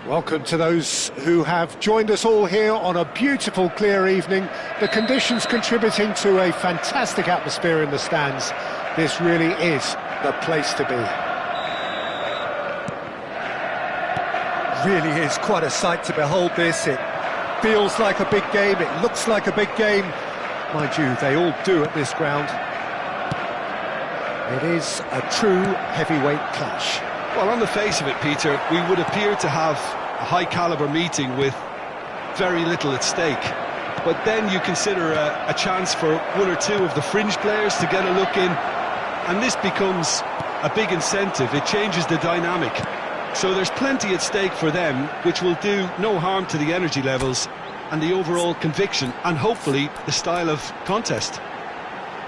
Welcome to those who have joined us all here on a beautiful, clear evening. The conditions contributing to a fantastic atmosphere in the stands. This really is the place to be. Really is quite a sight to behold this. It feels like a big game, it looks like a big game. Mind you, they all do at this ground. It is a true heavyweight clash. Well, on the face of it, Peter, we would appear to have a high-caliber meeting with very little at stake. But then you consider a chance for one or two of the fringe players to get a look in, and this becomes a big incentive. It changes the dynamic. So there's plenty at stake for them, which will do no harm to the energy levels and the overall conviction, and hopefully the style of contest.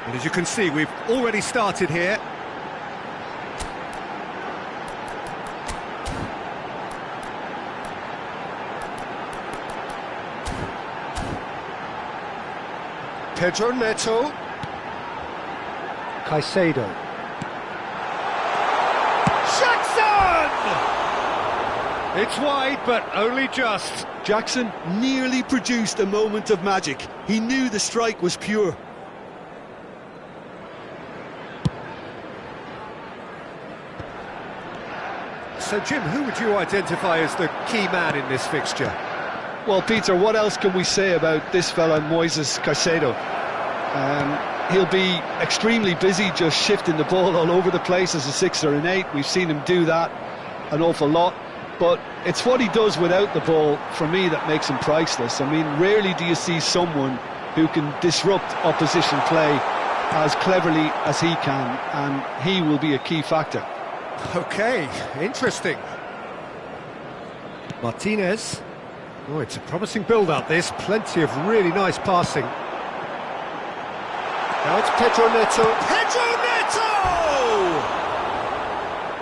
And as you can see, we've already started here. Pedro Neto. Caicedo. Jackson! It's wide, but only just. Jackson nearly produced a moment of magic. He knew the strike was pure. So, Jim, who would you identify as the key man in this fixture? Well, Peter, what else can we say about this fella, Moises Caicedo? He'll be extremely busy just shifting the ball all over the place as a 6 or an 8. We've seen him do that an awful lot. But it's what he does without the ball, for me, that makes him priceless. I mean, rarely do you see someone who can disrupt opposition play as cleverly as he can, and he will be a key factor. Okay, interesting. Martinez. Oh, it's a promising build-up, this. Plenty of really nice passing. Now it's Pedro Neto. Pedro Neto!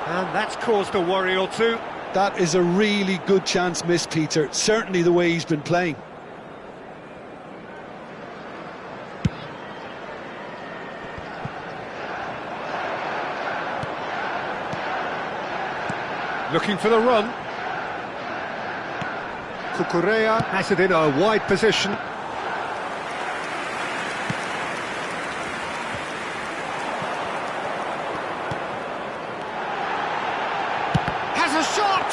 And that's caused a worry or two. That is a really good chance missed, Peter. Certainly the way he's been playing. Looking for the run. Cucurella has it in a wide position. Has a shot!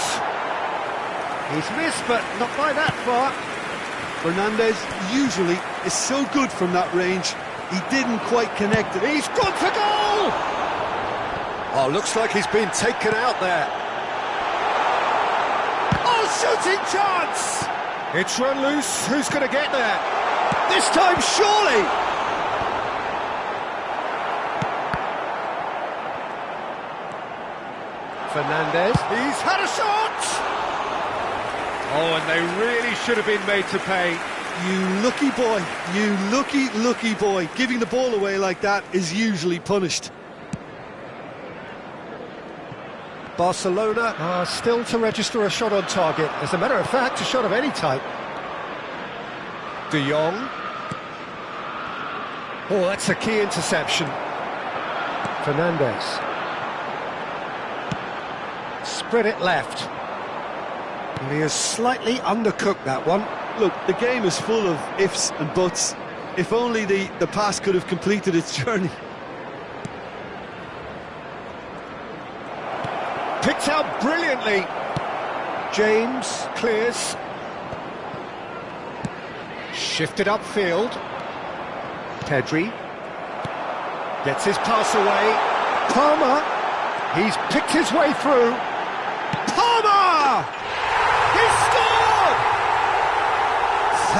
He's missed, but not by that far. Fernandez usually is so good from that range. He didn't quite connect it. He's gone for goal! Oh, looks like he's been taken out there. Shooting chance! It's run loose. Who's going to get there? This time, surely! Fernandez. He's had a shot! Oh, and they really should have been made to pay. You lucky boy. You lucky boy. Giving the ball away like that is usually punished. Barcelona are still to register a shot on target. As a matter of fact, a shot of any type. De Jong. Oh, that's a key interception. Fernandez. Spread it left. And he has slightly undercooked that one. Look, the game is full of ifs and buts. If only the pass could have completed its journey. Picked out brilliantly. James clears. Shifted upfield. Pedri gets his pass away. Palmer. He's picked his way through. Palmer! He scored!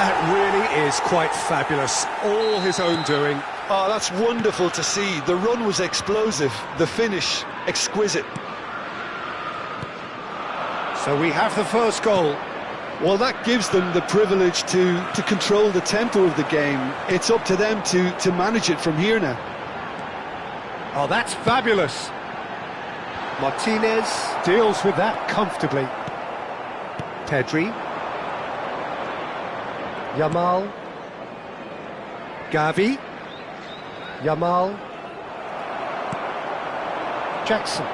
That really is quite fabulous. All his own doing. Oh, that's wonderful to see. The run was explosive. The finish, exquisite. So we have the first goal. Well, that gives them the privilege to control the tempo of the game. It's up to them to manage it from here now. Oh, that's fabulous. Martinez deals with that comfortably. Pedri. Yamal. Gavi. Yamal. Jackson.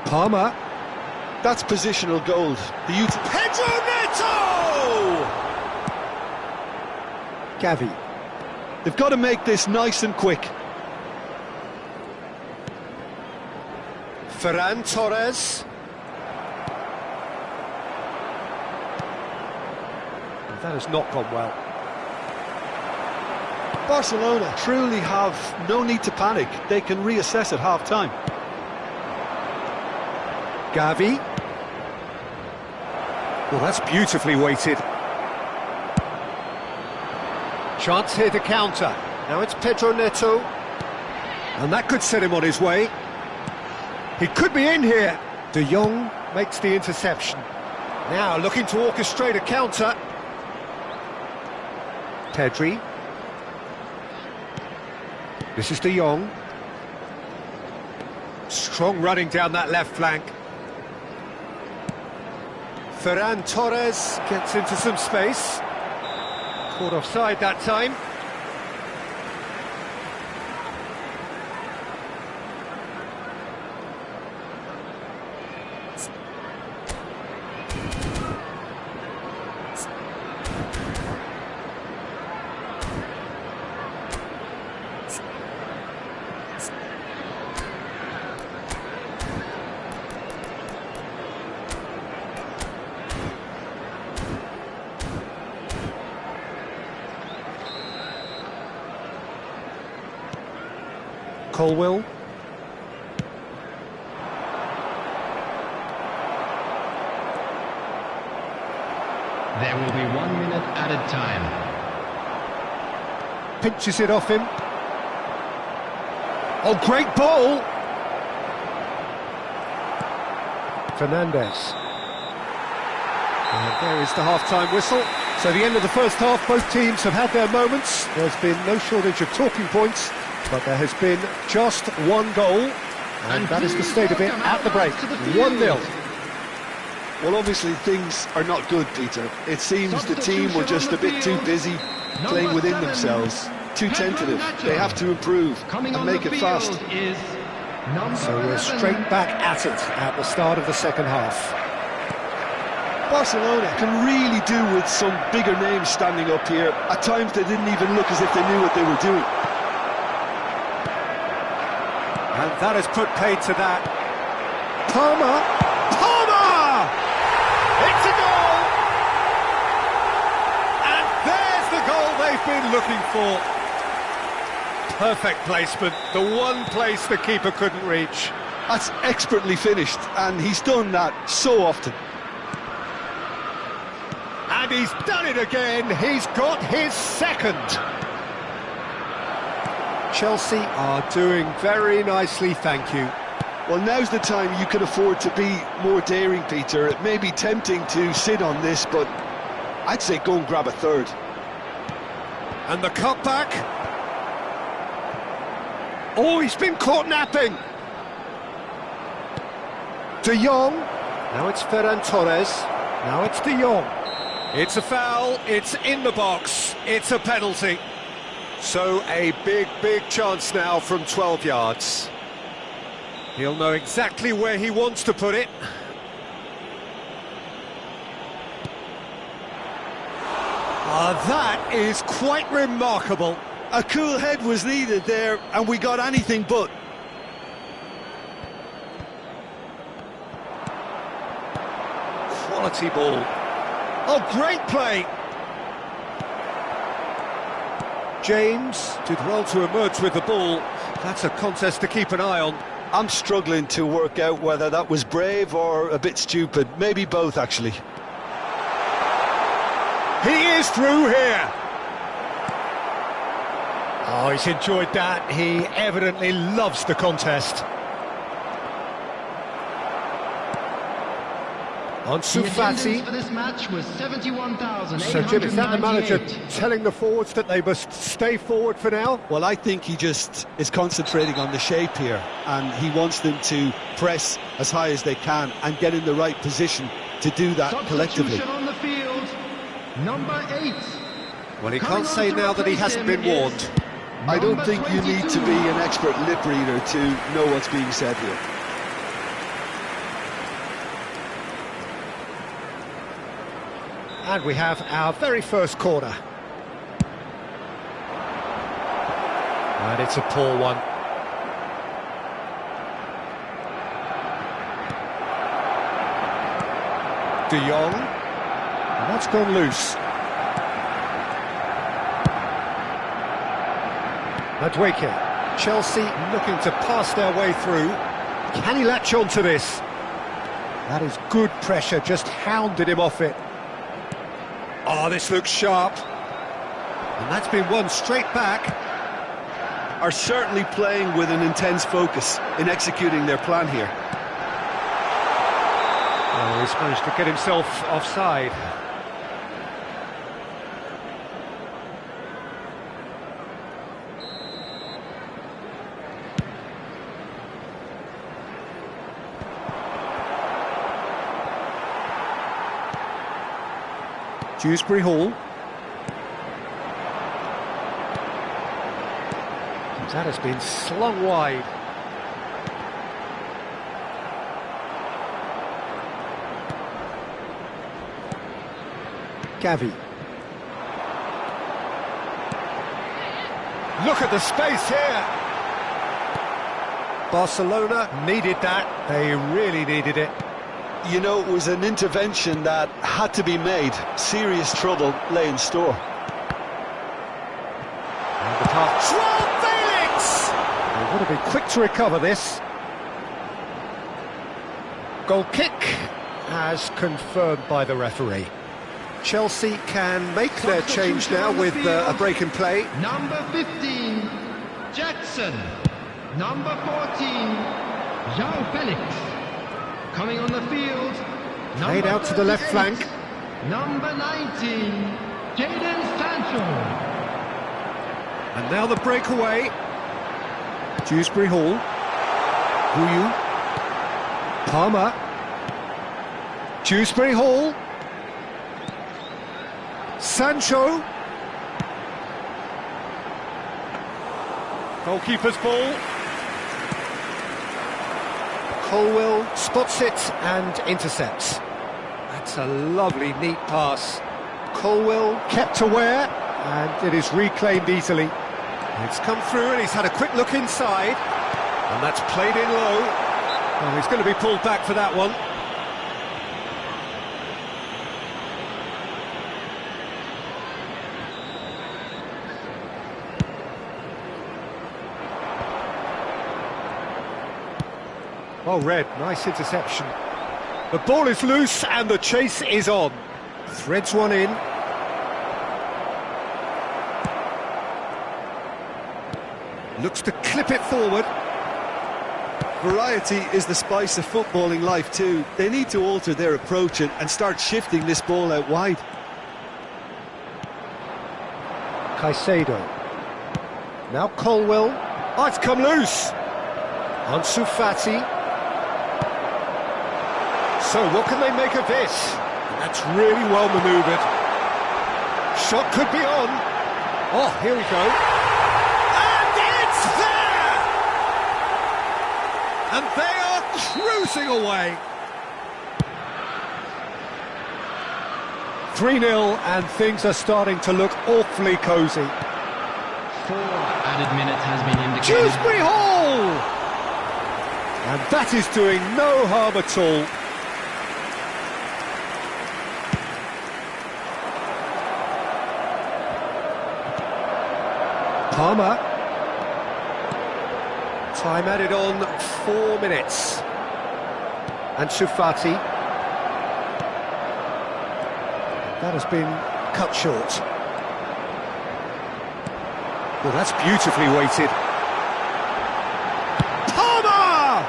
Palmer. That's positional gold. The youth... Pedro Neto! Gavi. They've got to make this nice and quick. Ferran Torres. That has not gone well. Barcelona truly have no need to panic. They can reassess at half-time. Gavi. Well, that's beautifully weighted. Chance here to counter. Now it's Pedro Neto. And that could set him on his way. He could be in here. De Jong makes the interception. Now looking to orchestrate a counter. Pedri. This is De Jong. Strong running down that left flank. Ferran Torres gets into some space. Caught offside that time. Colwill. There will be 1 minute added time. Pinches it off him. Oh, great ball! Fernandes. And there is the half-time whistle. So the end of the first half, both teams have had their moments. There's been no shortage of talking points, but there has been just one goal, and that is the state of it at the break. 1-0. Well, obviously things are not good, Peter. It seems the team were just a bit too busy playing within themselves, too tentative. They have to improve and make it fast. So we're straight back at it at the start of the second half. Barcelona can really do with some bigger names standing up here. At times they didn't even look as if they knew what they were doing. And that has put paid to that. Palmer! Palmer! It's a goal! And there's the goal they've been looking for. Perfect placement, the one place the keeper couldn't reach. That's expertly finished, and he's done that so often. And he's done it again, he's got his second. Chelsea are doing very nicely, thank you. Well, now's the time you can afford to be more daring, Peter. It may be tempting to sit on this, but I'd say go and grab a third. And the cutback. Oh, he's been caught napping. De Jong. Now it's Ferran Torres. Now it's De Jong. It's a foul, it's in the box, it's a penalty. So a big chance now from 12 yards. He'll know exactly where he wants to put it. That is quite remarkable. A cool head was needed there, and we got anything but. Quality ball. Oh, great play! James did well to emerge with the ball. That's a contest to keep an eye on. I'm struggling to work out whether that was brave or a bit stupid. Maybe both, actually. He is through here! Oh, he's enjoyed that. He evidently loves the contest. Ansu Fati. For this match was 71,898. So, Jim, is that the manager telling the forwards that they must stay forward for now? Well, I think he just is concentrating on the shape here, and he wants them to press as high as they can and get in the right position to do that collectively. On the field, number 8. Well, he can't say now that he hasn't been warned. I don't think you need to be an expert lip reader to know what's being said here. And we have our very first corner. And it's a poor one. De Jong. And that's gone loose. Madueke. Chelsea looking to pass their way through. Can he latch on to this? That is good pressure, just hounded him off it. Oh, this looks sharp. And that's been won straight back. Are certainly playing with an intense focus in executing their plan here. Oh, he's managed to get himself offside. Dewsbury Hall. That has been slung wide. Gavi. Look at the space here. Barcelona needed that. They really needed it. You know, it was an intervention that had to be made. Serious trouble lay in store. And the pass. Joao Felix! They would have been quick to recover this. Goal kick, as confirmed by the referee. Chelsea can make their change now with a break in play. Number 15, Jackson. Number 14, Joao Felix. Coming on the field, Played out to the left flank. Number 19, Jadon Sancho. And now the breakaway. Dewsbury Hall. Guyu. Palmer. Dewsbury Hall. Sancho. Goalkeeper's ball. Colwill spots it and intercepts. That's a lovely, neat pass. Colwill kept aware, and it is reclaimed easily. It's come through, and he's had a quick look inside, and that's played in low. Oh, he's going to be pulled back for that one. Oh, Red, nice interception. The ball is loose and the chase is on. Threads one in. Looks to clip it forward. Variety is the spice of footballing life too. They need to alter their approach and start shifting this ball out wide. Caicedo. Now Colwill. Oh, it's come loose. Ansu Fati. So what can they make of this? That's really well manoeuvred. Shot could be on. Oh, here we go. And it's there! And they are cruising away. 3-0, and things are starting to look awfully cosy. 4 added minutes has been indicated. Dewsbury Hall! And that is doing no harm at all. Palmer. Time added on 4 minutes. Ansu Fati. That has been cut short. Well, that's beautifully weighted. Palmer!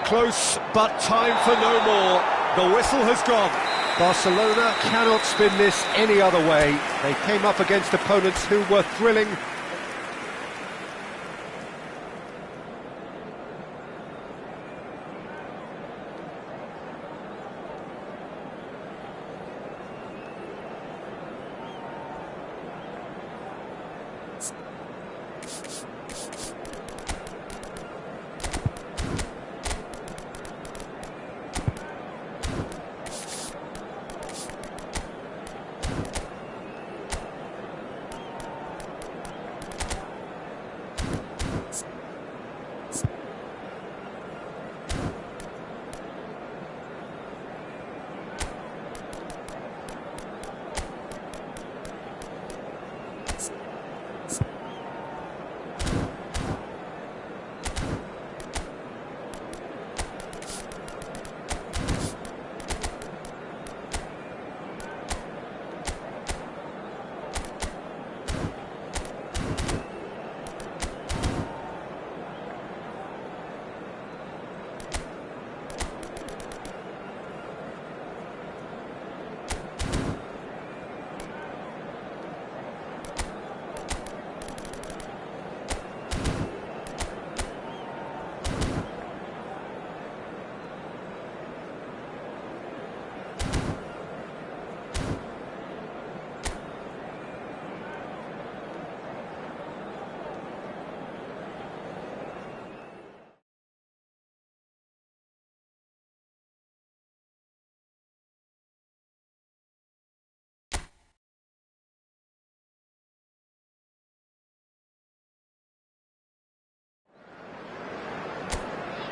Close, but time for no more. The whistle has gone. Barcelona cannot spin this any other way. They came up against opponents who were thrilling.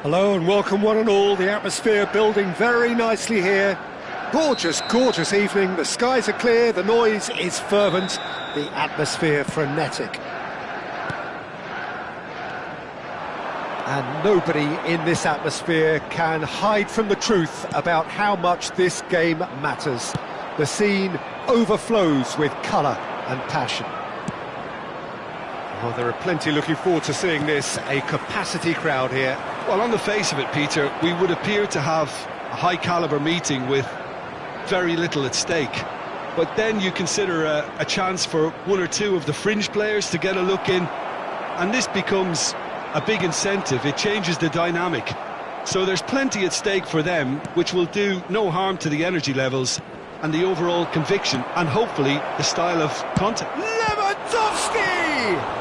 Hello and welcome one and all. The atmosphere building very nicely here. Gorgeous, gorgeous evening. The skies are clear, the noise is fervent, the atmosphere frenetic. And nobody in this atmosphere can hide from the truth about how much this game matters. The scene overflows with colour and passion. Oh, there are plenty looking forward to seeing this, a capacity crowd here. Well, on the face of it, Peter, we would appear to have a high-caliber meeting with very little at stake. But then you consider a chance for one or two of the fringe players to get a look in, and this becomes a big incentive. It changes the dynamic. So there's plenty at stake for them, which will do no harm to the energy levels and the overall conviction, and hopefully the style of contact. Lewandowski!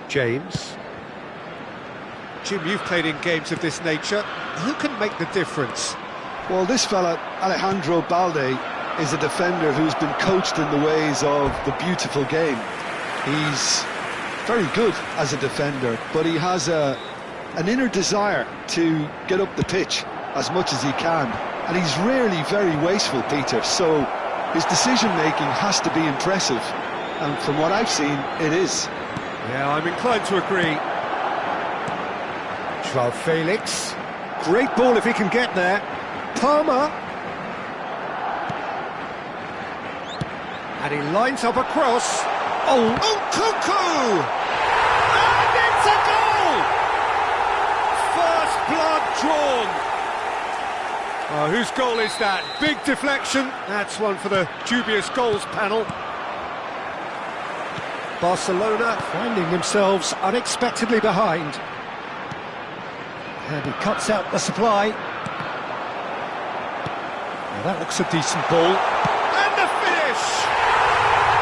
James. Jim, you've played in games of this nature. Who can make the difference? Well, this fella, Alejandro Balde, is a defender who's been coached in the ways of the beautiful game. He's very good as a defender, but he has an inner desire to get up the pitch as much as he can. And he's rarely very wasteful, Peter, so his decision-making has to be impressive. And from what I've seen, it is. Yeah, I'm inclined to agree. Joao Felix. Great ball if he can get there. Palmer. And he lines up a cross. Oh, Cuckoo! And it's a goal! First blood drawn. Oh, whose goal is that? Big deflection. That's one for the dubious goals panel. Barcelona finding themselves unexpectedly behind. And he cuts out the supply. Now that looks a decent ball. And the finish!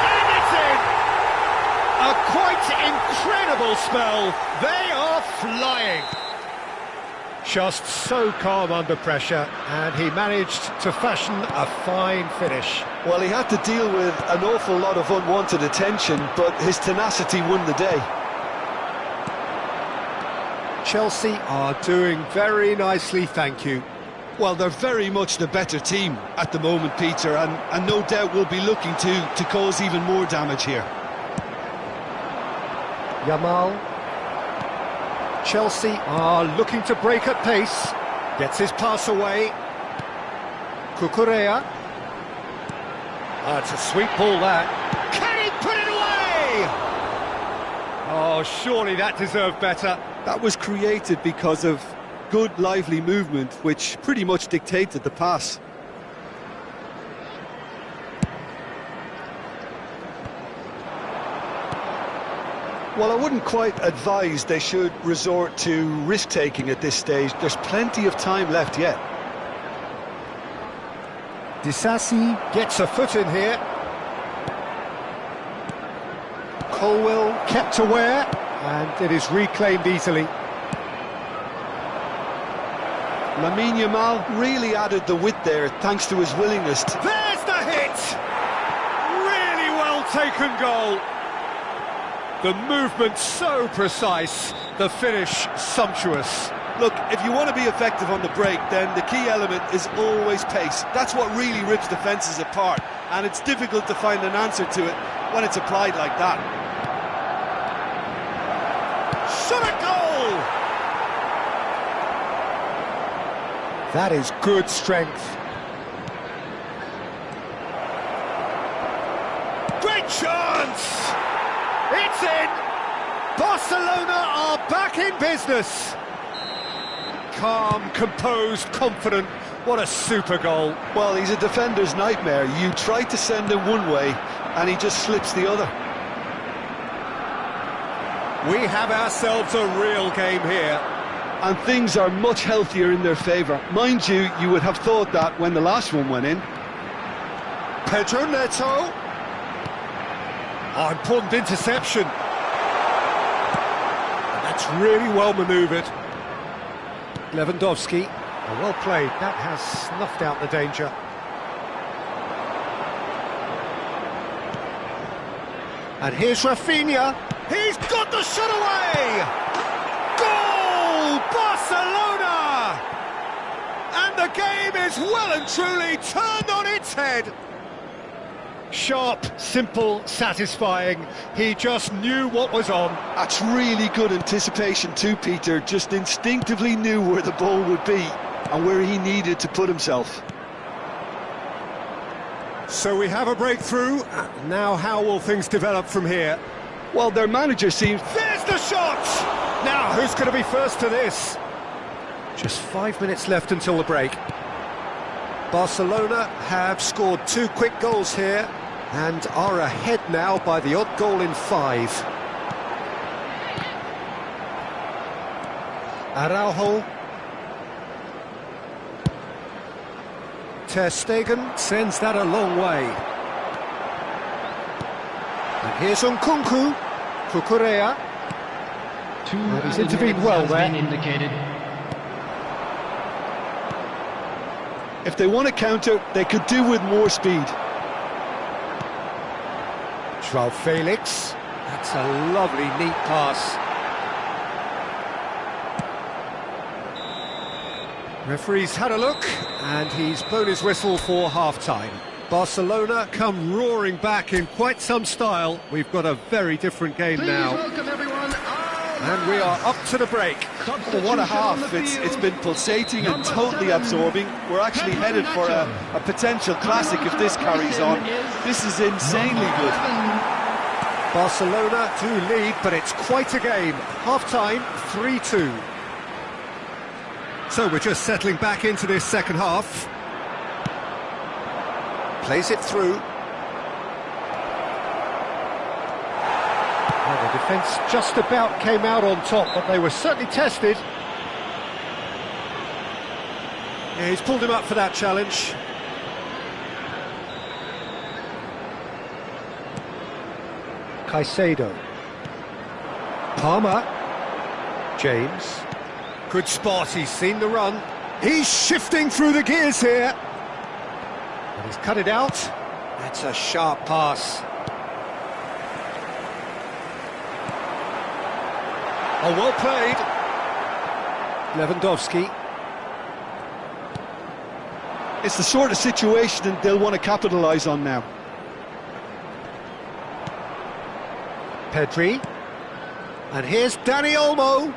And it's in! A quite incredible spell. They are flying. Just so calm under pressure, and he managed to fashion a fine finish. Well, he had to deal with an awful lot of unwanted attention, but his tenacity won the day. Chelsea are doing very nicely, thank you. Well, they're very much the better team at the moment, Peter, and no doubt will be looking to cause even more damage here. Yamal. Chelsea are looking to break at pace. Gets his pass away. Cucurella. That's a sweet ball, that. Can he put it away? Oh, surely that deserved better. That was created because of good, lively movement, which pretty much dictated the pass. Well, I wouldn't quite advise they should resort to risk-taking at this stage. There's plenty of time left yet. Disasi gets a foot in here. Colwill kept aware, and it is reclaimed easily. Lamine Yamal really added the width there, thanks to his willingness to... There's the hit! Really well taken goal. The movement so precise, the finish sumptuous. Look, if you want to be effective on the break, then the key element is always pace. That's what really rips defences apart, and it's difficult to find an answer to it when it's applied like that. Shot a goal! That is good strength. Great chance! It's in! Barcelona are back in business! Calm, composed, confident. What a super goal. Well, he's a defender's nightmare. You try to send him one way, and he just slips the other. We have ourselves a real game here. And things are much healthier in their favour. Mind you, you would have thought that when the last one went in. Pedro Neto. Oh, important interception. And that's really well manoeuvred. Lewandowski. Oh, well played. That has snuffed out the danger. And here's Rafinha. He's got the shot away! Goal! Barcelona! And the game is well and truly turned on its head. Sharp, simple, satisfying. He just knew what was on. That's really good anticipation too, Peter. Just instinctively knew where the ball would be and where he needed to put himself. So we have a breakthrough. Now how will things develop from here? Well, their manager seems... There's the shot! Now who's going to be first to this? Just 5 minutes left until the break. Barcelona have scored 2 quick goals here and are ahead now by the odd goal in 5. Araujo. Ter Stegen sends that a long way. And here's Nkunku. Cucurella. He's intervened well there. If they want to counter, they could do with more speed. João Felix. That's a lovely, neat pass. Referee's had a look, and he's blown his whistle for half-time. Barcelona come roaring back in quite some style. We've got a very different game now. And we are up to the break. Well, what a half. It's been pulsating and totally absorbing. We're actually headed for a potential classic if this carries on. This is insanely good. Barcelona do lead, but it's quite a game. Half-time, 3-2. So we're just settling back into this second half. Plays it through. Well, the defence just about came out on top, but they were certainly tested. Yeah, he's pulled him up for that challenge. Caicedo. Palmer. James. Good spot, he's seen the run. He's shifting through the gears here. And he's cut it out. That's a sharp pass. Oh, well played. Lewandowski. It's the sort of situation they'll want to capitalise on now. Pedri. And here's Dani Olmo.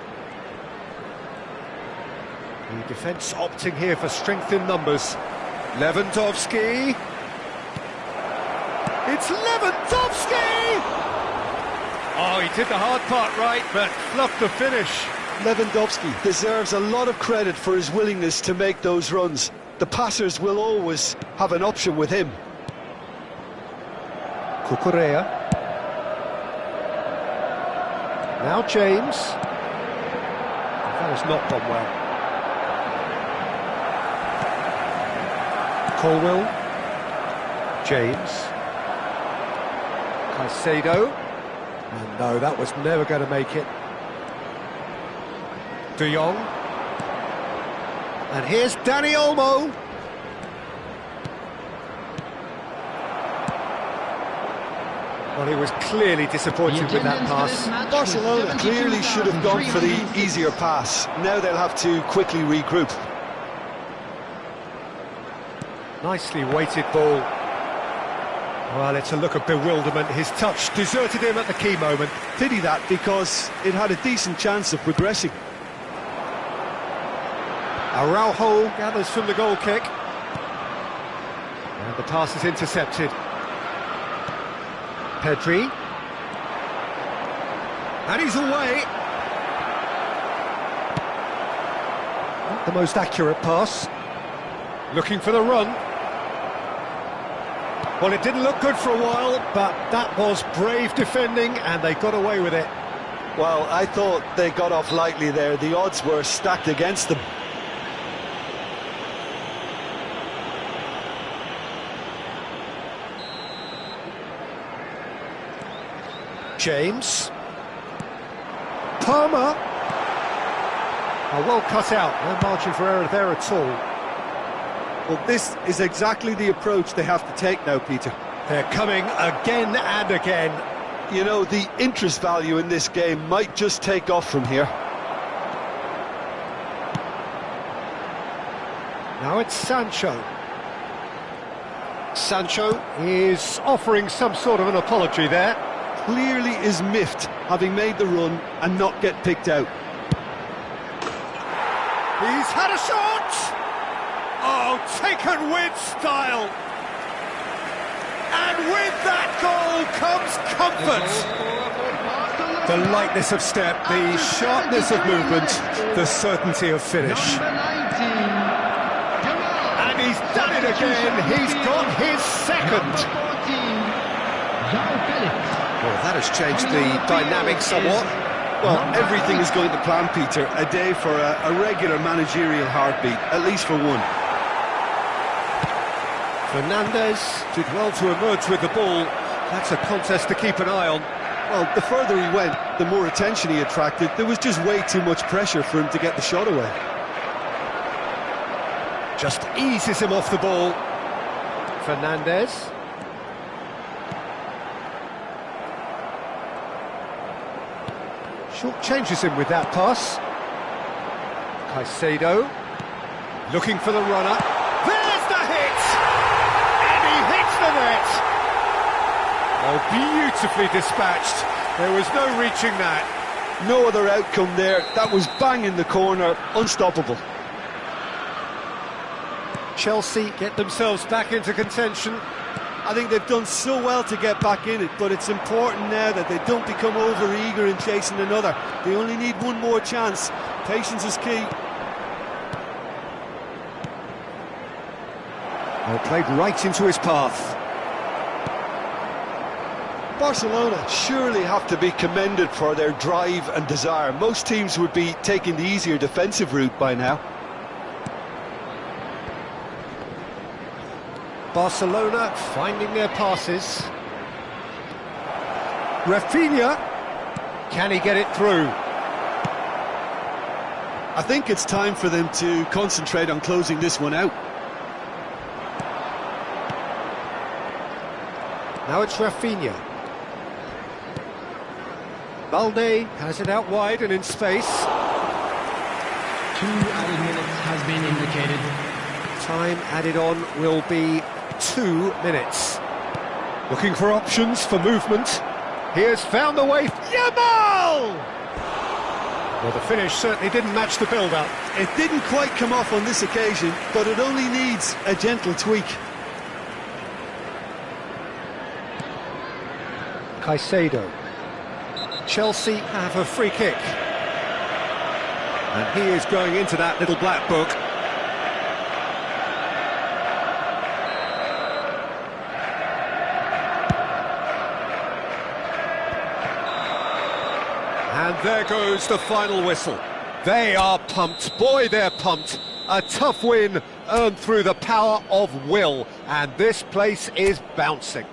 The defence opting here for strength in numbers. Lewandowski. It's Lewandowski! Oh, he did the hard part right, but fluffed the finish. Lewandowski deserves a lot of credit for his willingness to make those runs. The passers will always have an option with him. Cucurella. Now James. That has not gone well. Colwill. James. Caicedo. And no, that was never going to make it. De Jong. And here's Dani Olmo. Well, he was clearly disappointed with that pass. Barcelona clearly should have gone for the easier pass. Now they'll have to quickly regroup. Nicely weighted ball. Well, it's a look of bewilderment. His touch deserted him at the key moment. Pity that, because it had a decent chance of progressing. Araujo gathers from the goal kick. And the pass is intercepted. Pedri. And he's away. Not the most accurate pass. Looking for the run. Well, it didn't look good for a while, but that was brave defending, and they got away with it. Well, I thought they got off lightly there. The odds were stacked against them. James. Palmer. Oh, well cut out. No margin for error there at all. Well, this is exactly the approach they have to take now, Peter. They're coming again and again. You know, the interest value in this game might just take off from here. Now it's Sancho. Sancho is offering some sort of an apology there. Clearly is miffed, having made the run and not get picked out. He's had a shot! Oh, taken with style! And with that goal comes comfort! The lightness of step, the sharpness of movement, the certainty of finish. And he's done it again, he's got his second! Well, that has changed the dynamic somewhat. Well, everything is going to plan, Peter. A day for a regular managerial heartbeat, at least for one. Fernandes did well to emerge with the ball. That's a contest to keep an eye on. Well, the further he went, the more attention he attracted. There was just way too much pressure for him to get the shot away. Just eases him off the ball. Fernandes. Short changes him with that pass. Caicedo. Looking for the runner. There's the hit! And he hits the net! Oh, beautifully dispatched. There was no reaching that. No other outcome there. That was bang in the corner, unstoppable. Chelsea get themselves back into contention. I think they've done so well to get back in it, but it's important now that they don't become over-eager in chasing another. They only need one more chance. Patience is key. Well, played right into his path. Barcelona surely have to be commended for their drive and desire. Most teams would be taking the easier defensive route by now. Barcelona finding their passes. Rafinha, can he get it through? I think it's time for them to concentrate on closing this one out. Now it's Rafinha. Balde has it out wide and in space. 2 added minutes has been indicated. Time added on will be 2 minutes. Looking for options for movement. He has found the way. Yamal! Well, the finish certainly didn't match the build-up. It didn't quite come off on this occasion, but it only needs a gentle tweak. Caicedo. Chelsea have a free kick. And he is going into that little black book. And there goes the final whistle. They are pumped. Boy, they're pumped. A tough win earned through the power of will. And this place is bouncing.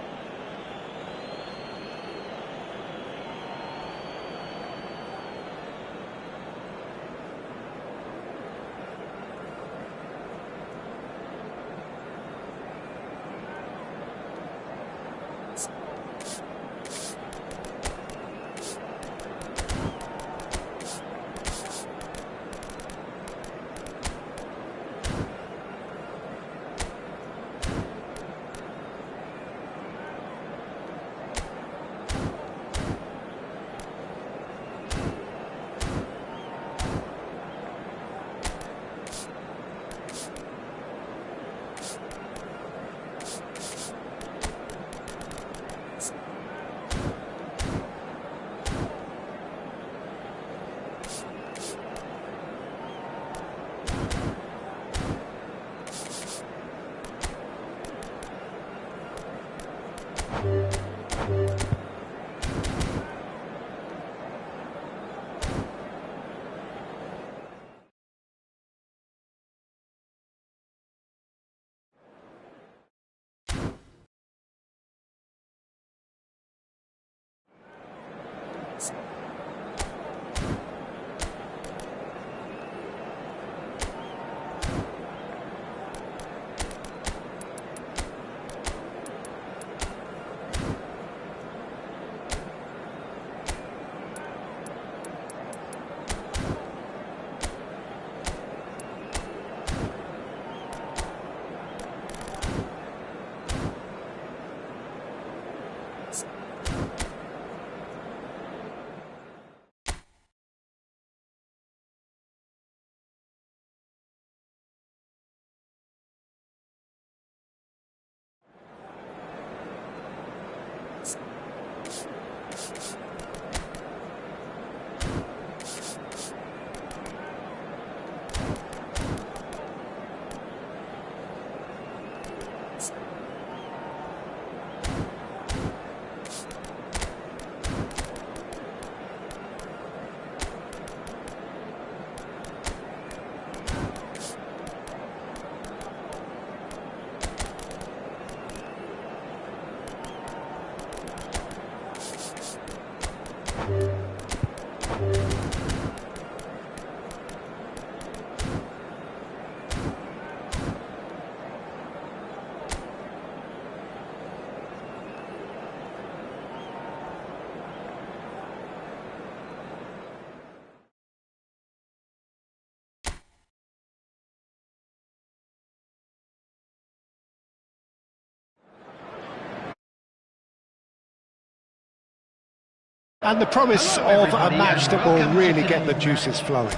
And the promise Hello, of a everybody, match and that will welcome to really get the today's juices flowing.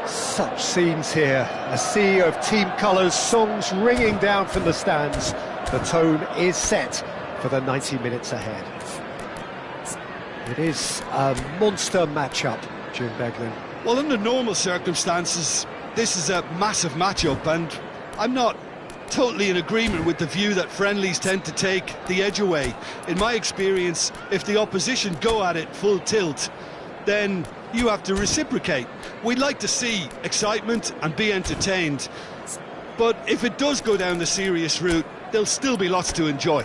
Such scenes here, a sea of team colours, songs ringing down from the stands. The tone is set for the 90 minutes ahead. It is a monster matchup, Jim Beglin. Well, under normal circumstances, this is a massive matchup, and I'm not totally in agreement with the view that friendlies tend to take the edge away. In my experience, if the opposition go at it full tilt, then you have to reciprocate. We'd like to see excitement and be entertained, but if it does go down the serious route, there'll still be lots to enjoy.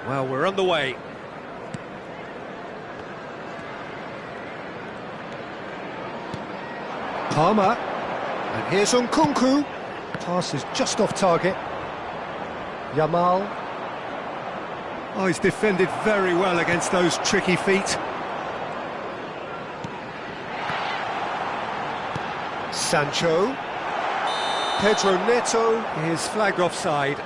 Well, we're on the way. Palmer, and here's Nkunku. Pass is just off target. Yamal. Oh, he's defended very well against those tricky feet. Sancho. Pedro Neto. He's flagged offside.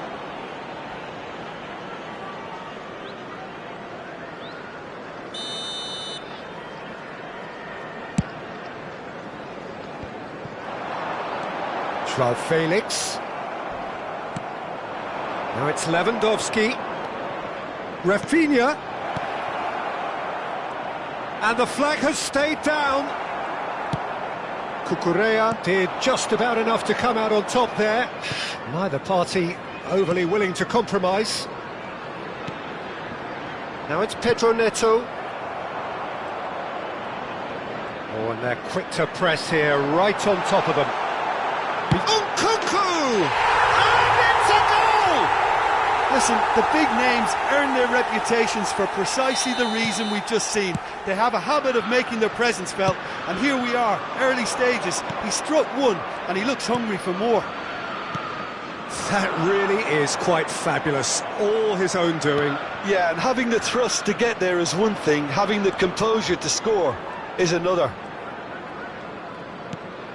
João Felix. Now it's Lewandowski. Rafinha. And the flag has stayed down. Cucurella did just about enough to come out on top there. Neither party overly willing to compromise. Now it's Pedro Neto. Oh, and they're quick to press here, right on top of them. Nkunku! And it's a goal! Listen, the big names earn their reputations for precisely the reason we've just seen. They have a habit of making their presence felt, and here we are, early stages. He struck one, and he looks hungry for more. That really is quite fabulous. All his own doing. Yeah, and having the thrust to get there is one thing, having the composure to score is another.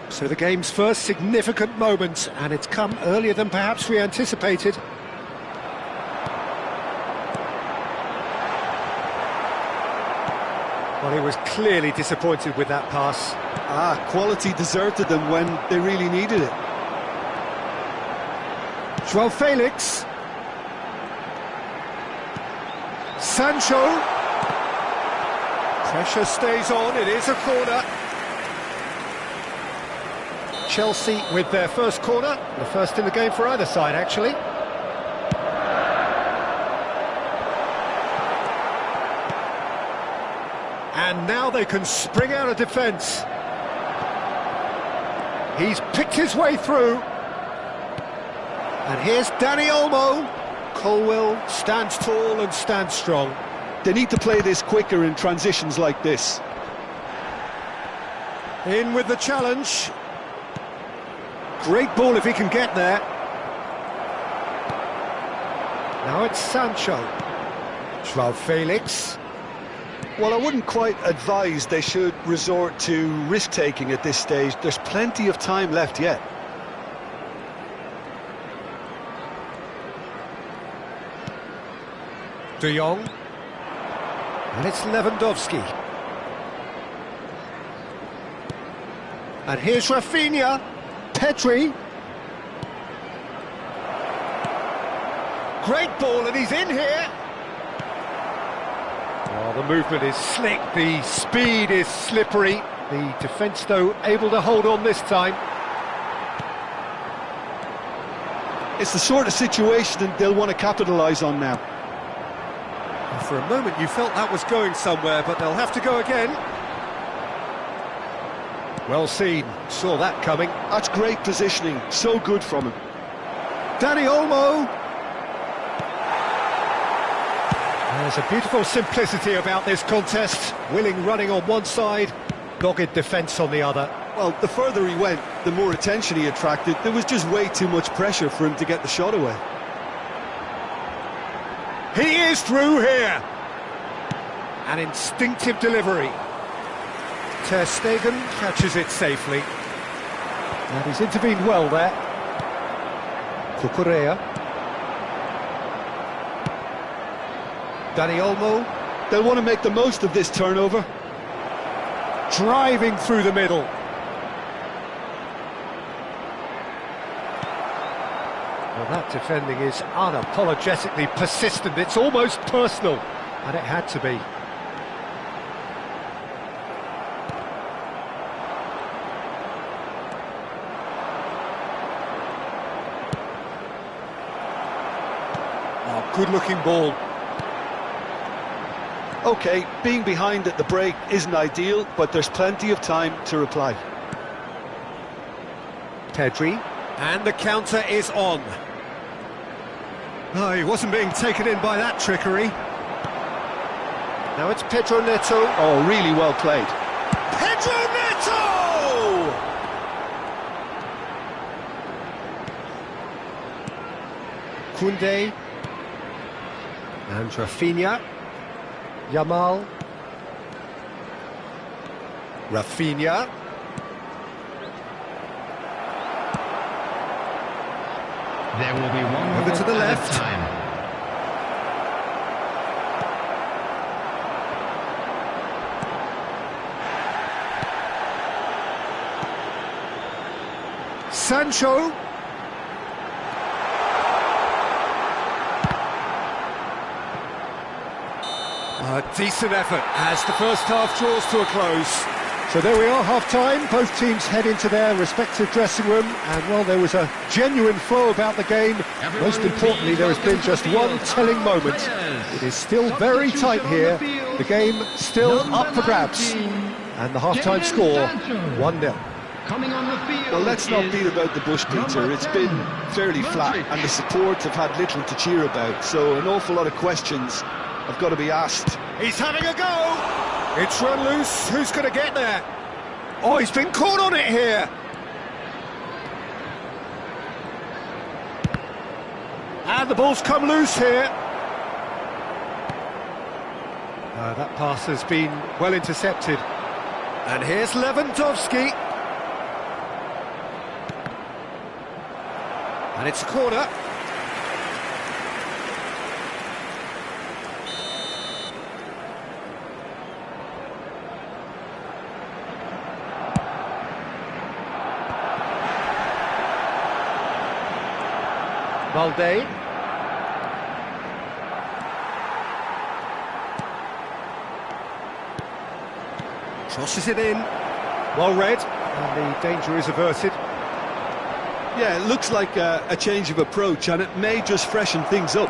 So the game's first significant moment, and it's come earlier than perhaps we anticipated. Well, he was clearly disappointed with that pass. Quality deserted them when they really needed it. João Felix. Sancho. Pressure stays on, it is a corner. Chelsea with their first corner, the first in the game for either side, actually. And now they can spring out of defence. He's picked his way through. And here's Dani Olmo. Colwill stands tall and stands strong. They need to play this quicker in transitions like this. In with the challenge. Great ball if he can get there. Now it's Sancho. João Felix. Well, I wouldn't quite advise they should resort to risk-taking at this stage. There's plenty of time left yet. De Jong. And it's Lewandowski. And here's Rafinha. Pedri. Great ball, and he's in here. Oh, the movement is slick, the speed is slippery. The defence, though, able to hold on this time. It's the sort of situation that they'll want to capitalise on now. For a moment you felt that was going somewhere, but they'll have to go again. Well seen, saw that coming. That's great positioning, so good from him. Dani Olmo. There's a beautiful simplicity about this contest. Willing running on one side, dogged defence on the other. Well, the further he went, the more attention he attracted. There was just way too much pressure for him to get the shot away. He is through here. An instinctive delivery. Ter Stegen catches it safely. And he's intervened well there. Cucurella. Dani Olmo. They'll want to make the most of this turnover. Driving through the middle. Well, that defending is unapologetically persistent. It's almost personal, and it had to be. Oh, good-looking ball. OK, being behind at the break isn't ideal, but there's plenty of time to reply. Pedri. And the counter is on. No, he wasn't being taken in by that trickery. Now it's Pedro Neto. Oh, really well played. Pedro Neto! Koundé. And Rafinha. Yamal. Rafinha. There will be 1 Over minute to the added left. time. Sancho. A decent effort as the first half draws to a close. So there we are, half-time. Both teams head into their respective dressing room, and well, there was a genuine flow about the game. Most importantly, there has been just one telling moment. It is still very tight here. The game still up for grabs. And the half-time score, 1-0. Coming on the field. Well, let's not beat about the bush, Peter. It's been fairly flat, and the support have had little to cheer about. So an awful lot of questions have got to be asked. He's having a go! It's run loose, who's going to get there? Oh, he's been caught on it here! And the ball's come loose here. That pass has been well intercepted. And here's Lewandowski. And it's a corner. Balde. Crosses it in. Well read. And the danger is averted. Yeah, it looks like a change of approach, and it may just freshen things up.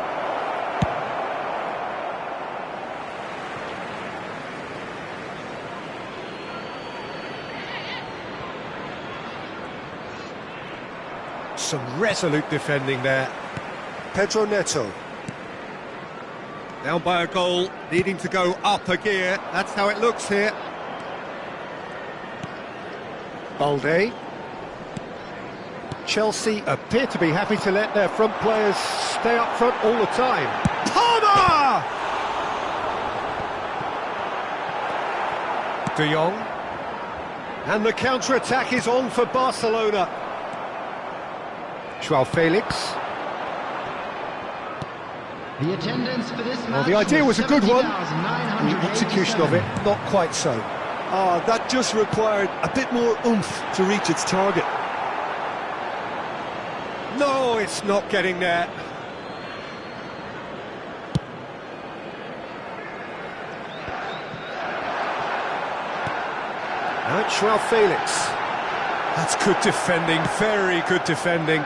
Some resolute defending there. Pedro Neto. Down by a goal, needing to go up a gear. That's how it looks here. Balde. Chelsea appear to be happy to let their front players stay up front all the time. Palmer! De Jong. And the counter-attack is on for Barcelona. Joao Felix. The attendance for this match. Well, the idea was a good one. The execution of it, not quite so. That just required a bit more oomph to reach its target. No, it's not getting there. Now it's Joao Felix. That's good defending, very good defending.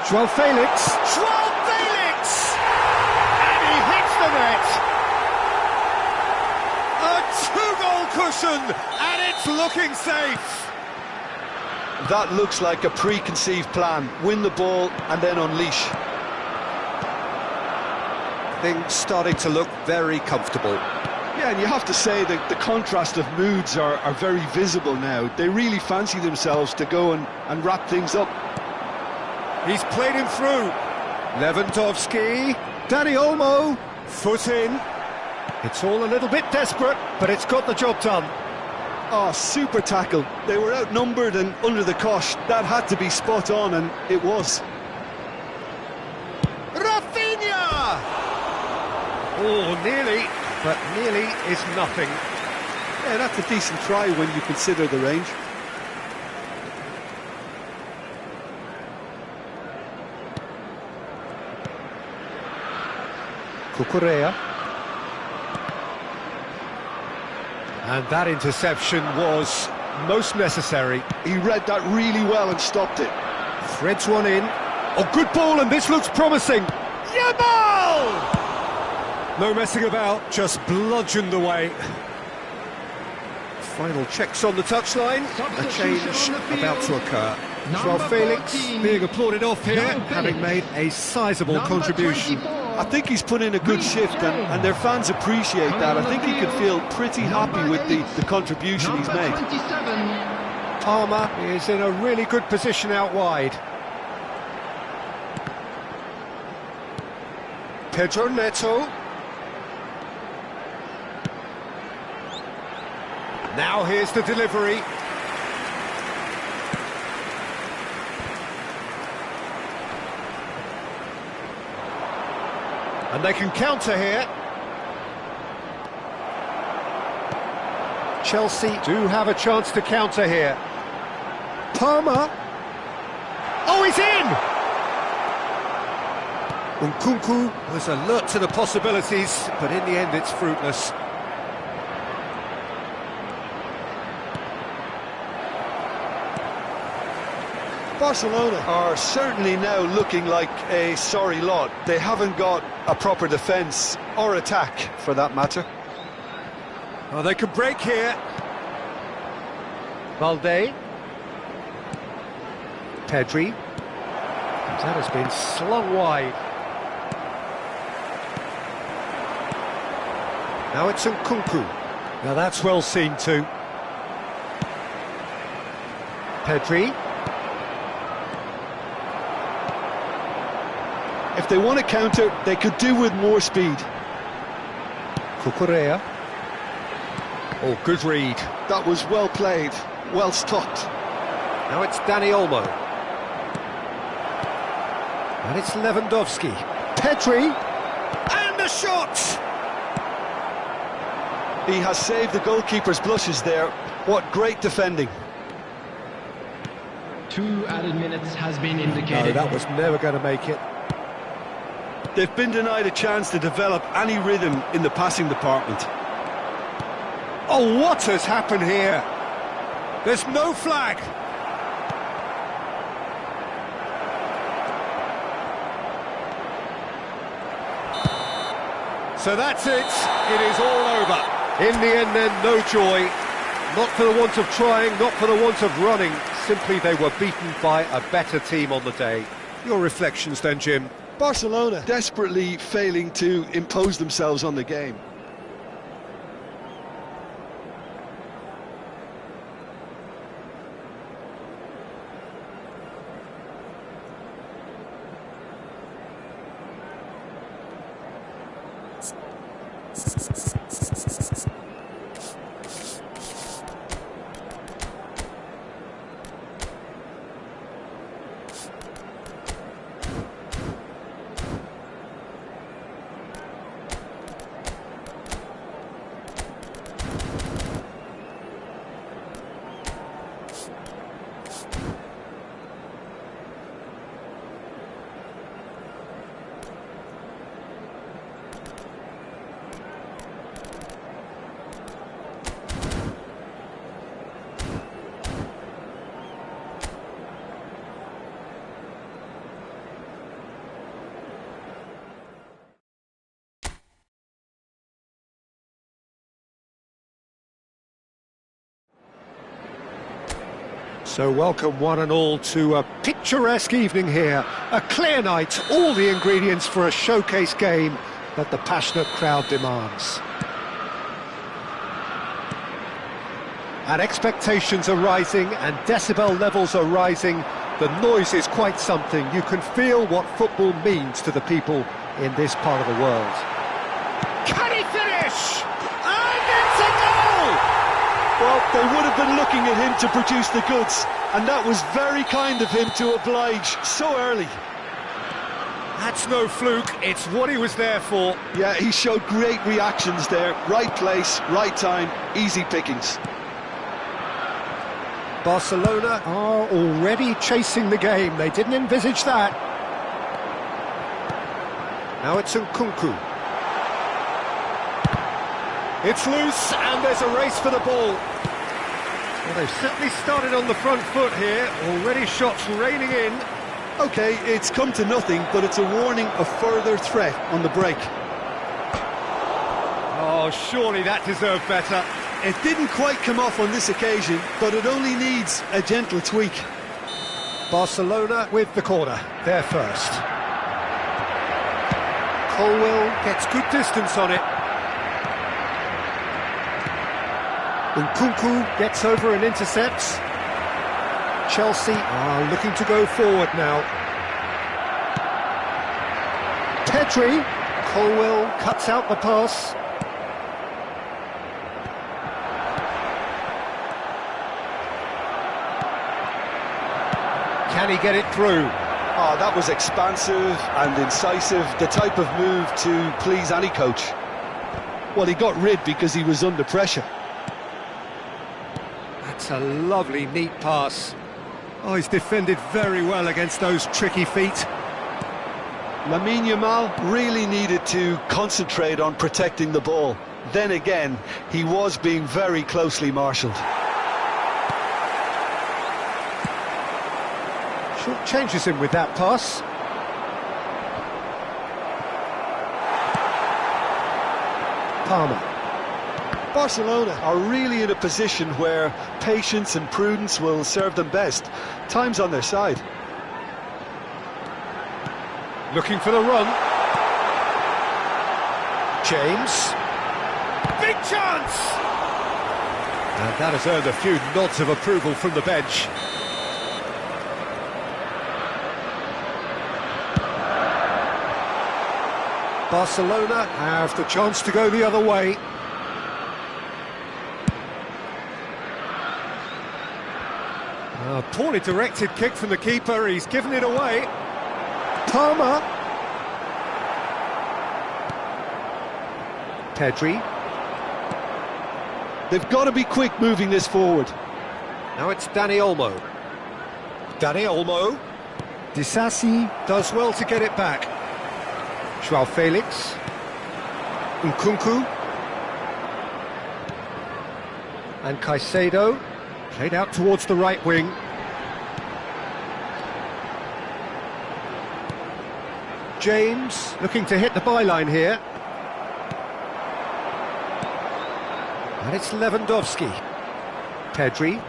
Joao Felix. Joao Felix! And he hits the net! A two-goal cushion, and it's looking safe! That looks like a preconceived plan. Win the ball and then unleash. Things starting to look very comfortable. Yeah, and you have to say that the contrast of moods are very visible now. They really fancy themselves to go and wrap things up. He's played him through. Lewandowski. Dani Olmo. Foot in. It's all a little bit desperate, but it's got the job done. Oh, super tackle. They were outnumbered and under the cosh. That had to be spot on, and it was. Rafinha! Oh, nearly, but nearly is nothing. Yeah, that's a decent try when you consider the range. Cucurella. And that interception was most necessary. He read that really well and stopped it. Threads one in. Oh, good ball, and this looks promising. Yamal! No messing about, just bludgeoned away. Final checks on the touchline. A change about to occur. Joao Felix being applauded off here, having made a sizable contribution. I think he's put in a good shift, and their fans appreciate that. I think he could feel pretty happy with the contribution he's made. Palmer is in a really good position out wide. Pedro Neto. Now here's the delivery. And they can counter here. Chelsea do have a chance to counter here. Palmer. Oh, he's in! Nkunku was alert to the possibilities, but in the end it's fruitless. Barcelona are certainly now looking like a sorry lot. They haven't got a proper defence or attack, for that matter. Oh, they could break here. Valde. Pedri. That has been slung wide. Now it's Nkunku. Now that's well seen too. Pedri. If they want to counter, they could do with more speed. Cucurella. Oh, good read. That was well played, well stopped. Now it's Dani Olmo. And it's Lewandowski. Pedri. And the shot! He has saved the goalkeeper's blushes there. What great defending. 2 added minutes has been No, indicated. that was never going to make it. They've been denied a chance to develop any rhythm in the passing department. Oh, what has happened here? There's no flag. So that's it. It is all over. In the end then, no joy. Not for the want of trying, not for the want of running. Simply they were beaten by a better team on the day. Your reflections then, Jim? Barcelona desperately failing to impose themselves on the game. So welcome one and all to a picturesque evening here. A clear night, all the ingredients for a showcase game that the passionate crowd demands. And expectations are rising and decibel levels are rising. The noise is quite something. You can feel what football means to the people in this part of the world. Can he finish? finish! And it's a goal! Well, they would have been looking at him to produce the goods, and that was very kind of him to oblige so early. That's no fluke, it's what he was there for. Yeah, he showed great reactions there. Right place, right time, easy pickings. Barcelona are already chasing the game. They didn't envisage that. Now it's Nkunku. It's loose, and there's a race for the ball. Well, they've certainly started on the front foot here. Already shots raining in. OK, it's come to nothing, but it's a warning of further threat on the break. Oh, surely that deserved better. It didn't quite come off on this occasion, but it only needs a gentle tweak. Barcelona with the corner, they're first. Colwill gets good distance on it. Nkunku gets over and intercepts. Chelsea are looking to go forward now. Pedri, Colwill cuts out the pass. Can he get it through? Oh, that was expansive and incisive, the type of move to please any coach. Well, he got rid because he was under pressure. That's a lovely, neat pass. Oh, he's defended very well against those tricky feet. Lamine Yamal really needed to concentrate on protecting the ball. Then again, he was being very closely marshalled. Short changes him with that pass. Palmer. Barcelona are really in a position where patience and prudence will serve them best. Time's on their side. Looking for the run. James. Big chance! And that has earned a few nods of approval from the bench. Barcelona have the chance to go the other way. A poorly directed kick from the keeper, he's given it away. Palmer. Pedri. They've got to be quick moving this forward. Now it's Dani Olmo. Dani Olmo. Disasi does well to get it back. João Felix. Nkunku. And Caicedo. Played out towards the right wing. James looking to hit the byline here. And it's Lewandowski. Pedri.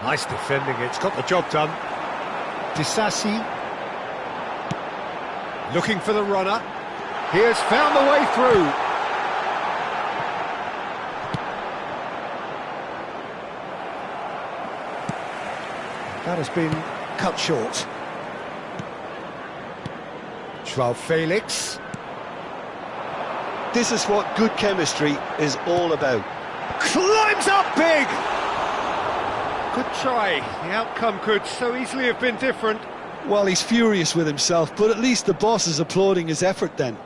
Nice defending, it's got the job done. Disasi. Looking for the runner. He has found the way through. That has been cut short. João Felix. This is what good chemistry is all about. Climbs up big! Good try. The outcome could so easily have been different. Well, he's furious with himself, but at least the boss is applauding his effort then.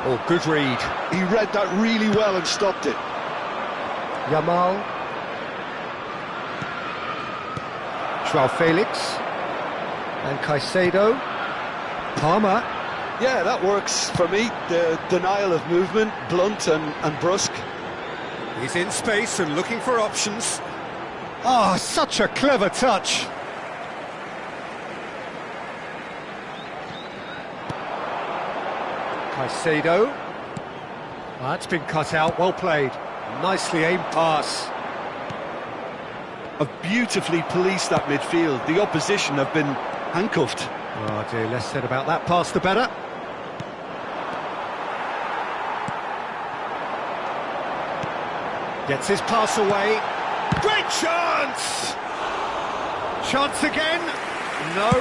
Oh, good read. He read that really well and stopped it. Yamal. João Felix. And Caicedo. Palmer. Yeah, that works for me. The denial of movement, blunt and brusque. He's in space and looking for options. Ah, such a clever touch. Caicedo. That's been cut out, well played. Nicely aimed pass. Have beautifully policed that midfield. The opposition have been handcuffed. Oh dear, less said about that pass the better. Gets his pass away. Great chance! Chance again. No.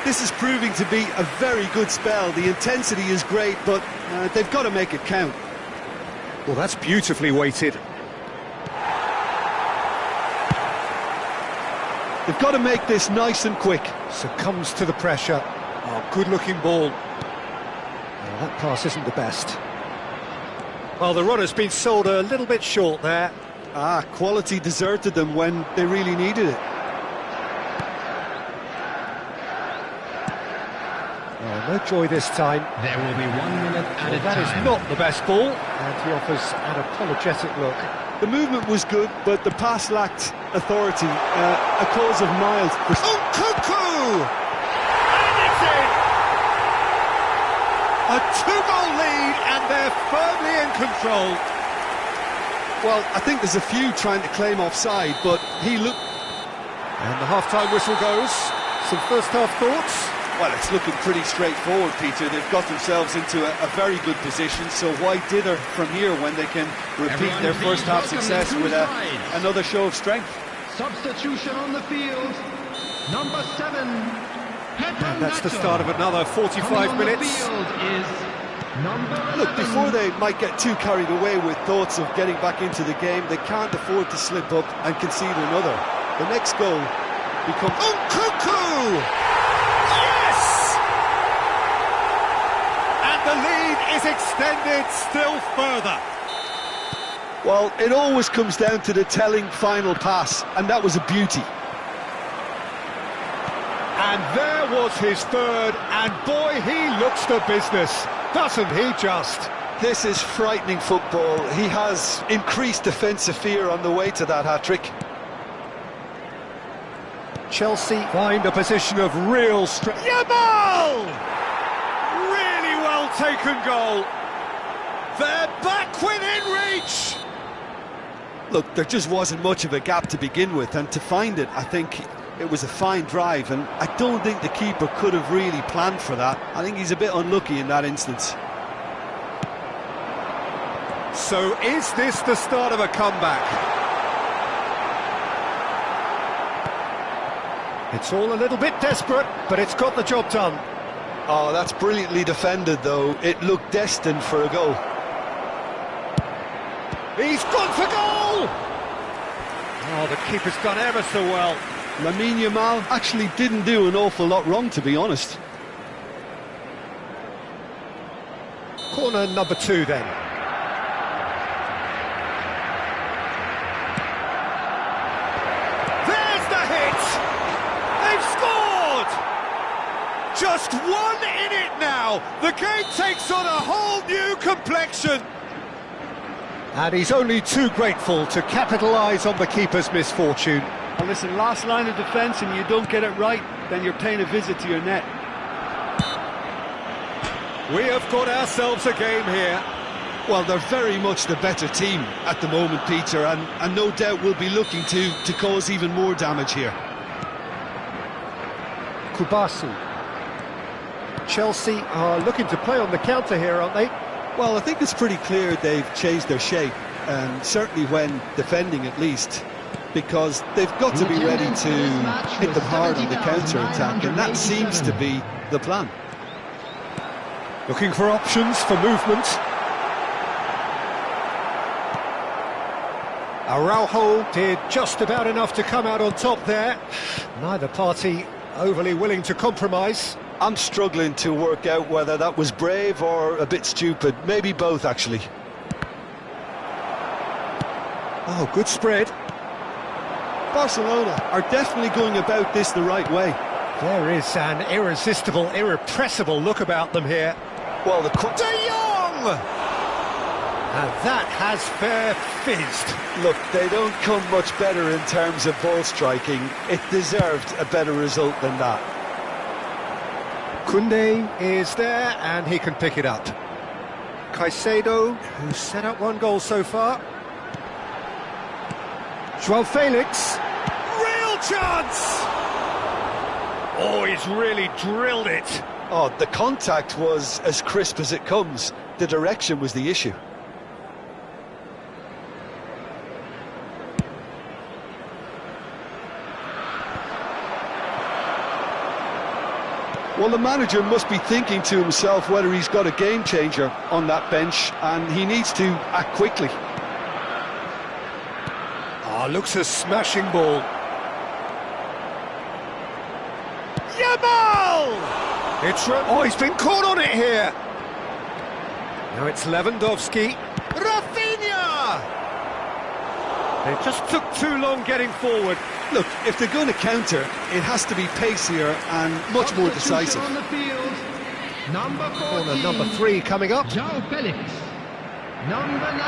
This is proving to be a very good spell. The intensity is great, but they've got to make it count. Well, that's beautifully weighted. They've got to make this nice and quick. Succumbs to the pressure. Oh, good-looking ball. Well, that pass isn't the best. Well, the runner's been sold a little bit short there. Quality deserted them when they really needed it. Oh, no joy this time. There will be 1 minute added That is time. not the best ball, and he offers an apologetic look. The movement was good, but the pass lacked authority. A cause of mild. Nkunku! And it's in! A two-goal lead, and they're firmly in control. Well, I think there's a few trying to claim offside, but he looked... And the half-time whistle goes. Some first-half thoughts? Well, it's looking pretty straightforward, Peter. They've got themselves into a very good position, so why dither from here when they can repeat Everyone their please first-half welcome success the with two sides. another show of strength? Substitution on the field. Number 7. And that's the start of another 45 minutes. Look, before they might get too carried away with thoughts of getting back into the game, they can't afford to slip up and concede another. The next goal becomes... Nkunku! Yes! And the lead is extended still further. Well, it always comes down to the telling final pass, and that was a beauty. And there was his third, and boy, he looks the business, doesn't he just? This is frightening football. He has increased defensive fear on the way to that hat-trick. Chelsea find a position of real strength. Yamal! Really well taken goal. They're back within reach. Look, there just wasn't much of a gap to begin with, and to find it, I think it was a fine drive, and I don't think the keeper could have really planned for that. I think he's a bit unlucky in that instance. So is this the start of a comeback? It's all a little bit desperate, but it's got the job done. Oh, that's brilliantly defended, though. It looked destined for a goal. He's gone for goal! Oh, the keeper's done ever so well. Lamine Yamal actually didn't do an awful lot wrong, to be honest. Corner number 2 then. There's the hit! They've scored! Just one in it now. The game takes on a whole new complexion. And he's only too grateful to capitalise on the keeper's misfortune. Well, listen, last line of defence and you don't get it right, then you're paying a visit to your net. We have got ourselves a game here. Well, they're very much the better team at the moment, Peter, and no doubt will be looking to cause even more damage here. Kubasi. Chelsea are looking to play on the counter here, aren't they? Well, I think it's pretty clear they've changed their shape, and certainly when defending at least, because they've got to be ready to hit them hard on the counter-attack, and that seems to be the plan. Looking for options for movement. Araujo did just about enough to come out on top there. Neither party overly willing to compromise. I'm struggling to work out whether that was brave or a bit stupid. Maybe both, actually. Oh, good spread. Barcelona are definitely going about this the right way. There is an irresistible, irrepressible look about them here. Well, the... De Jong! And that has fair fizzed. Look, they don't come much better in terms of ball striking. It deserved a better result than that. Koundé is there, and he can pick it up. Caicedo, who's set up one goal so far. João Felix. Real chance! Oh, he's really drilled it. Oh, the contact was as crisp as it comes. The direction was the issue. Well, the manager must be thinking to himself whether he's got a game changer on that bench, and he needs to act quickly. Oh, looks a smashing ball. Yamal! Oh, he's been caught on it here. Now it's Lewandowski. Rafinha! They just took too long getting forward. Look, if they're going to counter, it has to be pacier and much more decisive. On the field, number 14, Corner number 3 coming up. João Felix. Number 19,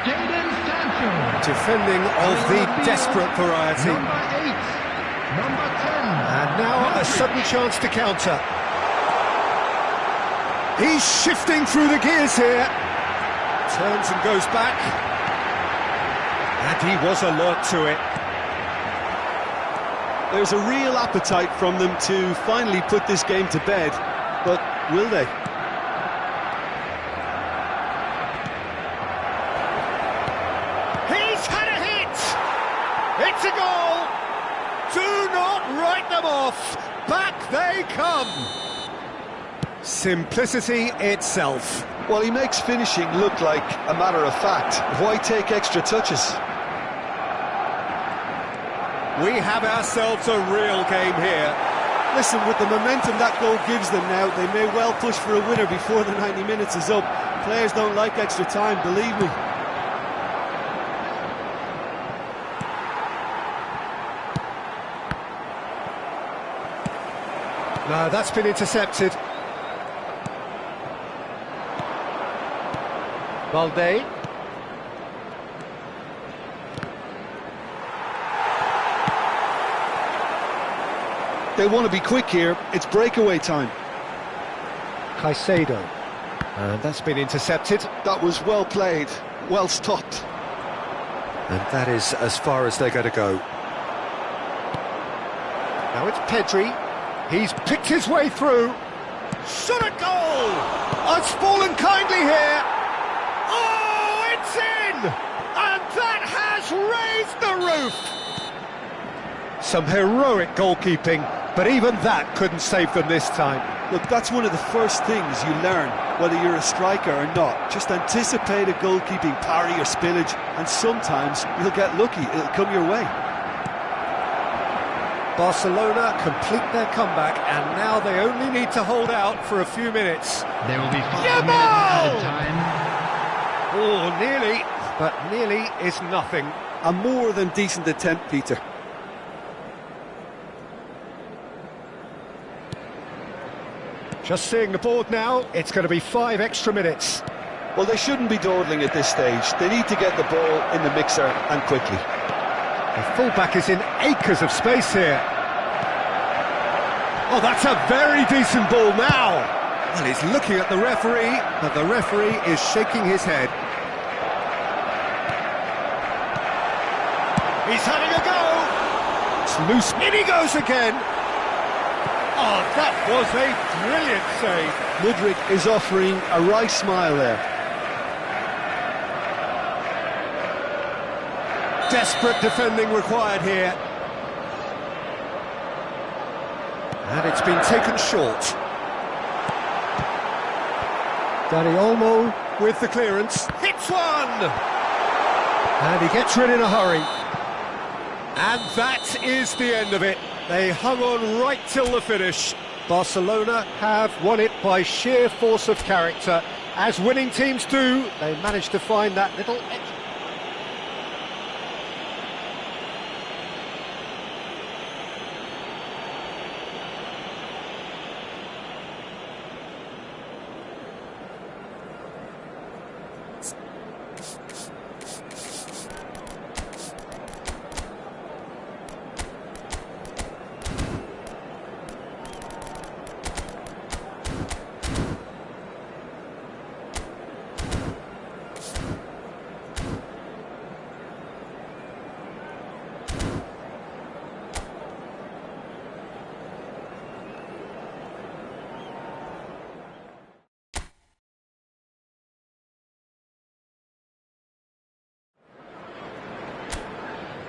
Jadon Sancho. Defending of the desperate variety. Number 8, number 10. And now a sudden chance to counter. He's shifting through the gears here. Turns and goes back. And he was alert to it. There's a real appetite from them to finally put this game to bed, but will they? He's had a hit! It's a goal! Do not write them off! Back they come! Simplicity itself. Well, he makes finishing look like a matter of fact. Why take extra touches? We have ourselves a real game here. Listen, with the momentum that goal gives them now, they may well push for a winner before the 90 minutes is up. Players don't like extra time, believe me. No, that's been intercepted. Balde. They want to be quick here. It's breakaway time. Caicedo. And that's been intercepted. That was well played, well stopped. And that is as far as they're going to go. Now it's Pedri. He's picked his way through. Shot a goal! It's fallen kindly here. Oh, it's in! And that has raised the roof! Some heroic goalkeeping, but even that couldn't save them this time. Look, that's one of the first things you learn, whether you're a striker or not. Just anticipate a goalkeeping parry or spillage, and sometimes you'll get lucky, it'll come your way. Barcelona complete their comeback, and now they only need to hold out for a few minutes. There will be 5 Yamal! minutes added time. Oh, nearly, but nearly is nothing. A more than decent attempt, Peter. Just seeing the board now, it's going to be 5 extra minutes. Well, they shouldn't be dawdling at this stage. They need to get the ball in the mixer, and quickly. The fullback is in acres of space here. Oh, that's a very decent ball now. Well, he's looking at the referee, but the referee is shaking his head. He's having a go. It's loose. In he goes again. Oh, that was a brilliant save. Mudryk is offering a wry smile there. Desperate defending required here. And it's been taken short. Dani Olmo with the clearance. Hits one! And he gets rid in a hurry. And that is the end of it. They hung on right till the finish. Barcelona have won it by sheer force of character. As winning teams do, they managed to find that little extra.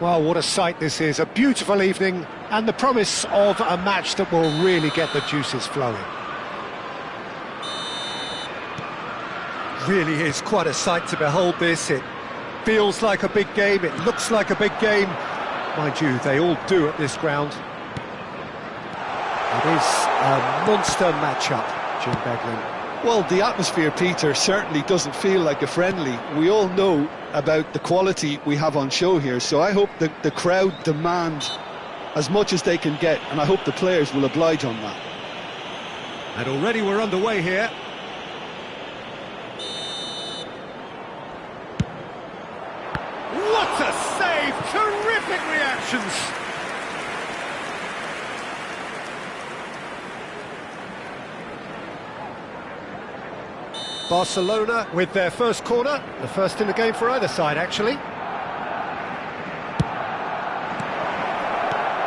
Well, what a sight this is, a beautiful evening and the promise of a match that will really get the juices flowing. Really is quite a sight to behold this. It feels like a big game, it looks like a big game. Mind you, they all do at this ground. It is a monster matchup, Jim Beglin. Well, the atmosphere, Peter, certainly doesn't feel like a friendly. We all know about the quality we have on show here, so I hope that the crowd demand as much as they can get, and I hope the players will oblige on that. And already we're underway here. What a save! Terrific reactions! Barcelona with their first corner, the first in the game for either side, actually.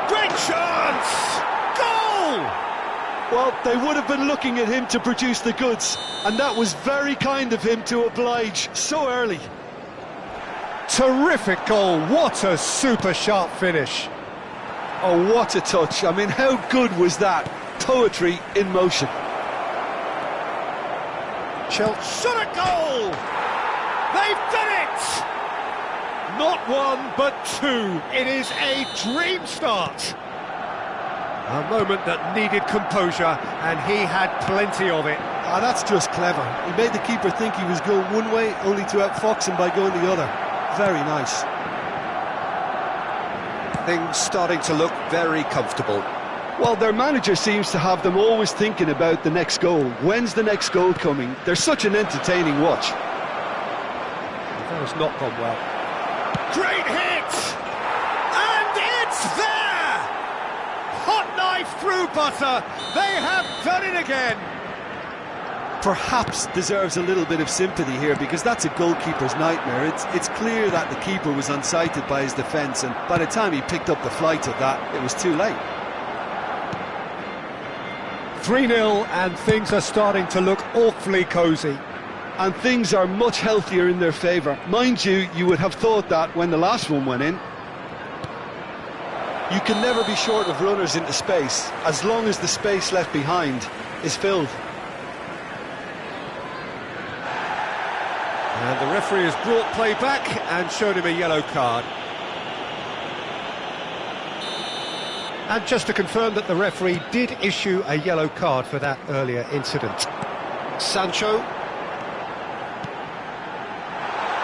Great chance! Goal! Well, they would have been looking at him to produce the goods, and that was very kind of him to oblige so early. Terrific goal, what a super sharp finish. Oh, what a touch. I mean, how good was that? Poetry in motion. Chelsea shot a goal! They've done it! Not one, but two. It is a dream start. A moment that needed composure, and he had plenty of it. Ah, that's just clever. He made the keeper think he was going one way, only to outfox him by going the other. Very nice. Things starting to look very comfortable. Well, their manager seems to have them always thinking about the next goal. When's the next goal coming? They're such an entertaining watch. That has not gone well. Great hit! And it's there! Hot knife through butter. They have done it again. Perhaps deserves a little bit of sympathy here, because that's a goalkeeper's nightmare. It's clear that the keeper was unsighted by his defence, and by the time he picked up the flight of that, it was too late. 3-0, and things are starting to look awfully cosy. And things are much healthier in their favour. Mind you, you would have thought that when the last one went in. You can never be short of runners into space, as long as the space left behind is filled. And the referee has brought play back and showed him a yellow card. And just to confirm that the referee did issue a yellow card for that earlier incident. Sancho.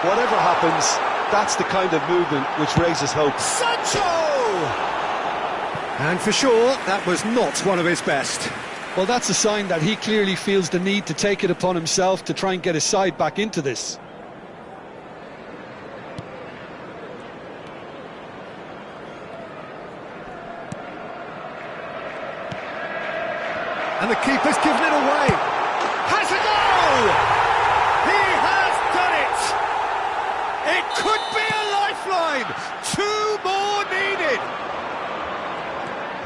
Whatever happens, that's the kind of movement which raises hope. Sancho! And for sure, that was not one of his best. Well, that's a sign that he clearly feels the need to take it upon himself to try and get his side back into this. And the keeper's given it away. Has a goal! He has done it! It could be a lifeline! 2 more needed!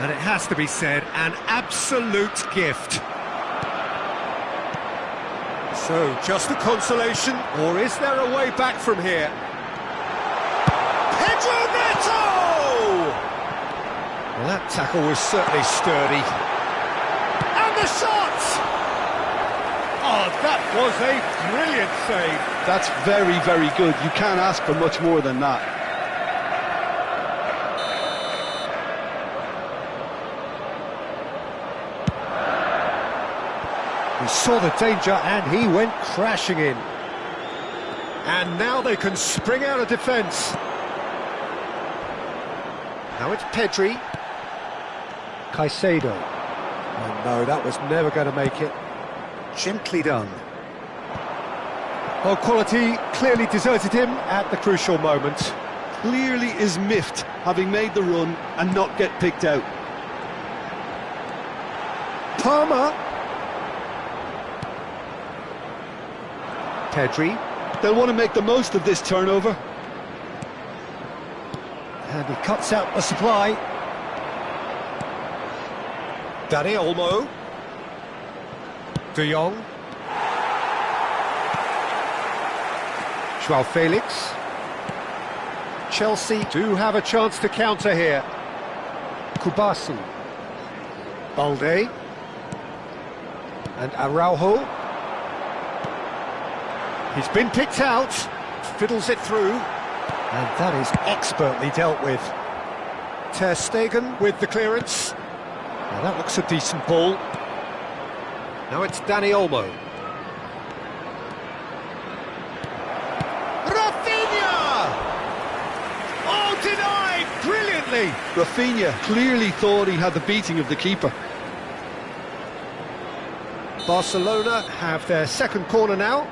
And it has to be said, an absolute gift. So, just a consolation, or is there a way back from here? Pedro Neto! Well, that tackle was certainly sturdy. The shot! Oh, that was a brilliant save. That's very, very good. You can't ask for much more than that. He saw the danger and he went crashing in. And now they can spring out of defence. Now it's Pedri. Caicedo. Oh no, that was never going to make it. Gently done. Well, quality clearly deserted him at the crucial moment. Clearly is miffed, having made the run and not get picked out. Palmer. Pedri. They'll want to make the most of this turnover. And he cuts out the supply. Dani Olmo. De Jong. João Felix. Chelsea do have a chance to counter here. Kubasu. Balde. And Araujo. He's been picked out. Fiddles it through. And that is expertly dealt with. Ter Stegen with the clearance. Now that looks a decent ball. Now it's Dani Olmo. Rafinha! Oh, denied brilliantly! Rafinha clearly thought he had the beating of the keeper. Barcelona have their second corner now.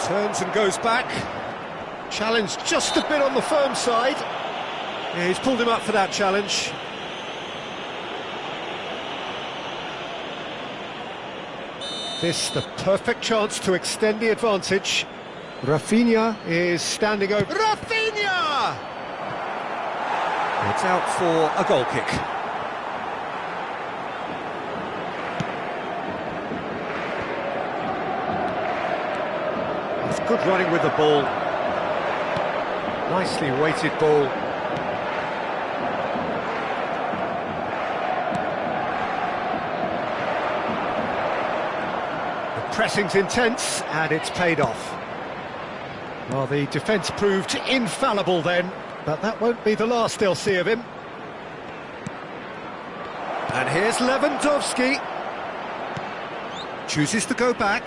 Turns and goes back. Challenge just a bit on the firm side. Yeah, he's pulled him up for that challenge. This the perfect chance to extend the advantage. Rafinha is standing over. Rafinha! It's out for a goal kick. It's good running with the ball. Nicely weighted ball. The pressing's intense and it's paid off. Well, the defence proved infallible then, but that won't be the last they'll see of him. And here's Lewandowski. Chooses to go back.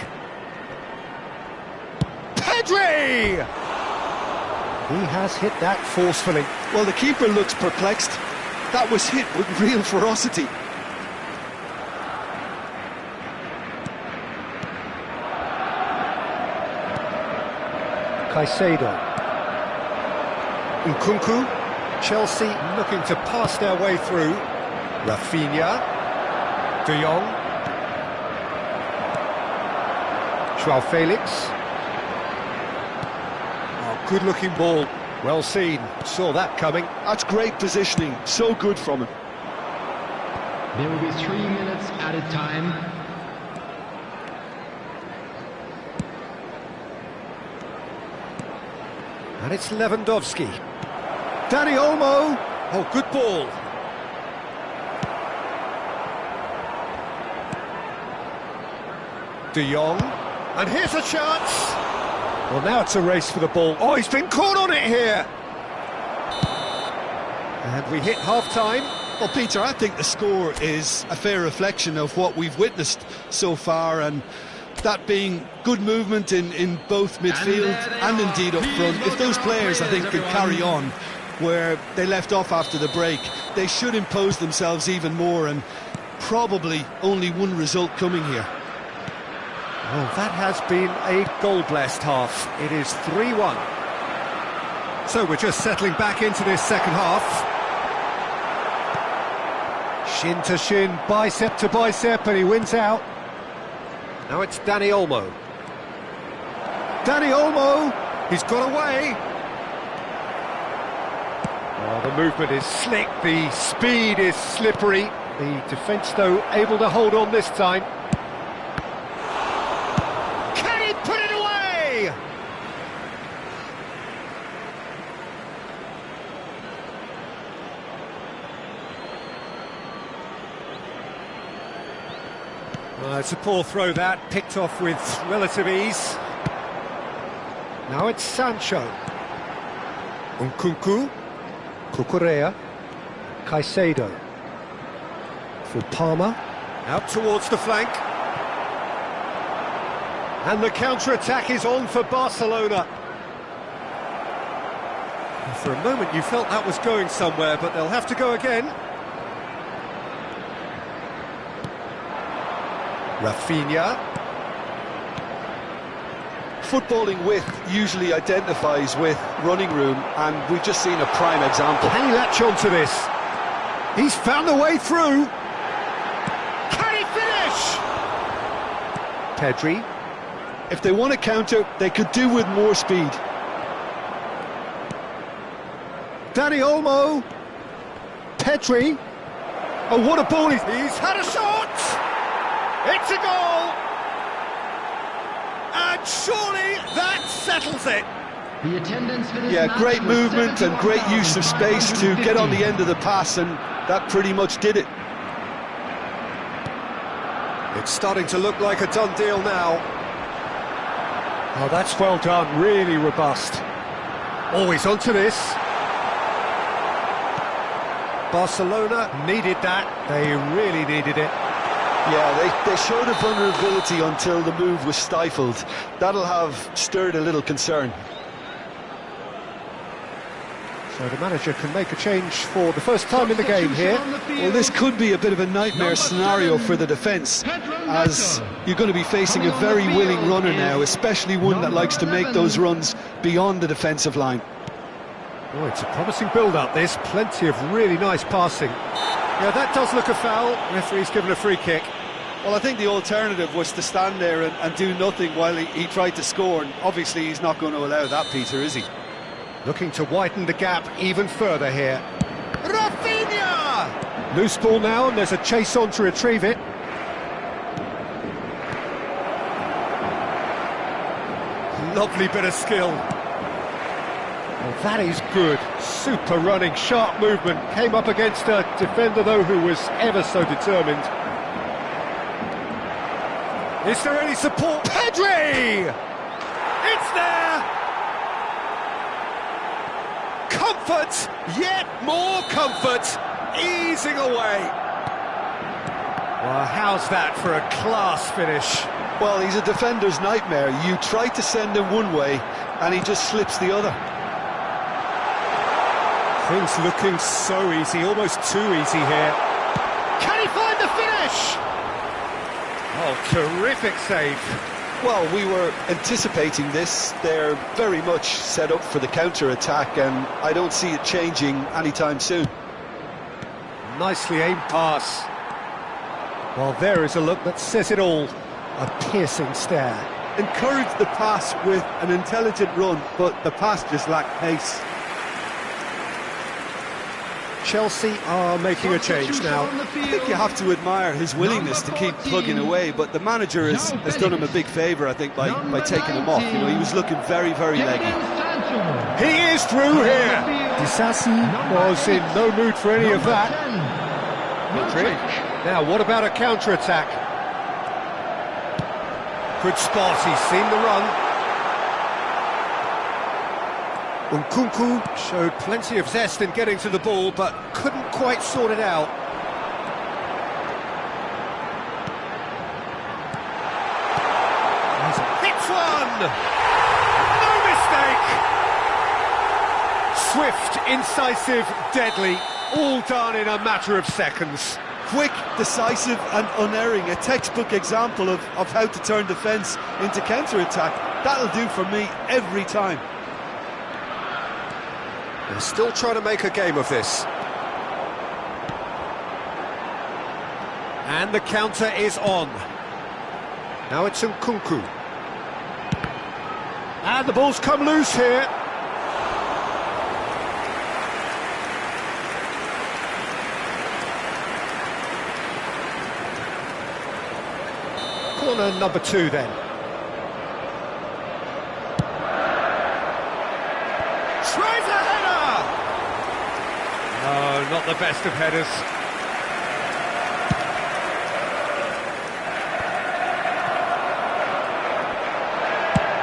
Pedri! He has hit that forcefully. Well, the keeper looks perplexed. That was hit with real ferocity. Caicedo. Nkunku. Chelsea looking to pass their way through. Rafinha. De Jong. Joao Felix. Oh, good-looking ball. Well seen. Saw that coming. That's great positioning. So good from him. There will be 3 minutes added time. And it's Lewandowski. Dani Olmo. Oh, good ball. De Jong. And here's a chance. Well, now it's a race for the ball. Oh, he's been caught on it here. And we hit half-time. Well, Peter, I think the score is a fair reflection of what we've witnessed so far, and that being good movement in both midfield and indeed up front. If those players, I think, can carry on where they left off after the break, they should impose themselves even more, and probably only one result coming here. Oh, that has been a goal-blessed half. It is 3-1. So we're just settling back into this second half. Shin to shin, bicep to bicep, and he wins out. Now it's Dani Olmo. Dani Olmo, he's got away. Oh, the movement is slick, the speed is slippery. The defence, though, able to hold on this time. Can he put it away? It's a poor throw that, picked off with relative ease. Now it's Sancho. Nkunku. Cucurella. Caicedo. For Palmer. Out towards the flank. And the counter-attack is on for Barcelona. For a moment you felt that was going somewhere, but they'll have to go again. Rafinha. Footballing width usually identifies with running room, and we've just seen a prime example. Can he latch on to this? He's found a way through. Can he finish? Pedri. If they want to counter, they could do with more speed. Dani Olmo. Pedri. Oh, what a ball! He's had a shot! It's a goal! and surely that settles it. The attendance for this Yeah, match great was movement and great use of space to get on the 71,550. end of the pass, and that pretty much did it. It's starting to look like a done deal now. Oh, that's well done, really robust. Always onto this. Barcelona needed that, they really needed it. Yeah, they showed a vulnerability until the move was stifled. That'll have stirred a little concern. So the manager can make a change for the first time in the game here. Well, this could be a bit of a nightmare scenario for the defence, as you're going to be facing a very willing runner now, especially one that likes to make those runs beyond the defensive line. Oh, it's a promising build-up, this. Plenty of really nice passing. Yeah, that does look a foul. Referee's given a free kick. Well, I think the alternative was to stand there and do nothing while he tried to score, and obviously he's not going to allow that, Peter, is he? Looking to widen the gap even further here. Rafinha! Loose ball now, and there's a chase on to retrieve it. Lovely bit of skill. Well, that is good. Super running, sharp movement. Came up against a defender, though, who was ever so determined. Is there any support? Pedri! It's there! Comfort, yet more comfort, easing away. Well, how's that for a class finish? Well, he's a defender's nightmare. You try to send him one way, and he just slips the other. Things looking so easy, almost too easy here. Can he find the finish? Oh, terrific save. Well, we were anticipating this. They're very much set up for the counter-attack, and I don't see it changing anytime soon. Nicely aimed pass. Well, there is a look that says it all. A piercing stare. Encouraged the pass with an intelligent run, but the pass just lacked pace. Chelsea are making a change now. I think you have to admire his willingness to keep plugging away, but the manager has done him a big favour, I think, by taking him off. You know, he was looking very, very leggy. He is through here. Disasi was in no mood for any of that. Modric. Now, what about a counter-attack? Good spot, he's seen the run. Nkunku showed plenty of zest in getting to the ball, but couldn't quite sort it out. Hits one! No mistake! Swift, incisive, deadly, all done in a matter of seconds. Quick, decisive and unerring, a textbook example of how to turn defence into counter-attack. That'll do for me every time. They're still trying to make a game of this. And the counter is on. Now it's Nkunku. And the ball's come loose here. Corner number 2 then. Tries a header! No, not the best of headers.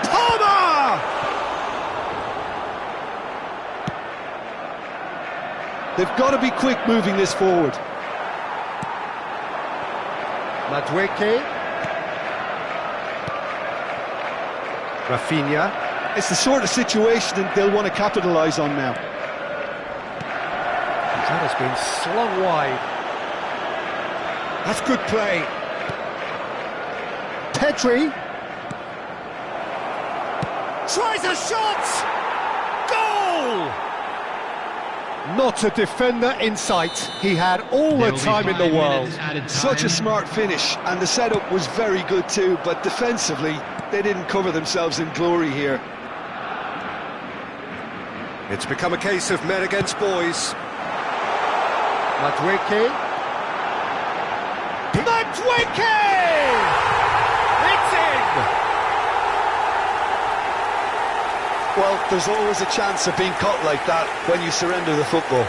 Palmer! They've got to be quick moving this forward. Madueke. Rafinha. It's the sort of situation that they'll want to capitalise on now. That has been slung wide. That's good play. Pedri. Tries a shot! Goal! Not a defender in sight. He had all the time in the world. Such a smart finish, and the setup was very good too, but defensively, they didn't cover themselves in glory here. It's become a case of men against boys. Madueke. Madueke! It's in! Well, there's always a chance of being caught like that when you surrender the football.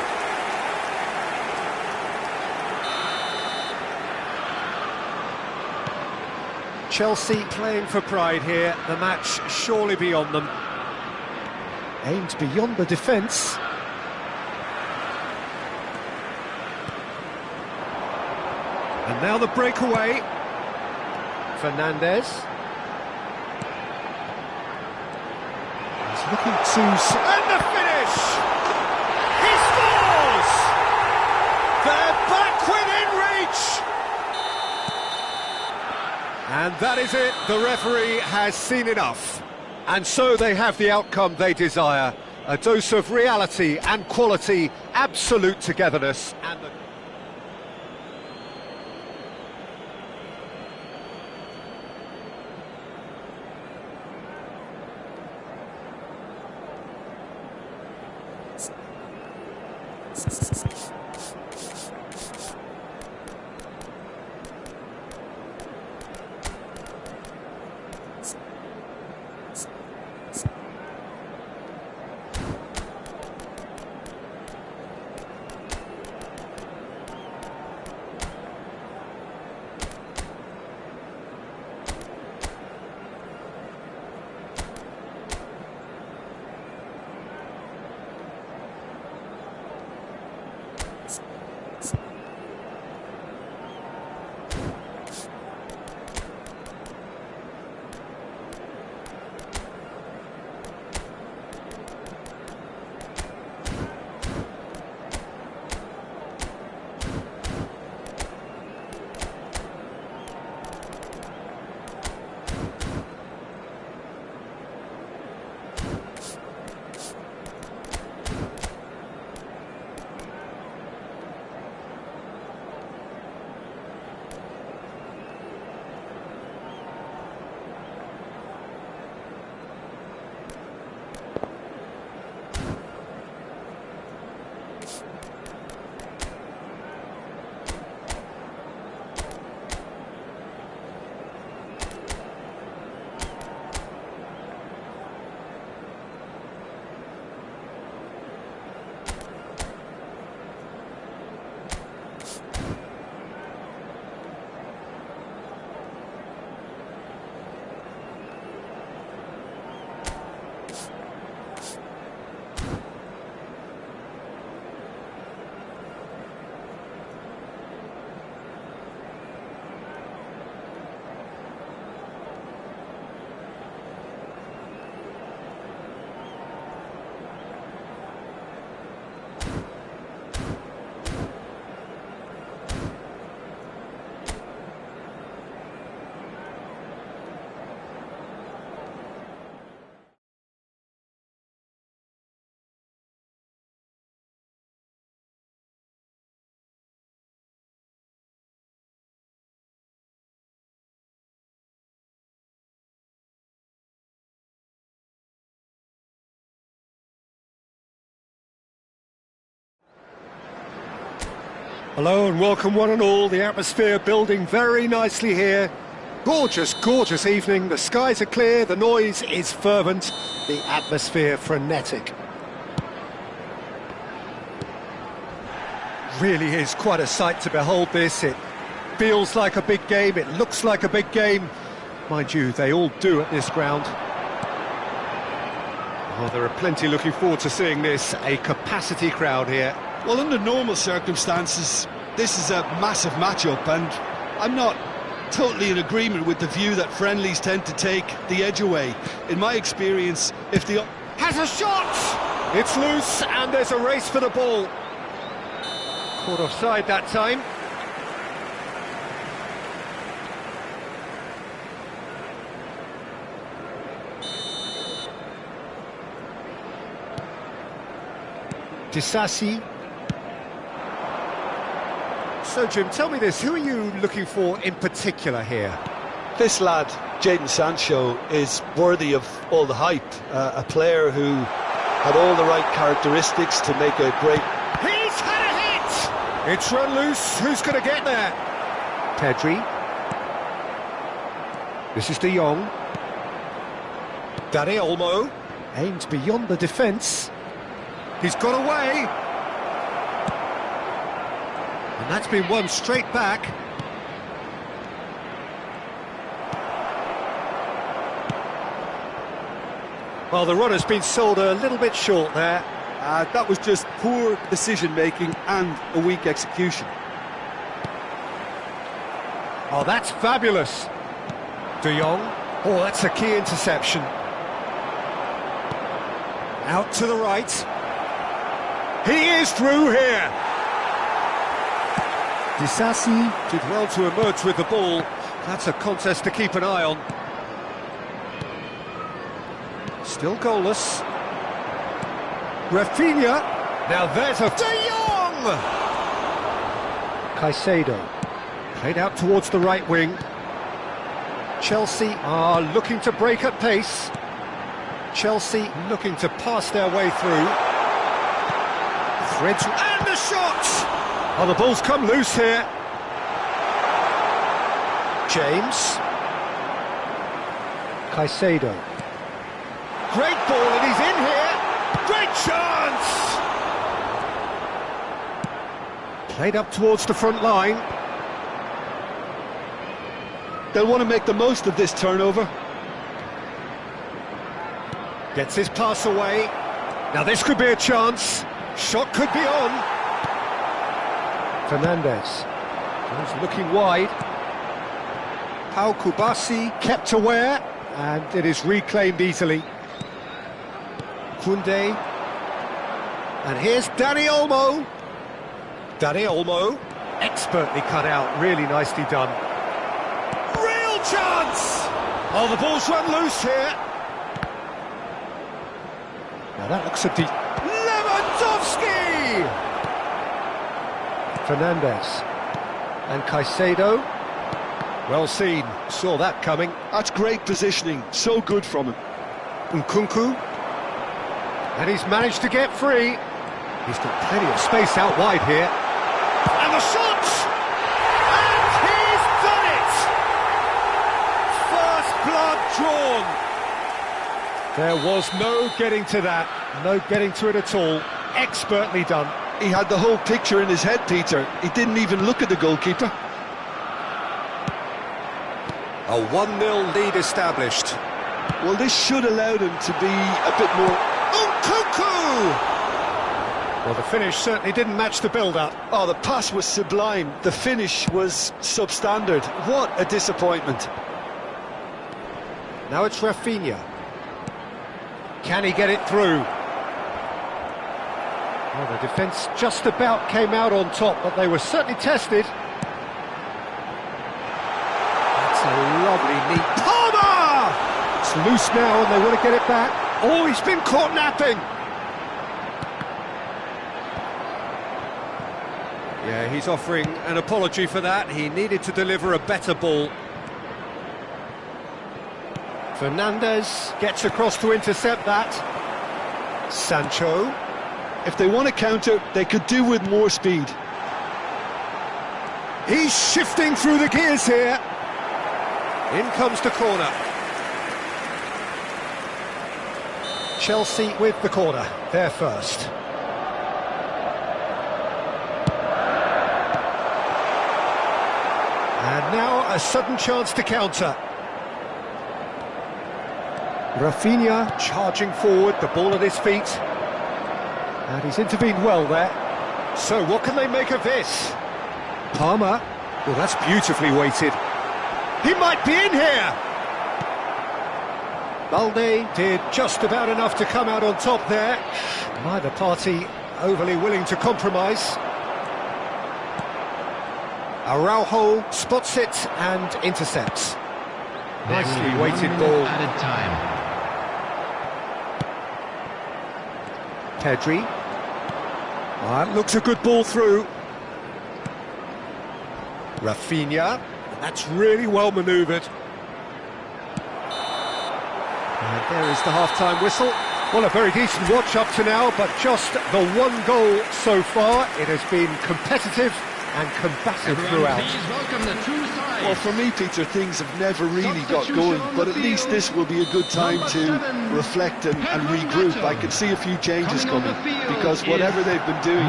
Chelsea playing for pride here, the match surely beyond them. Aimed beyond the defence. And now the breakaway. Fernandez. He's looking to... And the finish! He scores! They're back within reach! And that is it, the referee has seen enough. And so they have the outcome they desire. A dose of reality and quality, absolute togetherness, and the... Hello and welcome one and all, the atmosphere building very nicely here. Gorgeous, gorgeous evening, the skies are clear, the noise is fervent, the atmosphere frenetic. Really is quite a sight to behold this, it feels like a big game, it looks like a big game. Mind you, they all do at this ground. Oh, there are plenty looking forward to seeing this, a capacity crowd here. Well, under normal circumstances, this is a massive matchup, and I'm not totally in agreement with the view that friendlies tend to take the edge away. In my experience, if the... Has a shot! It's loose, and there's a race for the ball. Caught offside that time. Disasi. So, Jim, tell me this, who are you looking for in particular here? This lad, Jadon Sancho, is worthy of all the hype. A player who had all the right characteristics to make a great... He's had a hit! It's run loose, who's going to get there? Pedri. This is De Jong. Dani Olmo. Aimed beyond the defence. He's got away. And that's been won straight back. Well, the runner's been sold a little bit short there. That was just poor decision-making and a weak execution. Oh, that's fabulous. De Jong. Oh, that's a key interception. Out to the right. He is through here. Disasi did well to emerge with the ball. That's a contest to keep an eye on. Still goalless. Rafinha. Now there's a De Jong! Caicedo. Played out towards the right wing. Chelsea are looking to break at pace. Chelsea looking to pass their way through. Threads and the shot! Oh, the ball's come loose here. James. Caicedo. Great ball and he's in here. Great chance! Played up towards the front line. They'll want to make the most of this turnover. Gets his pass away. Now this could be a chance. Shot could be on. Fernandes. He's looking wide. Pau Kubasi kept aware, and it is reclaimed easily. Koundé. And here's Dani Olmo. Dani Olmo. Expertly cut out, really nicely done. Real chance! Oh, the ball's run loose here. Now that looks a deep... Lewandowski! Fernandes. And Caicedo. Well seen, saw that coming. That's great positioning, so good from him. Nkunku. And he's managed to get free. He's got plenty of space out wide here. And the shot! And he's done it! First blood drawn. There was no getting to that, no getting to it at all. Expertly done. He had the whole picture in his head, Peter. He didn't even look at the goalkeeper. A 1-0 lead established. Well, this should allow them to be a bit more... Nkunku! Well, the finish certainly didn't match the build-up. Oh, the pass was sublime. The finish was substandard. What a disappointment. Now it's Rafinha. Can he get it through? Well, the defence just about came out on top, but they were certainly tested. That's a lovely neat... Palmer! It's loose now and they want to get it back. Oh, he's been caught napping! Yeah, he's offering an apology for that. He needed to deliver a better ball. Fernandes gets across to intercept that. Sancho. If they want to counter, they could do with more speed. He's shifting through the gears here. In comes the corner. Chelsea with the corner, they're first. And now a sudden chance to counter. Rafinha charging forward, the ball at his feet. And he's intervened well there. So what can they make of this? Palmer. Well, that's beautifully weighted. He might be in here! Balde did just about enough to come out on top there. Neither party overly willing to compromise. Araujo spots it and intercepts. Nicely weighted ball. Added time. Pedri. That looks a good ball through. Rafinha. That's really well manoeuvred. And there is the half-time whistle. Well, a very decent watch up to now, but just the one goal so far. It has been competitive and combative throughout. Please welcome the two sides. Well, for me, Peter, things have never really got going, but at least this will be a good time to reflect and regroup. I can see a few changes coming, because whatever they've been doing,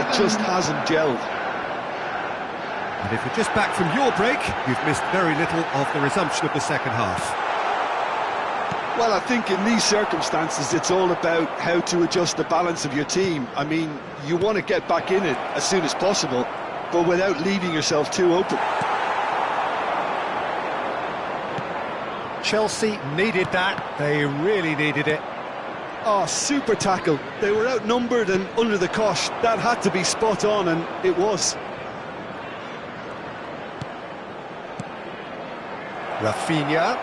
it just hasn't gelled. And if you're just back from your break, you've missed very little of the resumption of the second half. Well, I think in these circumstances, it's all about how to adjust the balance of your team. I mean, you want to get back in it as soon as possible, but without leaving yourself too open. Chelsea needed that. They really needed it. Oh, super tackle. They were outnumbered and under the cosh. That had to be spot on, and it was. Rafinha.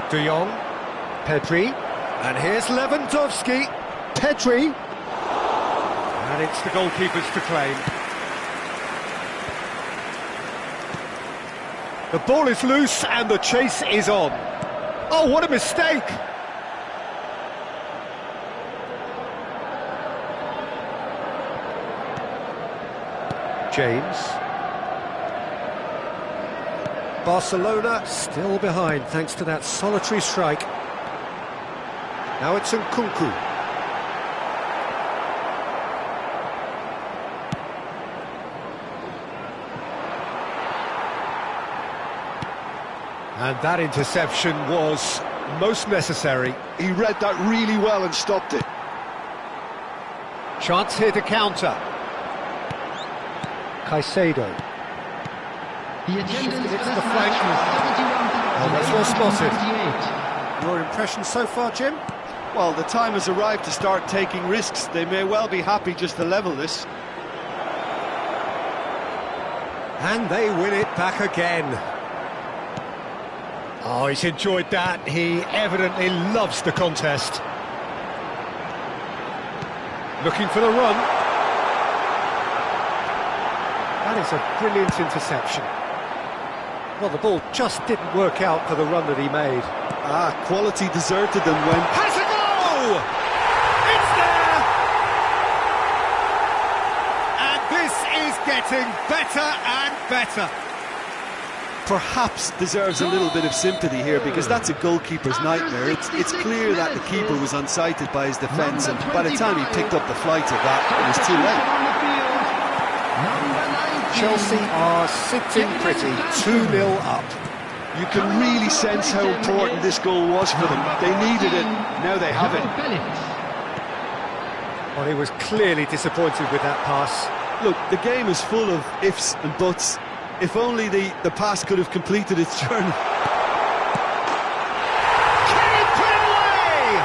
De Jong. Pedri. And here's Lewandowski. Pedri. And it's the goalkeepers to claim. The ball is loose and the chase is on. Oh, what a mistake! James. Barcelona still behind thanks to that solitary strike. Now it's Nkunku. And that interception was most necessary. He read that really well and stopped it. Chance here to counter. Caicedo. Shifted it to the flank. Oh, that's well spotted. Your impression so far, Jim? Well, the time has arrived to start taking risks. They may well be happy just to level this. And they win it back again. Oh, he's enjoyed that. He evidently loves the contest. Looking for the run. That is a brilliant interception. Well, the ball just didn't work out for the run that he made. Ah, quality deserted them when... Has a go! It's there! And this is getting better and better. perhaps deserves a little bit of sympathy here, because that's a goalkeeper's nightmare. It's clear that the keeper was unsighted by his defence, and by the time he picked up the flight of that, it was too late. Chelsea are sitting pretty, 2-0 up. You can really sense how important this goal was for them. They needed it, now they have it. Well, he was clearly disappointed with that pass. Look, the game is full of ifs and buts. If only the pass could have completed its journey. Keep it away!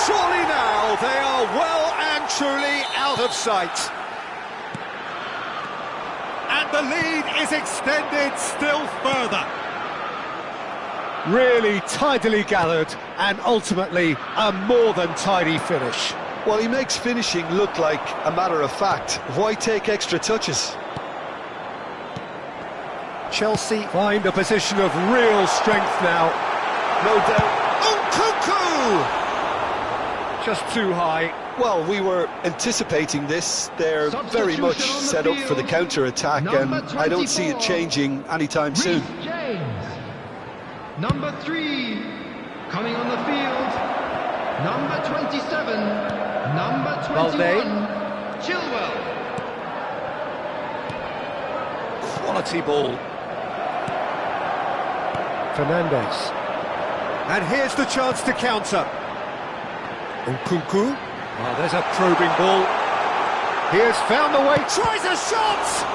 Surely now they are well and truly out of sight. And the lead is extended still further. Really tidily gathered, and ultimately a more than tidy finish. Well, he makes finishing look like a matter of fact. Why take extra touches? Chelsea find a position of real strength now. No doubt. Nkunku! Just too high. Well, we were anticipating this. They're very much set up for the counter-attack, and I don't see it changing anytime soon. James. Number 3, coming on the field. Number 27, number 21, Balde. Chilwell. Quality ball. Fernandes. And here's the chance to counter. Nkunku. Oh, there's a probing ball. He has found the way. Tries a shot!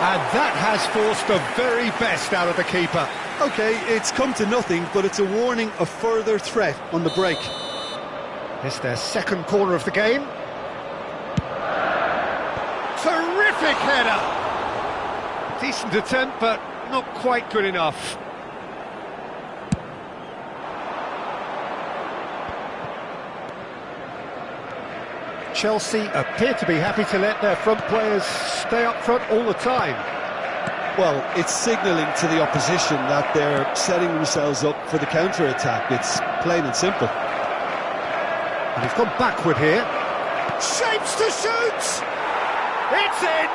And that has forced the very best out of the keeper. OK, it's come to nothing, but it's a warning of further threat on the break. It's their second corner of the game. Terrific header! Decent attempt, but not quite good enough. Chelsea appear to be happy to let their front players stay up front all the time. Well, it's signalling to the opposition that they're setting themselves up for the counter-attack. It's plain and simple. And he's gone backward here. Shapes to shoot! It's in!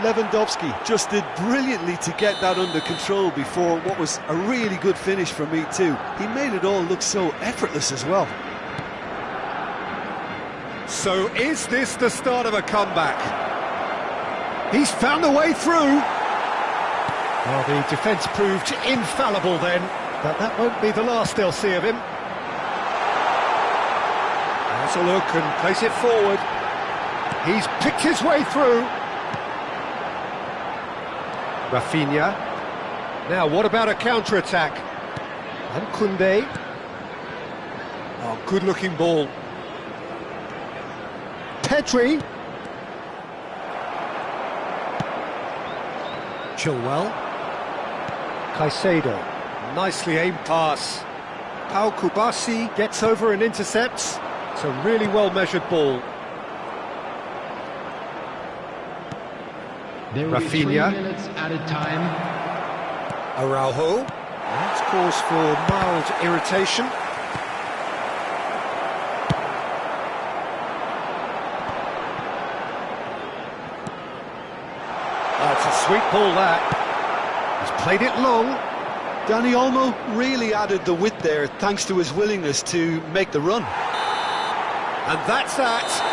Lewandowski just did brilliantly to get that under control before what was a really good finish from me too. He made it all look so effortless as well. So is this the start of a comeback? He's found a way through. Well, the defence proved infallible then, but that won't be the last they'll see of him. Has a look and place it forward. He's picked his way through. Rafinha. Now, what about a counter-attack? And Koundé. Oh, good-looking ball. Pedri. Chilwell. Caicedo. Nicely aimed pass. Pau Kubasi Gets over and intercepts. It's a really well-measured ball. There will be 3 Rafinha. minutes added time. Araujo. That's cause for mild irritation. That's a sweet ball, that. He's played it long. Dani Olmo really added the width there thanks to his willingness to make the run. And that's that.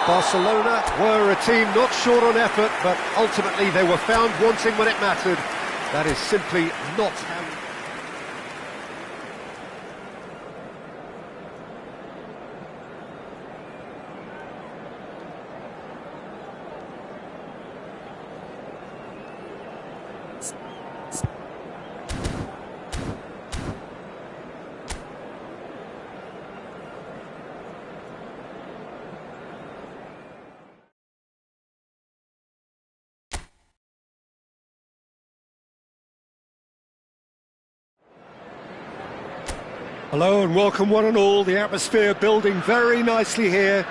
Barcelona were a team not short on effort, but ultimately they were found wanting when it mattered. That is simply not how... Hello and welcome one and all. The atmosphere building very nicely here.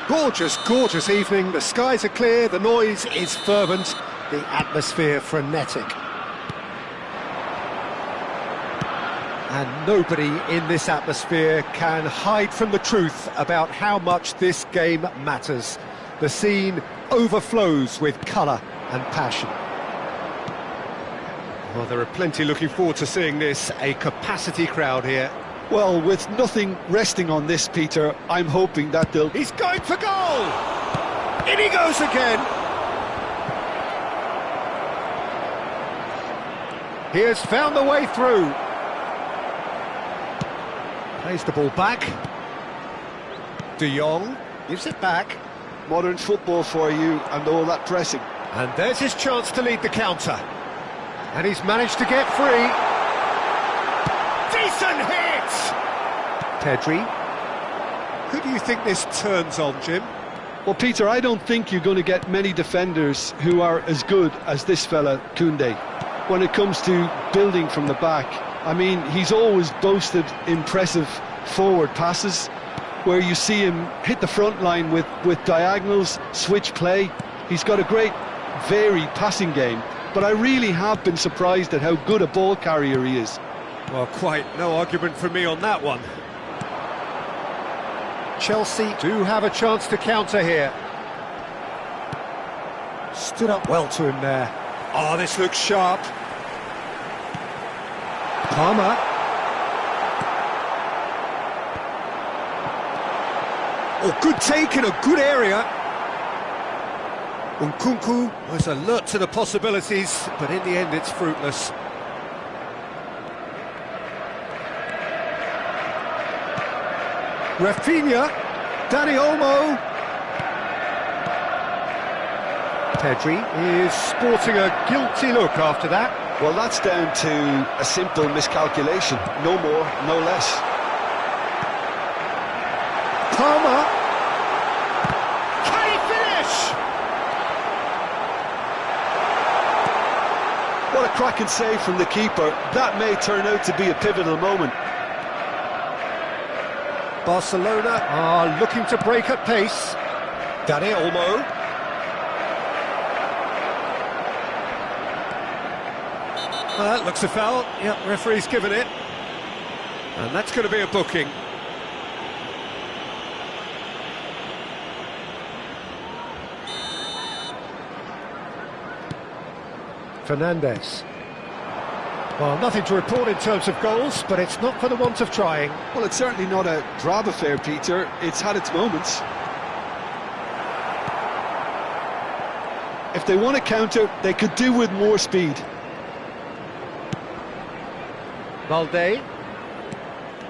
Gorgeous, gorgeous evening. The skies are clear, the noise is fervent, the atmosphere frenetic. And nobody in this atmosphere can hide from the truth about how much this game matters. The scene overflows with colour and passion. Well, there are plenty looking forward to seeing this. A capacity crowd here. Well, with nothing resting on this, Peter, I'm hoping that they'll... He's going for goal! In he goes again! He has found the way through. Plays the ball back. De Jong gives it back. Modern football for you and all that pressing. And there's his chance to lead the counter. And he's managed to get free. Decent hit! Pedri. Who do you think this turns on, Jim? Well, Peter, I don't think you're going to get many defenders who are as good as this fella, Koundé. When it comes to building from the back, I mean, he's always boasted impressive forward passes, where you see him hit the front line with diagonals, switch play. He's got a great, varied passing game, but I really have been surprised at how good a ball carrier he is. Well, quite no argument from me on that one. Chelsea do have a chance to counter here. Stood up well to him there. Oh, this looks sharp. Palmer. Oh, good take in a good area. Nkunku was alert to the possibilities, but in the end it's fruitless. Rafinha. Dani Olmo. Pedri is sporting a guilty look after that. Well, that's down to a simple miscalculation. No more, no less. Palmer. Can he finish? What a cracking save from the keeper. That may turn out to be a pivotal moment. Barcelona are looking to break at pace. Dani Olmo. That looks a foul. Yep, referee's given it. And that's going to be a booking. Fernandes. Well, nothing to report in terms of goals, but it's not for the want of trying. Well, it's certainly not a drab affair, Peter. It's had its moments. If they want to counter, they could do with more speed. Valde.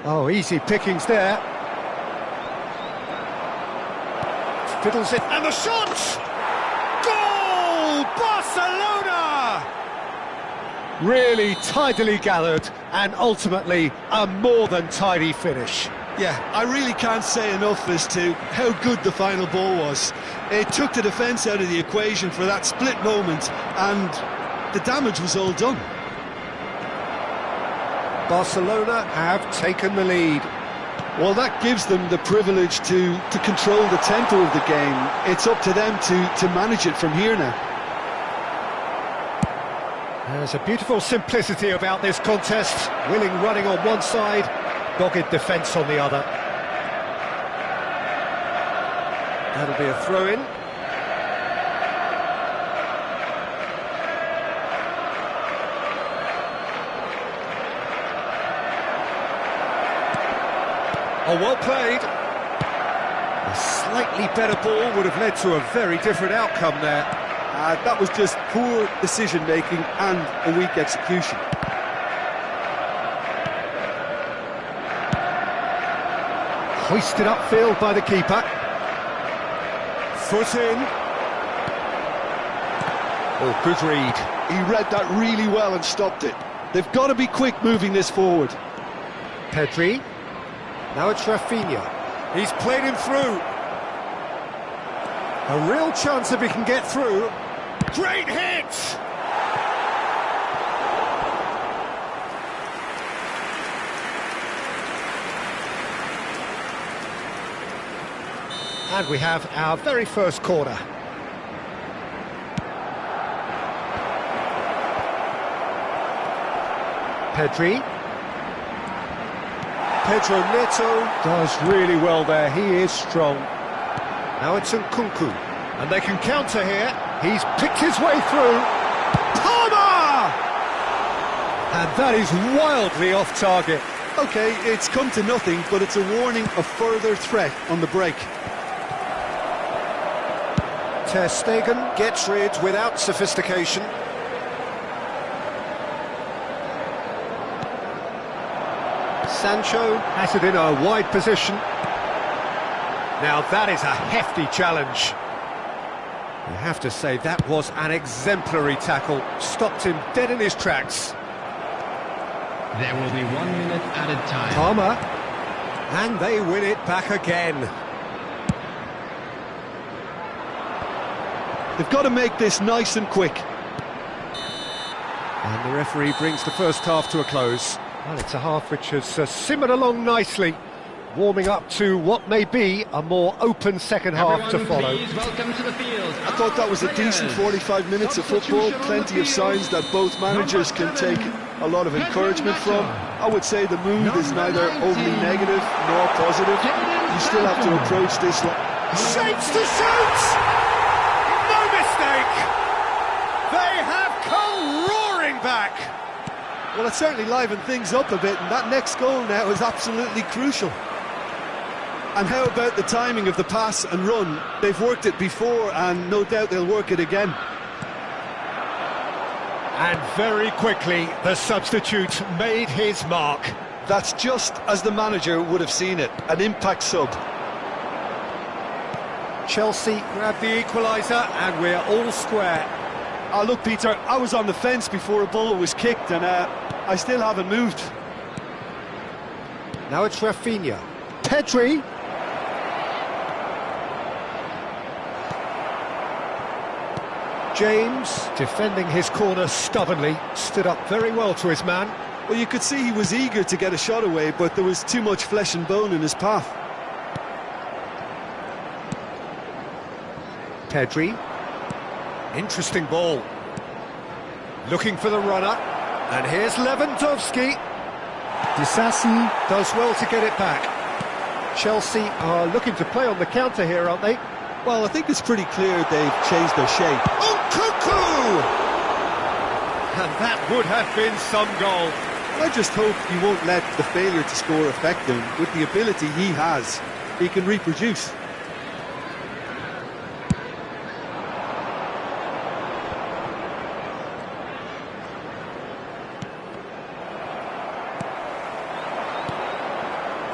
Oh, easy pickings there. Fiddles it, And the shot! Goal! Barcelona! really tidily gathered, and ultimately a more than tidy finish. Yeah, I really can't say enough as to how good the final ball was. It took the defence out of the equation for that split moment, and the damage was all done. Barcelona have taken the lead. Well, that gives them the privilege to control the tempo of the game. It's up to them to manage it from here now. There's a beautiful simplicity about this contest. Willing running on one side, dogged defence on the other. That'll be a throw-in. Oh, well played. A slightly better ball would have led to a very different outcome there. That was just poor decision-making and a weak execution. Hoisted upfield by the keeper. Foot in. Oh, good read. He read that really well and stopped it. They've got to be quick moving this forward. Pedri. Now it's Rafinha. He's played him through. A real chance if he can get through. Great hit! And we have our very first corner. Pedri. Pedro Neto does really well there, he is strong. Now it's Nkunku, and they can counter here. He's picked his way through. Palmer! And that is wildly off target. OK, it's come to nothing, but it's a warning of further threat on the break. Ter Stegen gets rid without sophistication. Sancho has it in a wide position. Now that is a hefty challenge. You have to say that was an exemplary tackle. Stopped him dead in his tracks. There will be 1 minute added time. Palmer. And they win it back again. They've got to make this nice and quick. And the referee brings the first half to a close. Well, it's a half which has simmered along nicely, warming up to what may be a more open second half to follow. Please welcome to the field. I thought that was a decent 45 minutes of football, plenty of signs that both managers can take a lot of encouragement from. I would say the mood is neither overly negative nor positive. You still have to approach this like... Shapes to shoot! No mistake! They have come roaring back! Well, it certainly livened things up a bit, and that next goal now is absolutely crucial. And how about the timing of the pass and run? They've worked it before, and no doubt they'll work it again. And very quickly, the substitute made his mark. That's just as the manager would have seen it, an impact sub. Chelsea grab the equaliser, and we're all square. Oh, look, Peter, I was on the fence before a ball was kicked, and I still haven't moved. Now it's Rafinha. Pedri. James, defending his corner stubbornly, stood up very well to his man. Well, you could see he was eager to get a shot away, but there was too much flesh and bone in his path. Pedri. Interesting ball. Looking for the runner. And here's Lewandowski. Disasi does well to get it back. Chelsea are looking to play on the counter here, aren't they? Well, I think it's pretty clear they've changed their shape. Nkunku! And that would have been some goal. I just hope he won't let the failure to score affect him. With the ability he has, he can reproduce.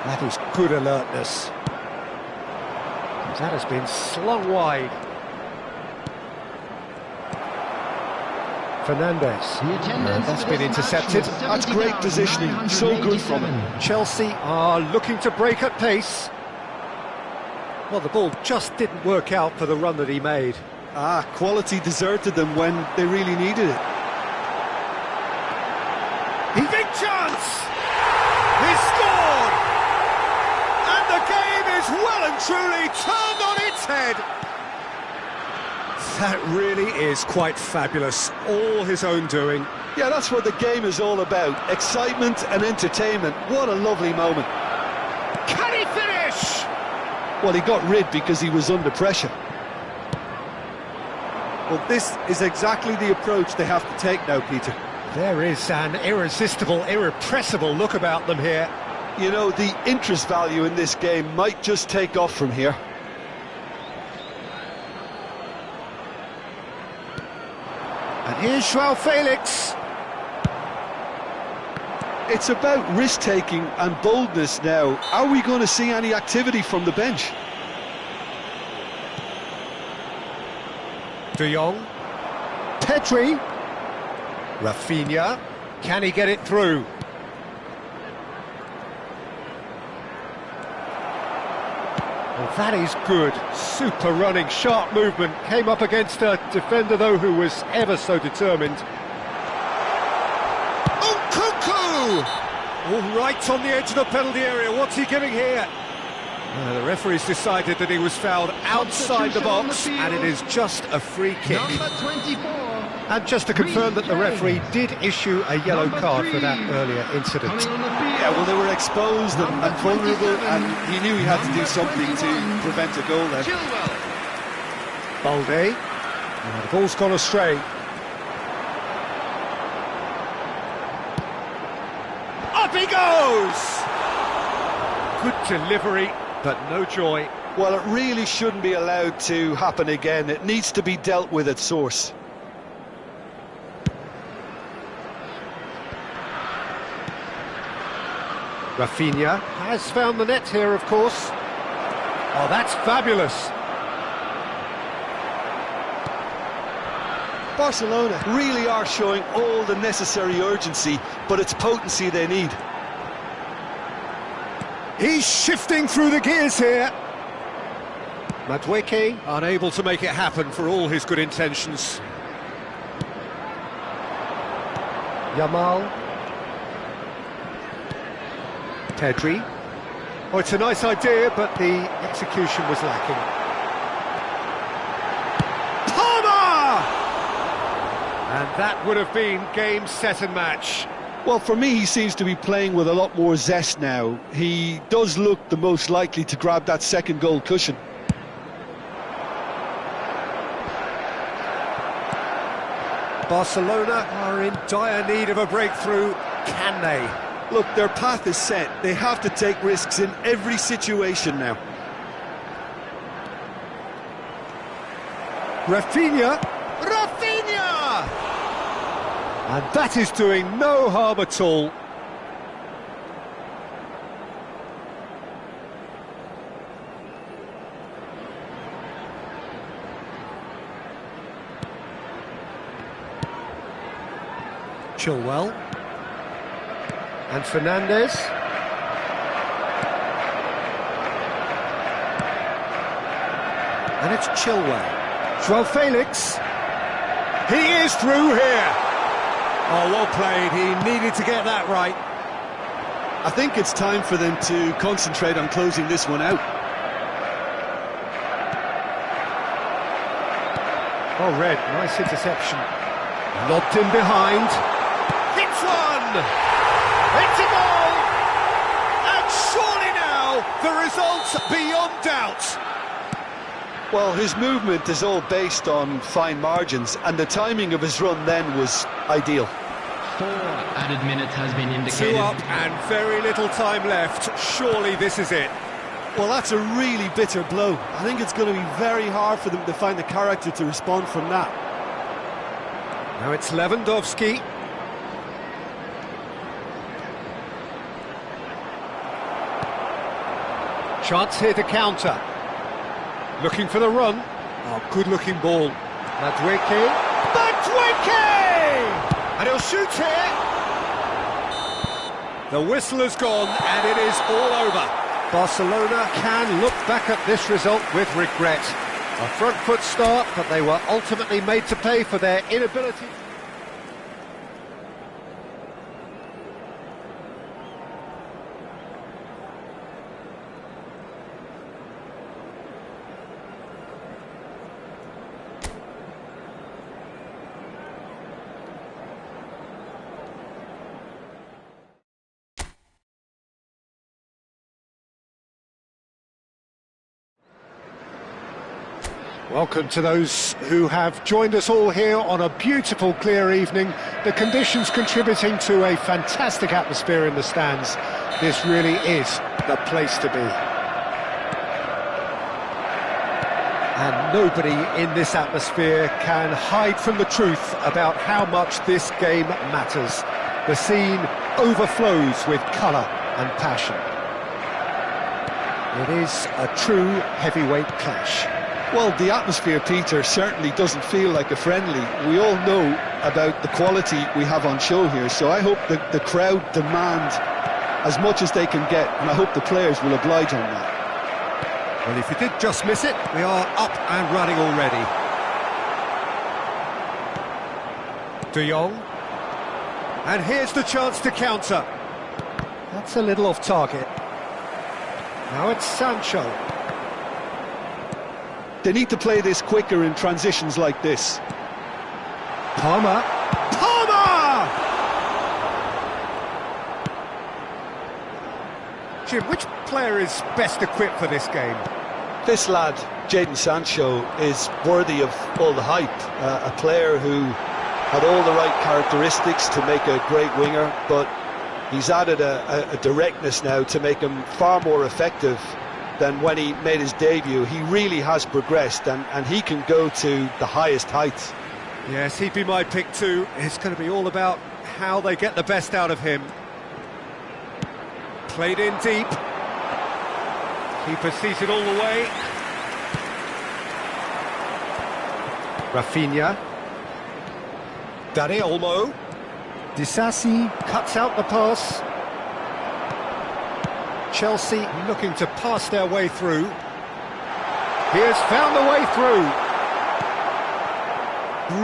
That is good alertness. That has been slung wide. Fernandes. That's been intercepted. That's great positioning, so good from him. Chelsea are looking to break at pace. Well, the ball just didn't work out for the run that he made. Quality deserted them when they really needed it. Big chance! He scored! And the game is well and truly turned on its head. That really is quite fabulous. All his own doing. Yeah, that's what the game is all about. Excitement and entertainment. What a lovely moment. Can he finish? Well, he got rid because he was under pressure. Well, this is exactly the approach they have to take now, Peter. There is an irresistible, irrepressible look about them here. You know, the interest value in this game might just take off from here. And here's Joao Felix. It's about risk-taking and boldness now. Are we going to see any activity from the bench? De Jong. Pedri. Rafinha. Can he get it through? Well, that is good. Super running, sharp movement. Came up against a defender, though, who was ever so determined. Nkunku! All right on the edge of the penalty area. What's he giving here? The referee's decided that he was fouled outside the box, and it is just a free kick. Number 24. And just to confirm that the referee did issue a yellow card for that earlier incident. Yeah, well, they were exposed and vulnerable, and he knew he had to do something to prevent a goal then. Balde. The ball's gone astray. Up he goes! Good delivery, but no joy. Well, it really shouldn't be allowed to happen again. It needs to be dealt with at source. Rafinha has found the net here, of course. Oh, that's fabulous. Barcelona really are showing all the necessary urgency, but it's potency they need. He's shifting through the gears here. Madueke unable to make it happen for all his good intentions. Yamal. Pedri. Oh, it's a nice idea, but the execution was lacking. Palmer! And that would have been game, set and match. Well, for me, he seems to be playing with a lot more zest now. He does look the most likely to grab that second goal cushion. Barcelona are in dire need of a breakthrough. Can they? Look, their path is set. They have to take risks in every situation now. Rafinha. Rafinha! And that is doing no harm at all. Chilwell. And Fernandes. And it's Chilwell. Joao Felix. He is through here. Oh, well played. He needed to get that right. I think it's time for them to concentrate on closing this one out. Oh, Red, nice interception. Lobbed in behind. Hits one! It's a goal! And surely now, the result's beyond doubt. Well, his movement is all based on fine margins, and the timing of his run then was ideal. 4 added minutes has been indicated. 2 up and very little time left. Surely this is it. Well, that's a really bitter blow. I think it's going to be very hard for them to find the character to respond from that. Now it's Lewandowski. Chance here to counter. Looking for the run. Oh, good-looking ball. Madueke. And he'll shoot here. The whistle has gone, and it is all over. Barcelona can look back at this result with regret. A front foot start, but they were ultimately made to pay for their inability. Welcome to those who have joined us all here on a beautiful, clear evening. The conditions contributing to a fantastic atmosphere in the stands. This really is the place to be. And nobody in this atmosphere can hide from the truth about how much this game matters. The scene overflows with colour and passion. It is a true heavyweight clash. Well, the atmosphere, Peter, certainly doesn't feel like a friendly. We all know about the quality we have on show here, so I hope that the crowd demand as much as they can get, and I hope the players will oblige on that. Well, if you did just miss it, we are up and running already. De Jong. And here's the chance to counter. That's a little off target. Now it's Sancho. They need to play this quicker in transitions like this. Palmer. Palmer! Jim, which player is best equipped for this game? This lad, Jadon Sancho, is worthy of all the hype. A player who had all the right characteristics to make a great winger, but he's added a directness now to make him far more effective than when he made his debut. He really has progressed, and he can go to the highest heights. Yes, he'd be my pick too. It's going to be all about how they get the best out of him. Played in deep. Keeper sees it all the way. Rafinha. Dani Olmo. Disasi cuts out the pass. Chelsea looking to pass their way through. He has found the way through.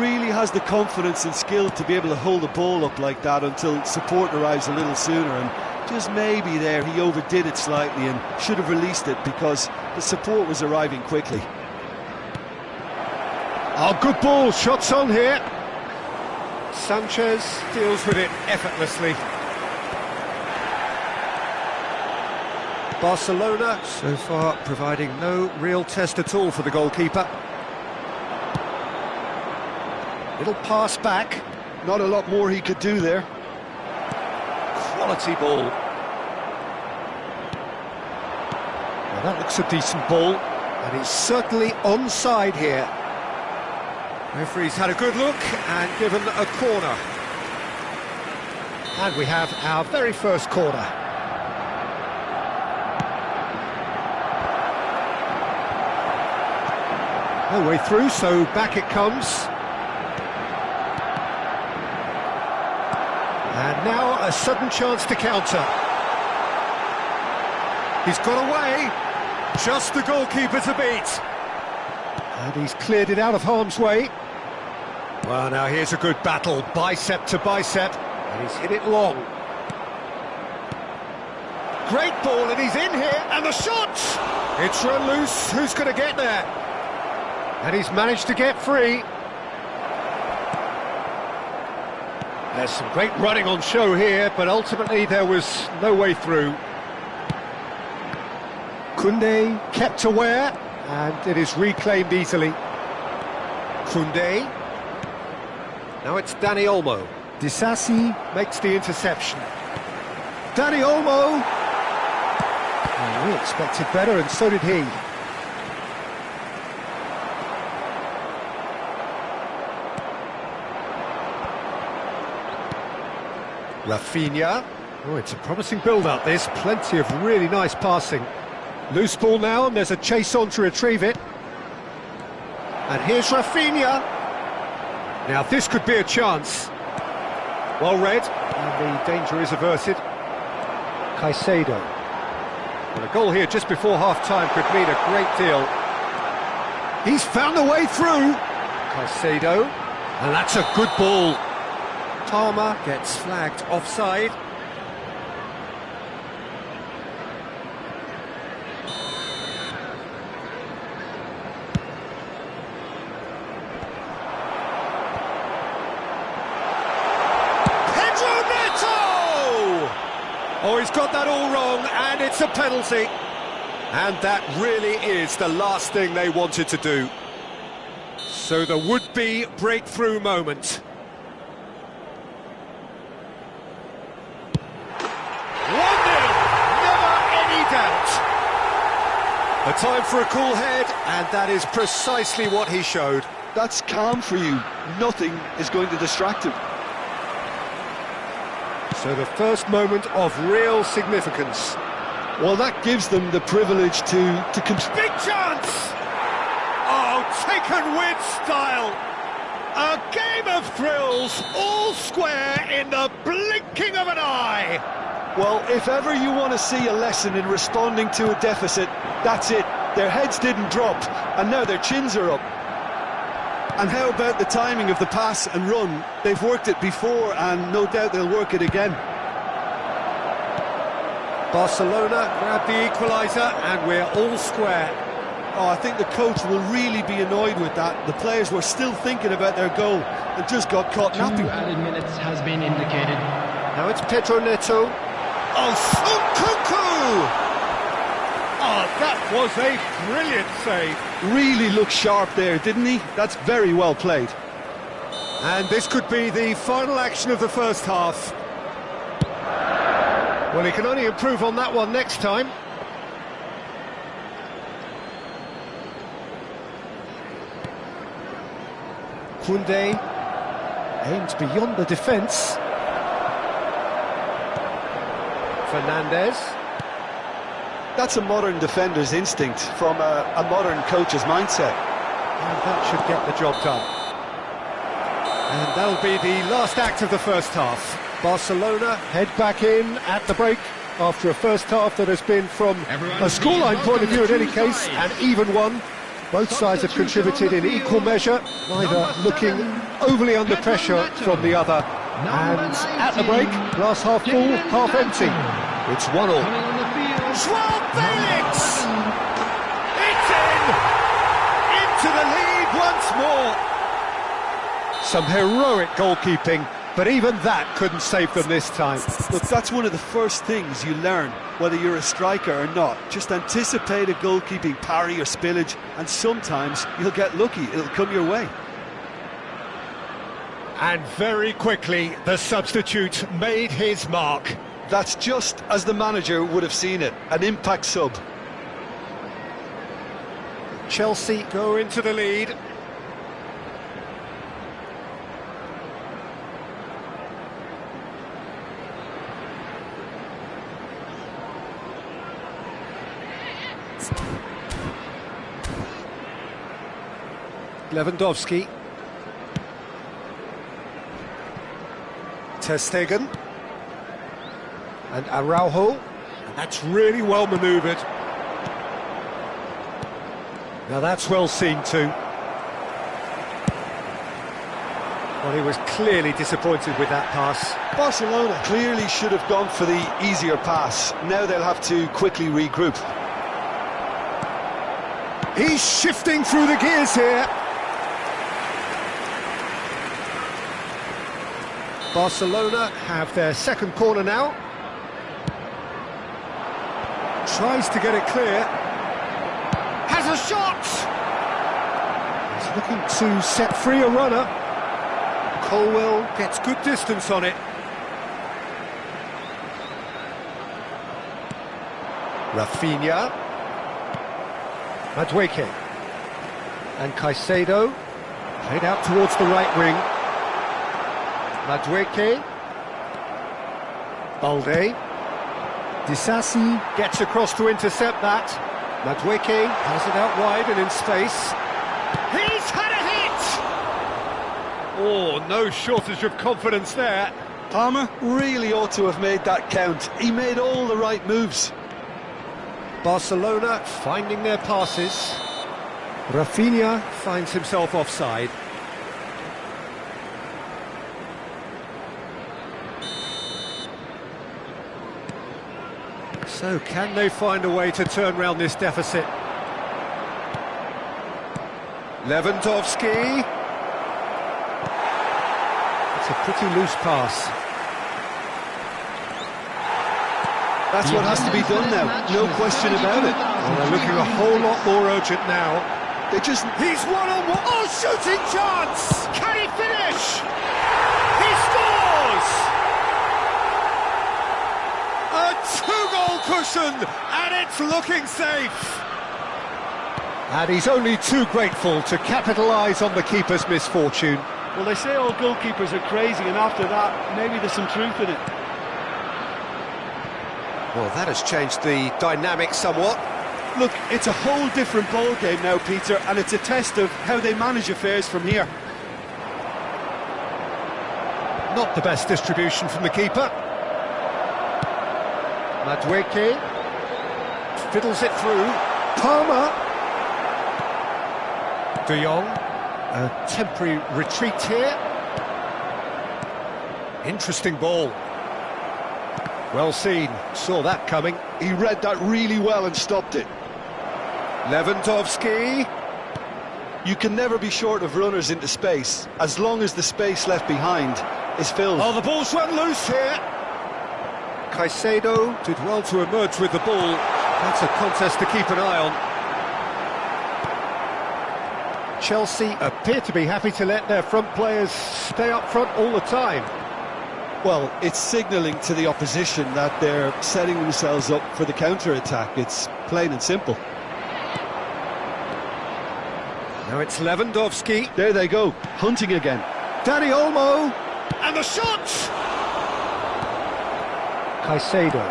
Really has the confidence and skill to be able to hold the ball up like that until support arrives a little sooner, and just maybe there he overdid it slightly and should have released it because the support was arriving quickly. Oh, good ball, shots on here. Sanchez deals with it effortlessly. Barcelona so far providing no real test at all for the goalkeeper. Little pass back. Not a lot more he could do there. Quality ball. Well, that looks a decent ball, and he's certainly onside here. Referee's had a good look and given a corner. And we have our very first corner. No way through, so back it comes. And now a sudden chance to counter. He's got away. Just the goalkeeper to beat. And he's cleared it out of harm's way. Well, now here's a good battle, bicep to bicep. And he's hit it long. Great ball, and he's in here. And the shot! It's run loose. Who's going to get there? And he's managed to get free. There's some great running on show here, but ultimately there was no way through. Koundé kept aware, and it is reclaimed easily. Koundé. Now it's Dani Olmo. Disasi makes the interception. Dani Olmo! Oh, we expected better, and so did he. Rafinha. Oh, it's a promising build-up, this. Plenty of really nice passing. Loose ball now, and there's a chase on to retrieve it. And here's Rafinha. Now, this could be a chance. Well read, and the danger is averted. Caicedo. Well, a goal here just before half-time could mean a great deal. He's found a way through. Caicedo. And that's a good ball. Palmer gets flagged offside. Oh, he's got that all wrong, and it's a penalty. And that really is the last thing they wanted to do. So the would-be breakthrough moment. 1-0, never any doubt. A time for a cool head, and that is precisely what he showed. That's calm for you. Nothing is going to distract him. So the first moment of real significance. Well, that gives them the privilege to Big chance! Oh, taken with style. A game of thrills, all square in the blinking of an eye. Well, if ever you want to see a lesson in responding to a deficit, that's it. Their heads didn't drop, and now their chins are up. And how about the timing of the pass and run? They've worked it before, and no doubt they'll work it again. Barcelona grab the equaliser, and we're all square. Oh, I think the coach will really be annoyed with that. The players were still thinking about their goal and just got caught 2 napping. added minutes has been indicated. Now it's Pedro Neto. Oh, Nkunku! Oh, that was a brilliant save. Really looked sharp there, didn't he? That's very well played. And this could be the final action of the first half. Well, he can only improve on that one next time. Koundé aimed beyond the defence. Fernandes. That's a modern defender's instinct from a modern coach's mindset. And that should get the job done. And that'll be the last act of the first half. Barcelona head back in at the break after a first half that has been, from a scoreline point of view in any case, an even one. Both sides have contributed in equal measure, neither looking overly under pressure from the other. And at the break, glass half full, half empty. It's 1-1. Joao Felix! It's in! Into the lead once more! Some heroic goalkeeping, but even that couldn't save them this time. Look, that's one of the first things you learn, whether you're a striker or not. Just anticipate a goalkeeping parry or spillage, and sometimes you'll get lucky, it'll come your way. And very quickly, the substitute made his mark. That's just as the manager would have seen it, an impact sub. Chelsea go into the lead. Lewandowski. Ter Stegen. And Araujo. And that's really well manoeuvred. Now that's well seen too. Well, he was clearly disappointed with that pass. Barcelona clearly should have gone for the easier pass. Now they'll have to quickly regroup. He's shifting through the gears here. Barcelona have their second corner now. Tries to get it clear. Has a shot! He's looking to set free a runner. Colwill gets good distance on it. Rafinha. Madueke. And Caicedo. Played out towards the right wing. Madueke. Balde. Disasi gets across to intercept that. Madueke has it out wide and in space. He's had a hit! Oh, no shortage of confidence there. Palmer really ought to have made that count. He made all the right moves. Barcelona finding their passes. Rafinha finds himself offside. So can they find a way to turn round this deficit? Lewandowski. It's a pretty loose pass. That's what has to be done now, no question about it. Well, they're looking a whole lot more urgent now. They just... He's one-on-one. Oh, shooting chance! Can he finish? He scores! A two-goal cushion, and it's looking safe. And he's only too grateful to capitalise on the keeper's misfortune. Well, they say all goalkeepers are crazy, and after that, maybe there's some truth in it. Well, that has changed the dynamic somewhat. Look, it's a whole different ball game now, Peter, and it's a test of how they manage affairs from here. Not the best distribution from the keeper. Madueke fiddles it through. Palmer. De Jong. A temporary retreat here. Interesting ball. Well seen, saw that coming. He read that really well and stopped it. Lewandowski. You can never be short of runners into space, as long as the space left behind is filled. Oh, the ball's run loose here. Caicedo did well to emerge with the ball. That's a contest to keep an eye on. Chelsea appear to be happy to let their front players stay up front all the time. Well, it's signalling to the opposition that they're setting themselves up for the counter-attack. It's plain and simple. Now it's Lewandowski. There they go, hunting again. Dani Olmo. And the shot! Caicedo.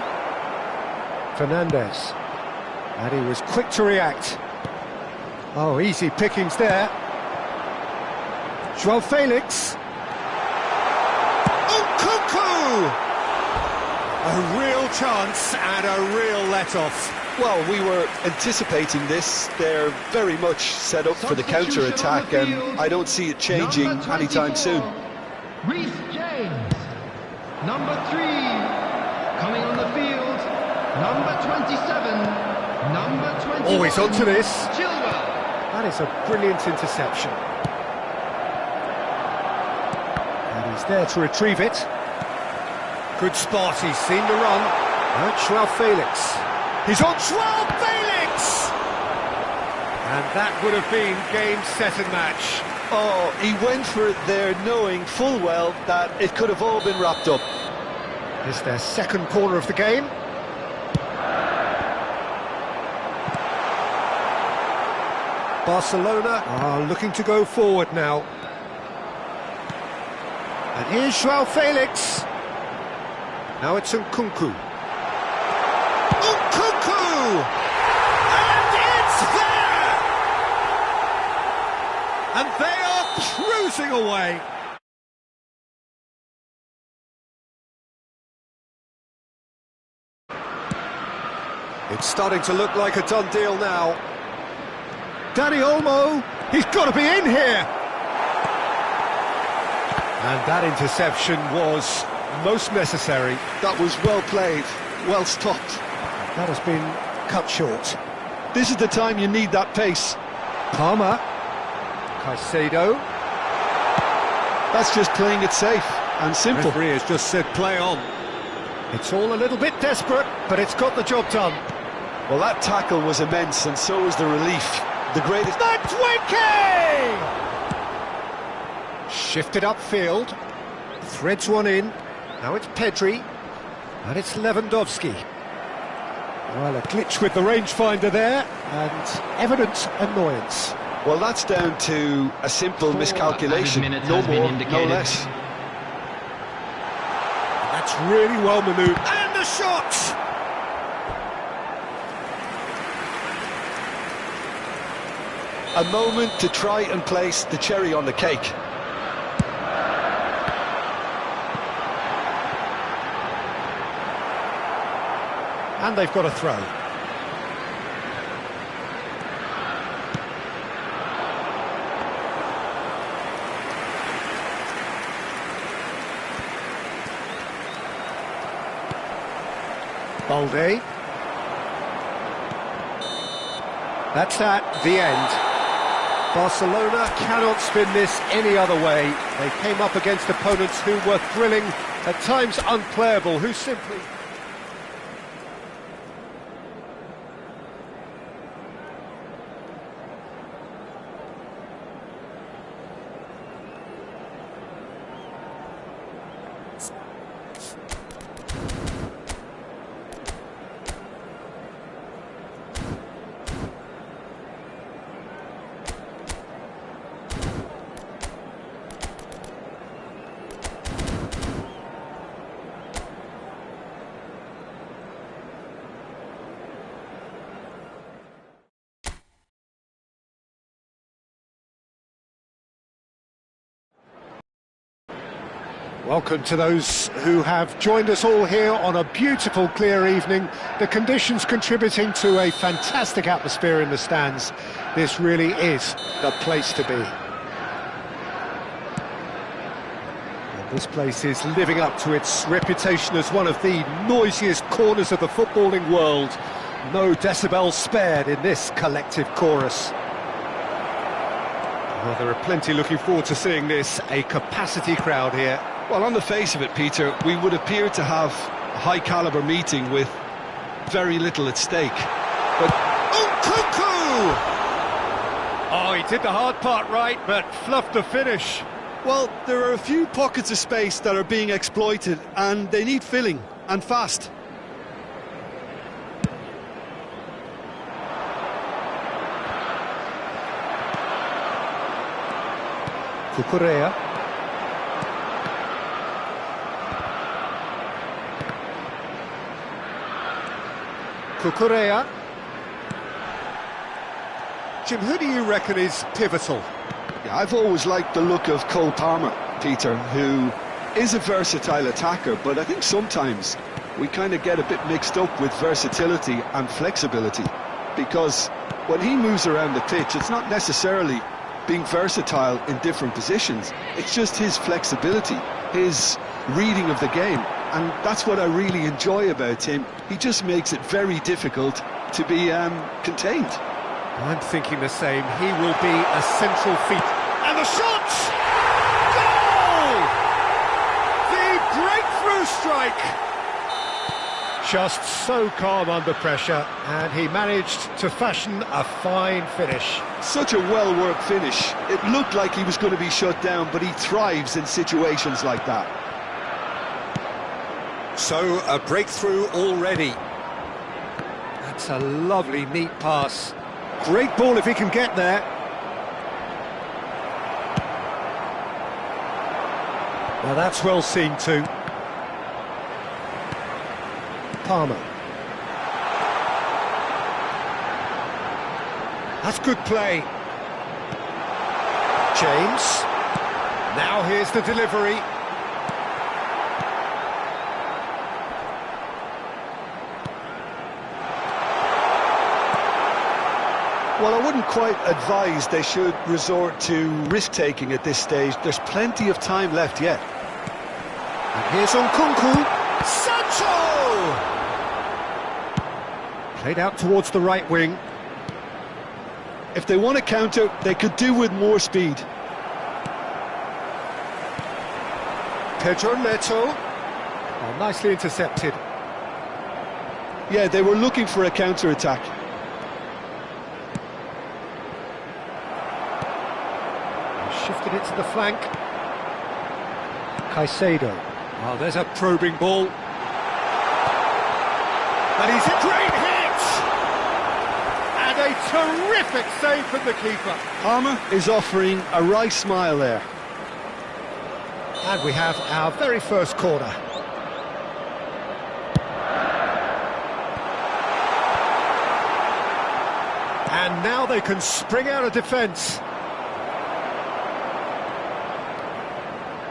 Fernandes. And he was quick to react. Oh, easy pickings there. João Felix. A real chance and a real let-off. Well, we were anticipating this. They're very much set up for the counter-attack, and I don't see it changing anytime soon. Reece James, number 3, coming on the field, number 27, number 21. Always onto this. Chilwell. That is a brilliant interception. And he's there to retrieve it. Good spot, he's seen the run. João Felix. He's on João Felix! And that would have been game, set and match. Oh, he went for it there, knowing full well that it could have all been wrapped up. It's their second corner of the game. Barcelona are looking to go forward now. And here's João Felix. Now it's Nkunku. Nkunku! And it's there! And they are cruising away. It's starting to look like a done deal now. Dani Olmo, he's got to be in here! And that interception was most necessary. That was well played, well stopped. That has been cut short. This is the time you need that pace. Palmer. Caicedo. That's just playing it safe and simple. Referee has just said play on. It's all a little bit desperate, but it's got the job done. Well, that tackle was immense, and so was the relief. The greatest... Madueke! Shifted upfield, threads one in. Now it's Pedri, and it's Lewandowski. Well, a glitch with the rangefinder there, and evident annoyance. Well, that's down to a simple miscalculation, no more, no less. That's really well manoeuvred. And the shot! A moment to try and place the cherry on the cake. And they've got a throw. Balde. That's that, the end. Barcelona cannot spin this any other way. They came up against opponents who were thrilling, at times unplayable, who simply... Welcome to those who have joined us all here on a beautiful, clear evening. The conditions contributing to a fantastic atmosphere in the stands. This really is the place to be. And this place is living up to its reputation as one of the noisiest corners of the footballing world. No decibels spared in this collective chorus. Well, there are plenty looking forward to seeing this, a capacity crowd here. Well, on the face of it, Peter, we would appear to have a high-caliber meeting with very little at stake. But Nkunku! Oh, he did the hard part right, but fluffed the finish. Well, there are a few pockets of space that are being exploited, and they need filling, and fast. Cucurella. Cucurella. Jim, who do you reckon is pivotal? yeah, I've always liked the look of Cole Palmer, Peter, who is a versatile attacker, but I think sometimes we kind of get a bit mixed up with versatility and flexibility, because when he moves around the pitch, it's not necessarily being versatile in different positions, it's just his flexibility, his reading of the game, and that's what I really enjoy about him. He just makes it very difficult to be contained. I'm thinking the same. He will be a central feature. And the shot! Goal! The breakthrough strike! Just so calm under pressure, and he managed to fashion a fine finish. Such a well-worked finish. It looked like he was going to be shut down, but he thrives in situations like that. So, a breakthrough already. That's a lovely, neat pass. Great ball if he can get there. Well, that's well seen too. Palmer. That's good play. James. Now here's the delivery. Well, I wouldn't quite advise they should resort to risk-taking at this stage. There's plenty of time left yet. And here's Nkunku. Sancho! Played out towards the right wing. If they want to counter, they could do with more speed. Pedro Neto. Oh, nicely intercepted. Yeah, they were looking for a counter-attack. Shifted it to the flank. Caicedo. Oh, there's a probing ball. And he's a great hit! And a terrific save from the keeper. Palmer is offering a wry smile there. And we have our very first corner. And now they can spring out of defence.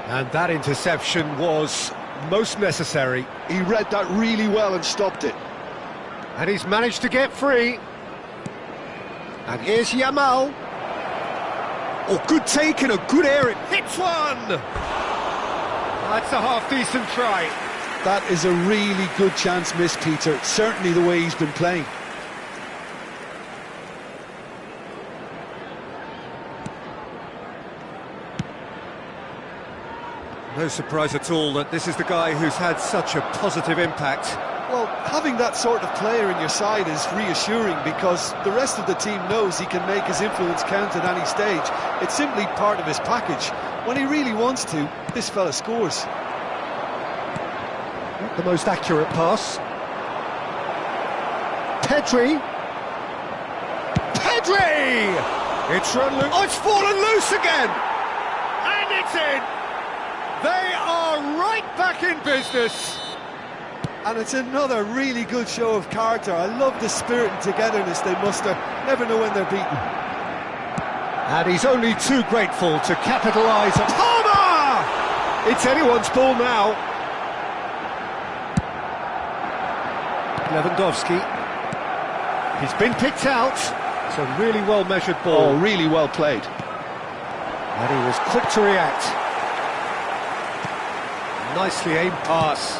And that interception was most necessary. He read that really well and stopped it. And he's managed to get free. And here's Yamal. Oh, good take and a good air. It hits one! That's a half-decent try. That is a really good chance missed, Peter. Certainly the way he's been playing. No surprise at all that this is the guy who's had such a positive impact. Well, having that sort of player in your side is reassuring because the rest of the team knows he can make his influence count at any stage. It's simply part of his package. When he really wants to, this fella scores. Not the most accurate pass. Pedri! It's run loose. Oh, it's fallen loose again! And it's in! They are right back in business. And it's another really good show of character. I love the spirit and togetherness they muster. Never know when they're beaten. And he's only too grateful to capitalise on... Palmer! It's anyone's ball now. Lewandowski. He's been picked out. It's a really well-measured ball. Oh, really well played. And he was quick to react. Nicely aimed pass.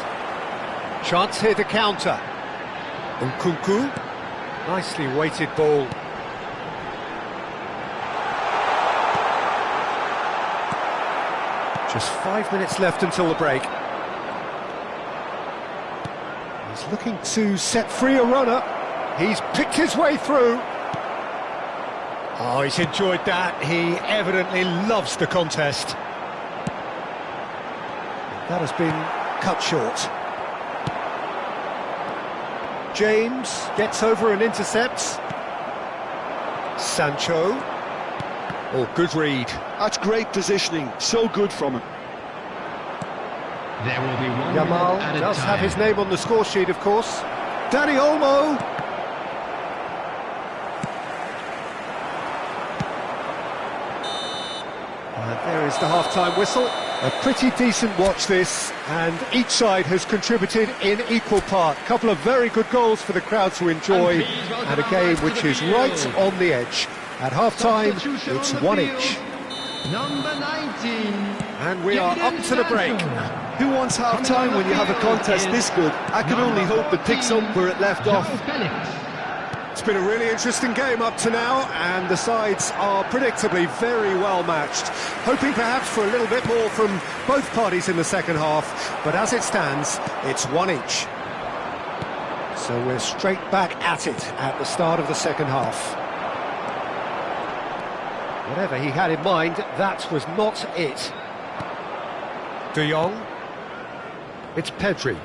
Chance here to counter. Nkunku. Nicely weighted ball. Just 5 minutes left until the break. He's looking to set free a runner. He's picked his way through. Oh, he's enjoyed that. He evidently loves the contest. That has been cut short. James gets over and intercepts. Sancho. Oh, good read. That's great positioning. So good from him. There will be 1 Yamal minute added does time. have his name on the score sheet, of course. Dani Olmo. And there is the half-time whistle. A pretty decent watch this, and each side has contributed in equal part. A couple of very good goals for the crowd to enjoy, and a game which is right on the edge. At half-time, it's one each. Number 19. And we are up to the break. Who wants half-time when you have a contest this good? I can only hope it picks up where it left off. It's been a really interesting game up to now, and the sides are predictably very well matched. Hoping perhaps for a little bit more from both parties in the second half, but as it stands, it's one each. So we're straight back at it at the start of the second half. Whatever he had in mind, that was not it. De Jong. It's Pedri.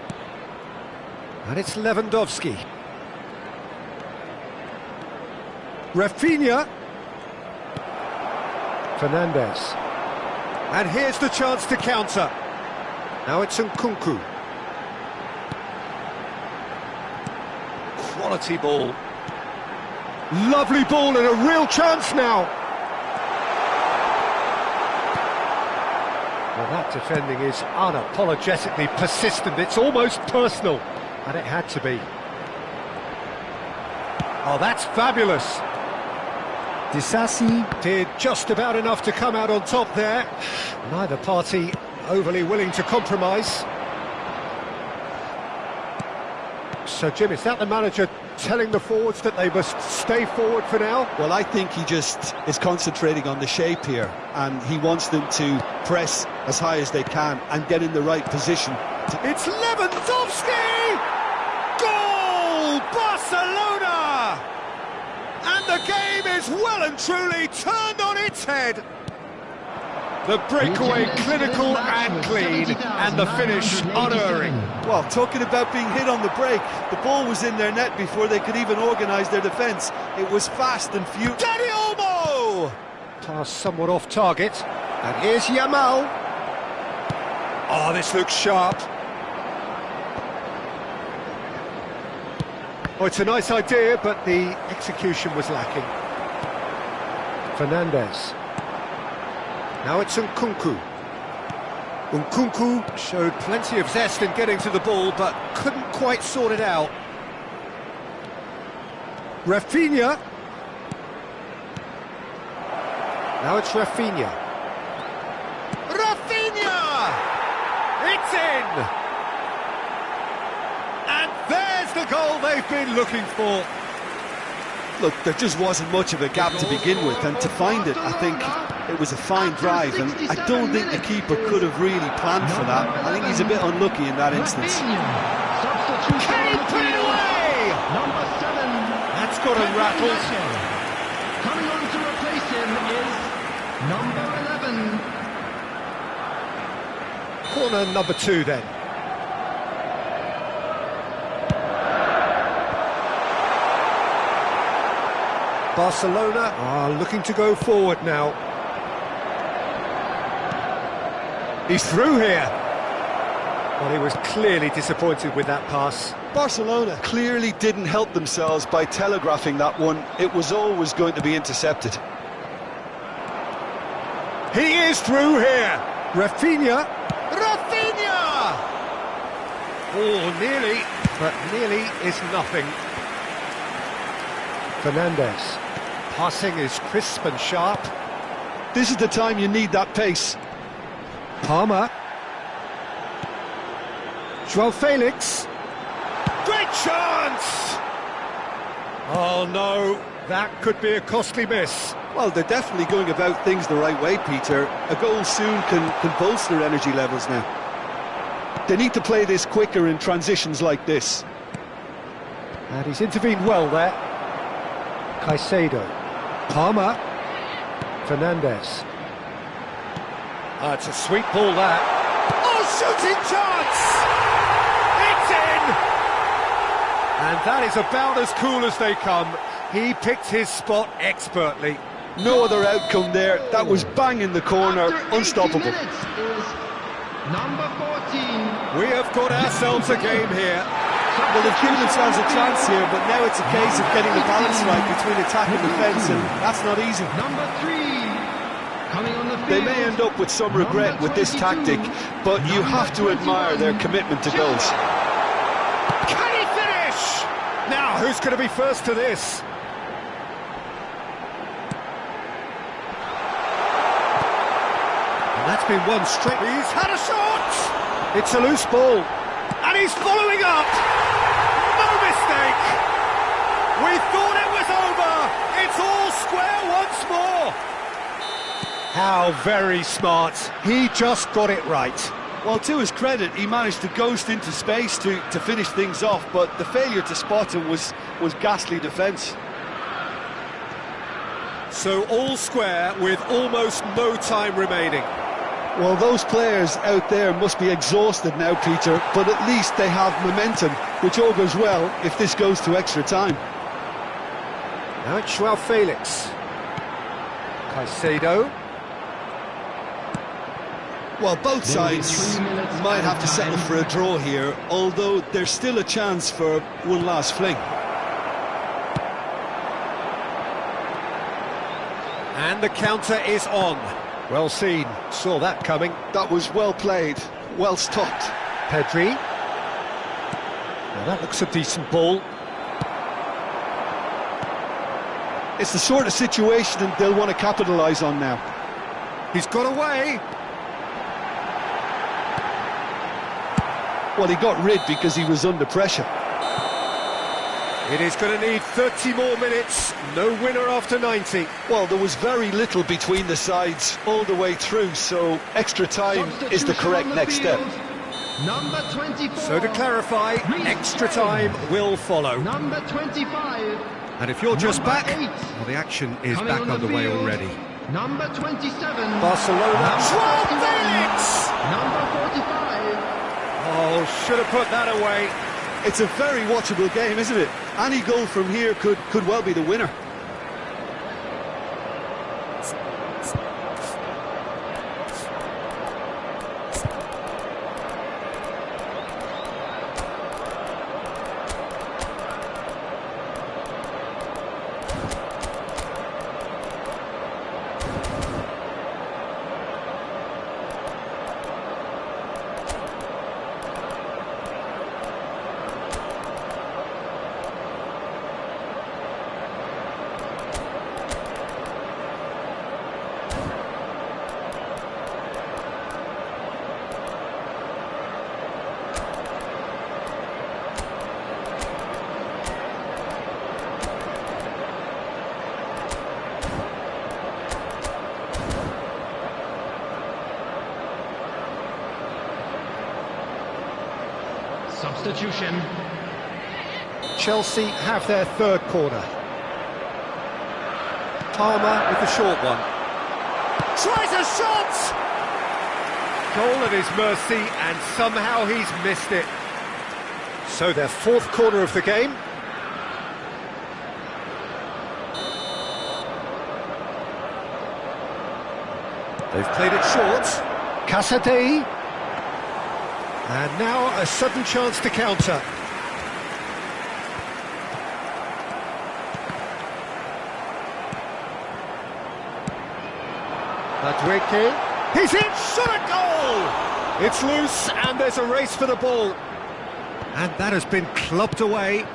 And it's Lewandowski. Rafinha. Fernandes. And here's the chance to counter. Now it's Nkunku. Quality ball. Lovely ball and a real chance now. Well, that defending is unapologetically persistent. It's almost personal. And it had to be. Oh, that's fabulous. Disasi did just about enough to come out on top there. Neither party overly willing to compromise. So, Jim, is that the manager telling the forwards that they must stay forward for now? Well, I think he just is concentrating on the shape here, and he wants them to press as high as they can and get in the right position. It's Lewandowski! Goal! Barcelona! And the game is well and truly turned on its head. The breakaway clinical and clean, and the finish unerring. Well, talking about being hit on the break, the ball was in their net before they could even organise their defence. It was fast and furious. Dani Olmo! Pass somewhat off target, and here's Yamal. Oh, this looks sharp. Oh, it's a nice idea, but the execution was lacking. Fernandes. Now it's Nkunku. Nkunku showed plenty of zest in getting to the ball, but couldn't quite sort it out. Rafinha. Now it's Rafinha. Rafinha! It's in! And there's the goal they've been looking for. Look, there just wasn't much of a gap to begin with, and to find it, I think it was a fine drive, and I don't think the keeper could have really planned for that. I think he's a bit unlucky in that instance. Can he put it away? Number 7. That's got him rattled. Coming on to replace him is number 11. Corner number 2 then. Barcelona are looking to go forward now. He's through here. Well, he was clearly disappointed with that pass. Barcelona clearly didn't help themselves by telegraphing that one. It was always going to be intercepted. He is through here. Rafinha. Rafinha! Oh, nearly, but nearly is nothing. Fernandes. Passing is crisp and sharp. This is the time you need that pace. Palmer. João Felix. Great chance! Oh no, that could be a costly miss. Well, they're definitely going about things the right way, Peter. A goal soon can bolster energy levels now. They need to play this quicker in transitions like this. And he's intervened well there. Caicedo. Palmer. Fernandes. It's a sweet ball, that. Oh, shooting chance! It's in! And that is about as cool as they come. He picked his spot expertly. No other outcome there. That was bang in the corner, After 80 unstoppable. minutes is number 14. We have got ourselves a game here. Well, they've given themselves a chance here, but now it's a case of getting the balance right between attack and defence, and that's not easy. Number 3. Coming on the field. They may end up with some regret with this tactic, but you have to admire their commitment to goals. Can he finish? Now, who's going to be first to this? And that's been one straight. He's had a shot! It's a loose ball. And he's following up! No mistake! We thought it was over! It's all square once more! How very smart. He just got it right. Well, to his credit, he managed to ghost into space to finish things off, but the failure to spot him was ghastly defence. So all square with almost no time remaining. Well, those players out there must be exhausted now, Peter, but at least they have momentum, which augurs well if this goes to extra time. Now it's João Felix. Caicedo. Well, both sides might have to settle for a draw here, although there's still a chance for one last fling. And the counter is on. Well seen, saw that coming. That was well played, well stopped. Pedri. Now that looks a decent ball. It's the sort of situation they'll want to capitalise on now. He's got away. Well, he got rid because he was under pressure. It is going to need 30 more minutes. No winner after 90. Well, there was very little between the sides all the way through, so extra time is the correct next step. Number 24. So to clarify, extra time will follow. Number 25. And if you're just Number back, 8. well, the action is Coming back on the underway field. already. Number 27. Barcelona. Joao Felix! Number 45. Oh, should have put that away. It's a very watchable game, isn't it? Any goal from here could well be the winner. Substitution. Chelsea have their third corner. Palmer with the short one. Tries a shot! Goal at his mercy, and somehow he's missed it. So their fourth corner of the game. They've played it short. Casadei. And now a sudden chance to counter. Madueke. He's in, shot a goal! It's loose and there's a race for the ball. And that has been clubbed away.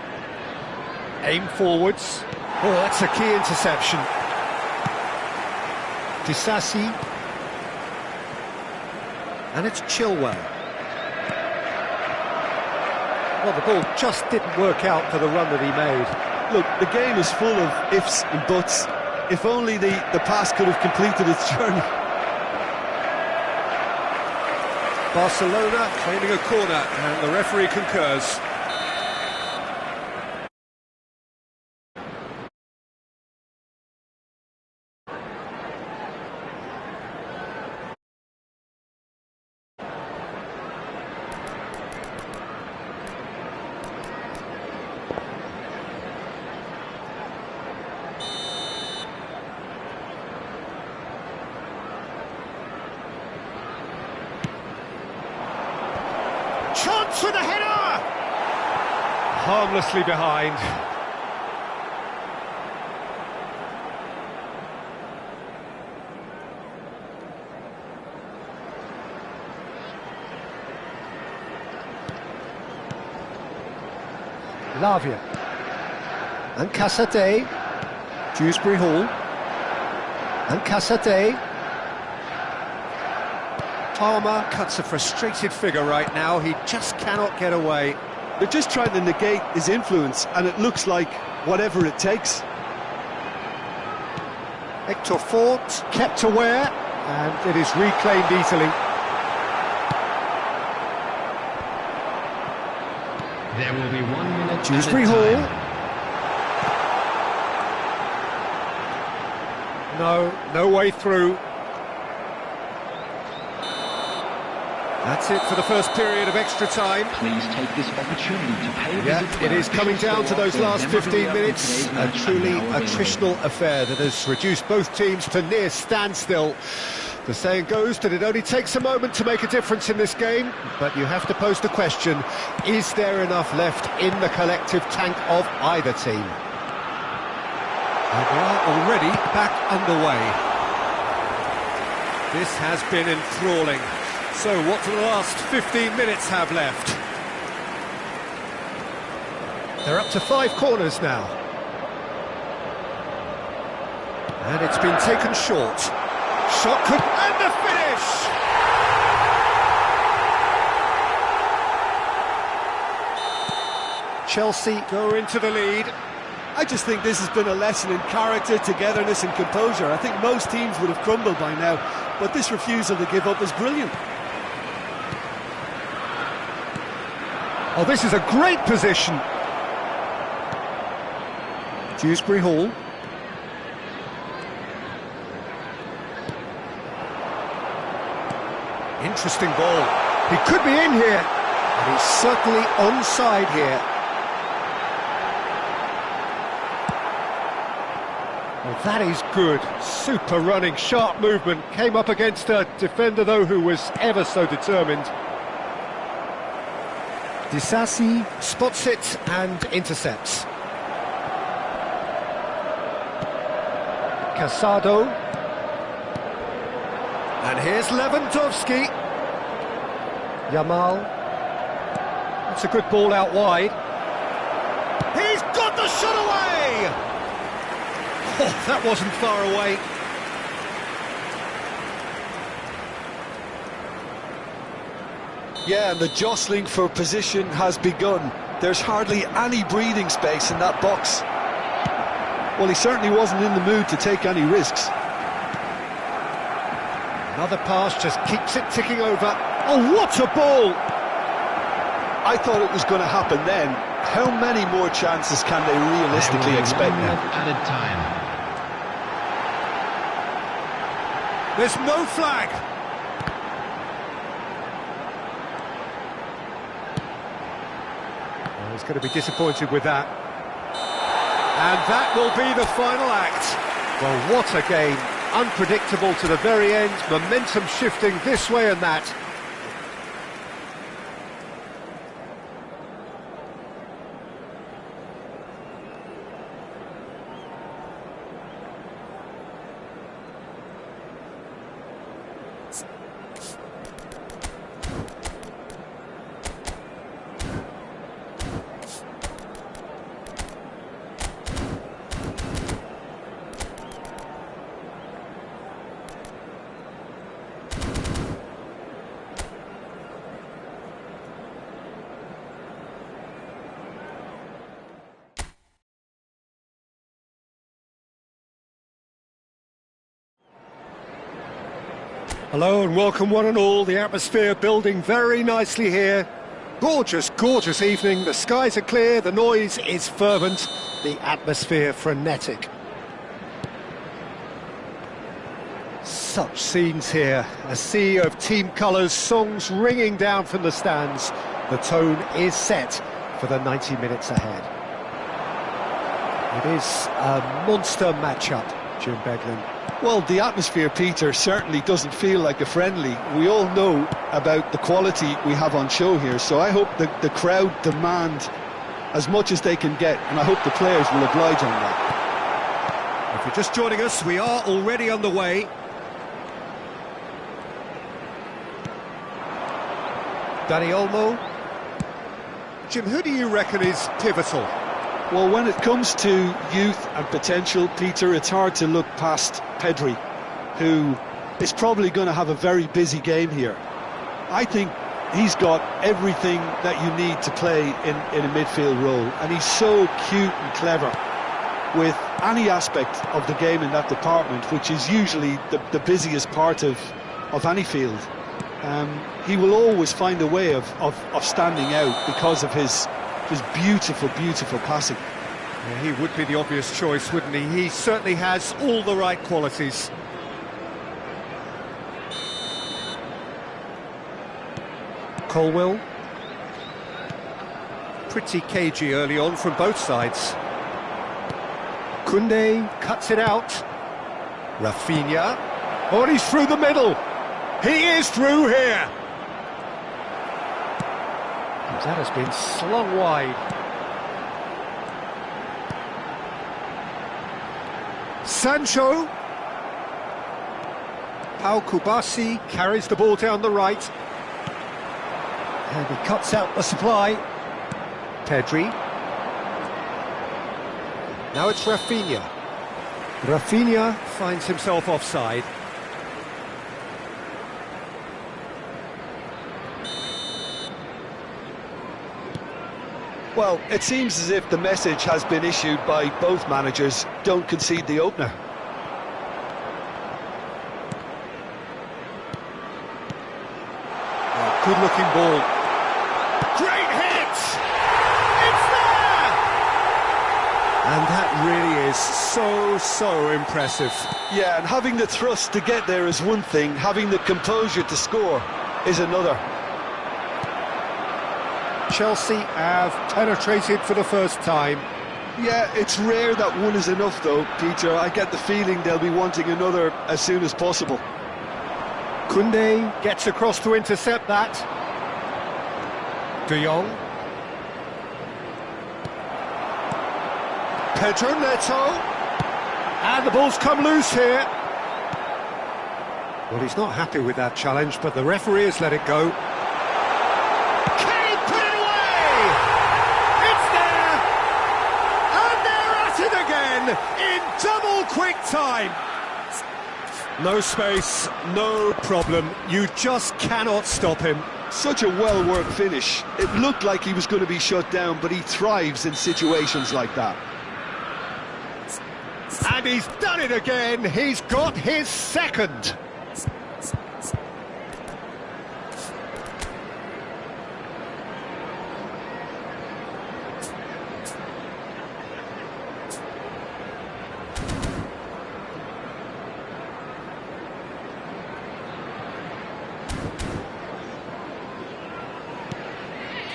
Aim forwards. Oh, that's a key interception. Disasi. And it's Chilwell. Well, the ball just didn't work out for the run that he made. Look, the game is full of ifs and buts. If only the pass could have completed its journey. Barcelona claiming a corner, and the referee concurs. Chance for the header! Harmlessly behind. Lavia. And Casadei. Dewsbury Hall. And Casadei. Palmer cuts a frustrated figure right now. He just cannot get away. They're just trying to negate his influence, and it looks like whatever it takes. Hector Fort kept aware, and it is reclaimed easily. There will be 1 minute. Dewsbury at a Hall. time. No way through. That's it for the first period of extra time. Please take this opportunity to pay a Yeah, visit to it our is coming official down to store. those They'll last never be 15 able to minutes. today's A match truly and now available. attritional affair that has reduced both teams to near standstill. The saying goes that it only takes a moment to make a difference in this game, but you have to pose the question, is there enough left in the collective tank of either team? And we are already back underway. This has been enthralling. So what do the last 15 minutes have left? They're up to 5 corners now. And it's been taken short. Shot could... And the finish! Chelsea Go into the lead. I just think this has been a lesson in character, togetherness and composure. I think most teams would have crumbled by now, but this refusal to give up is brilliant. Oh, this is a great position. Dewsbury Hall. Interesting ball. He could be in here. And he's certainly onside here. Well, that is good. Super running, sharp movement. Came up against a defender, though, who was ever so determined. Disasi spots it and intercepts. Casado. And here's Lewandowski. Yamal. It's a good ball out wide. He's got the shot away! Oh, that wasn't far away. Yeah, and the jostling for position has begun. There's hardly any breathing space in that box. Well, he certainly wasn't in the mood to take any risks. Another pass just keeps it ticking over. Oh, what a ball! I thought it was going to happen then. How many more chances can they realistically expect now? Added time. There's no flag. Well, he's going to be disappointed with that. And that will be the final act. Well, what a game. Unpredictable to the very end. Momentum shifting this way and that. Hello and welcome one and all. The atmosphere building very nicely here. Gorgeous, gorgeous evening. The skies are clear, the noise is fervent, the atmosphere frenetic. Such scenes here. A sea of team colours, songs ringing down from the stands. The tone is set for the 90 minutes ahead. It is a monster matchup, Jim Beglin. Well, the atmosphere, Peter, certainly doesn't feel like a friendly. We all know about the quality we have on show here, so I hope the crowd demand as much as they can get, and I hope the players will oblige on that. If you're just joining us, we are already underway. Dani Olmo. Jim, who do you reckon is pivotal? Well, when it comes to youth and potential, Peter, it's hard to look past Pedri, who is probably going to have a very busy game here. I think he's got everything that you need to play in a midfield role, and he's so cute and clever with any aspect of the game in that department, which is usually the busiest part of any field. He will always find a way of standing out because of his beautiful, beautiful passing. Yeah, he would be the obvious choice, wouldn't he? He certainly has all the right qualities. Colwill. Pretty cagey early on from both sides. Koundé cuts it out. Rafinha. Oh, and he's through the middle. He is through here. That has been slung wide. Sancho. Pau Kubasi carries the ball down the right. And he cuts out the supply. Pedri. Now it's Rafinha. Rafinha finds himself offside. Well, it seems as if the message has been issued by both managers: don't concede the opener. Good-looking ball. Great hit! It's there! And that really is so impressive. Yeah, and having the thrust to get there is one thing, having the composure to score is another. Chelsea have penetrated for the first time. Yeah, it's rare that one is enough though, Peter. I get the feeling they'll be wanting another as soon as possible. Koundé gets across to intercept that. De Jong. Pedro Neto. And the ball's come loose here. Well, he's not happy with that challenge, but the referee has let it go. Can he put it away? It's there! And they're at it again in double quick time. No space, no problem. You just cannot stop him. Such a well-worked finish. It looked like he was going to be shut down, but he thrives in situations like that. And he's done it again. He's got his second.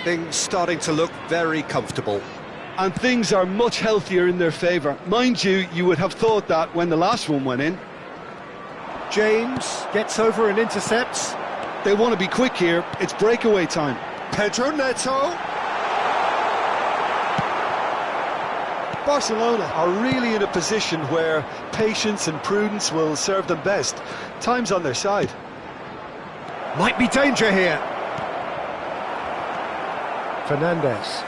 Things starting to look very comfortable. And things are much healthier in their favour. Mind you, you would have thought that when the last one went in. James gets over and intercepts. They want to be quick here. It's breakaway time. Pedro Neto. Barcelona are really in a position where patience and prudence will serve them best. Time's on their side. Might be danger here. Fernandes.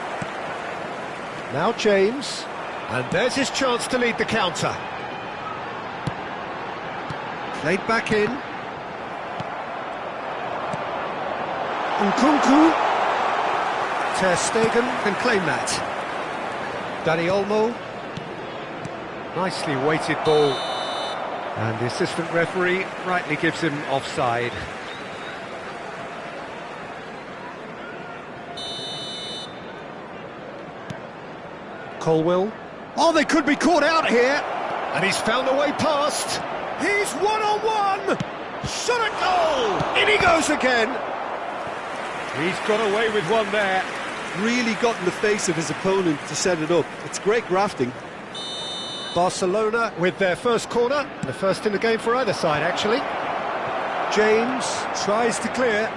Now James. And there's his chance to lead the counter. Played back in. Nkunku. Ter Stegen can claim that. Dani Olmo. Nicely weighted ball. And the assistant referee rightly gives him offside. Colwill. Oh, they could be caught out here. And he's found a way past. He's one-on-one. Shot at goal. In he goes again. He's got away with one there. Really got in the face of his opponent to set it up. It's great grafting. Barcelona with their first corner. The first in the game for either side, actually. James tries to clear.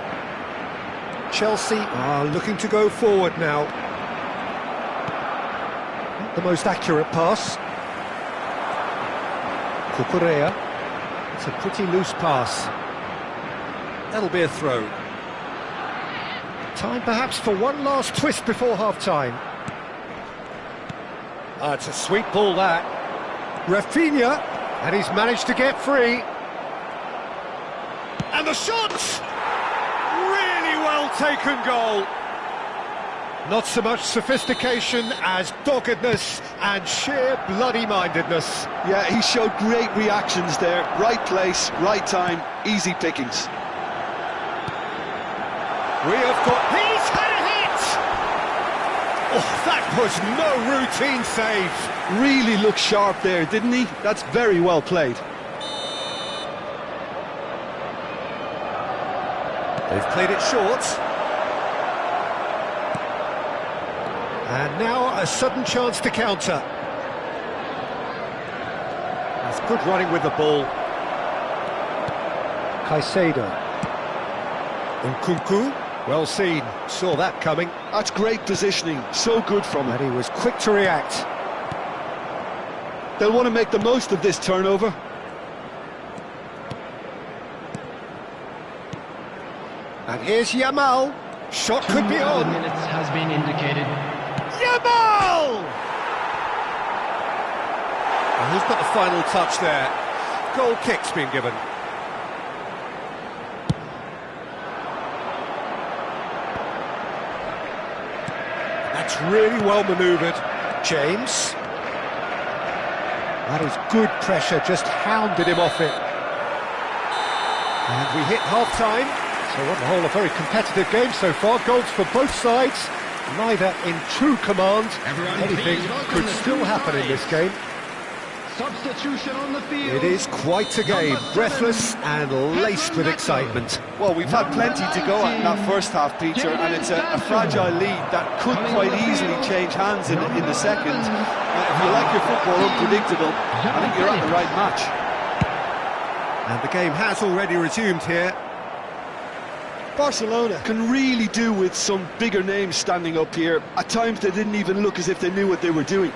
Chelsea are looking to go forward now. The most accurate pass. Cucurella. It's a pretty loose pass. That'll be a throw. Time perhaps for one last twist before half-time. It's a sweet ball, that. Rafinha, and he's managed to get free. And the shot! Really well taken goal. Not so much sophistication as doggedness and sheer bloody-mindedness. Yeah, he showed great reactions there. Right place, right time, easy pickings. We have got... He's had a hit! Oh, that was no routine save. Really looked sharp there, didn't he? That's very well played. They've played it short. And now a sudden chance to counter. That's good running with the ball. Caicedo. Nkunku. Well seen. Saw that coming. That's great positioning. So good from him. And he was quick to react. They'll want to make the most of this turnover. And here's Yamal. Shot could be on. Minutes has been indicated. Yamal! And who's got the final touch there? Goal kick's been given. That's really well manoeuvred. James. That is good pressure, just hounded him off it. And we hit half-time. So on the whole, a very competitive game so far. Goals for both sides, neither in true command. Everyone Anything please welcome could the still two happen in this sides. game. Substitution on the field. It is quite a game, breathless and laced with excitement. Well, we've had plenty to go at in that first half, Peter, and it's a fragile lead that could quite easily change hands in the second. If you like your football unpredictable, I think you're at the right match. And the game has already resumed here. Barcelona can really do with some bigger names standing up here. At times they didn't even look as if they knew what they were doing.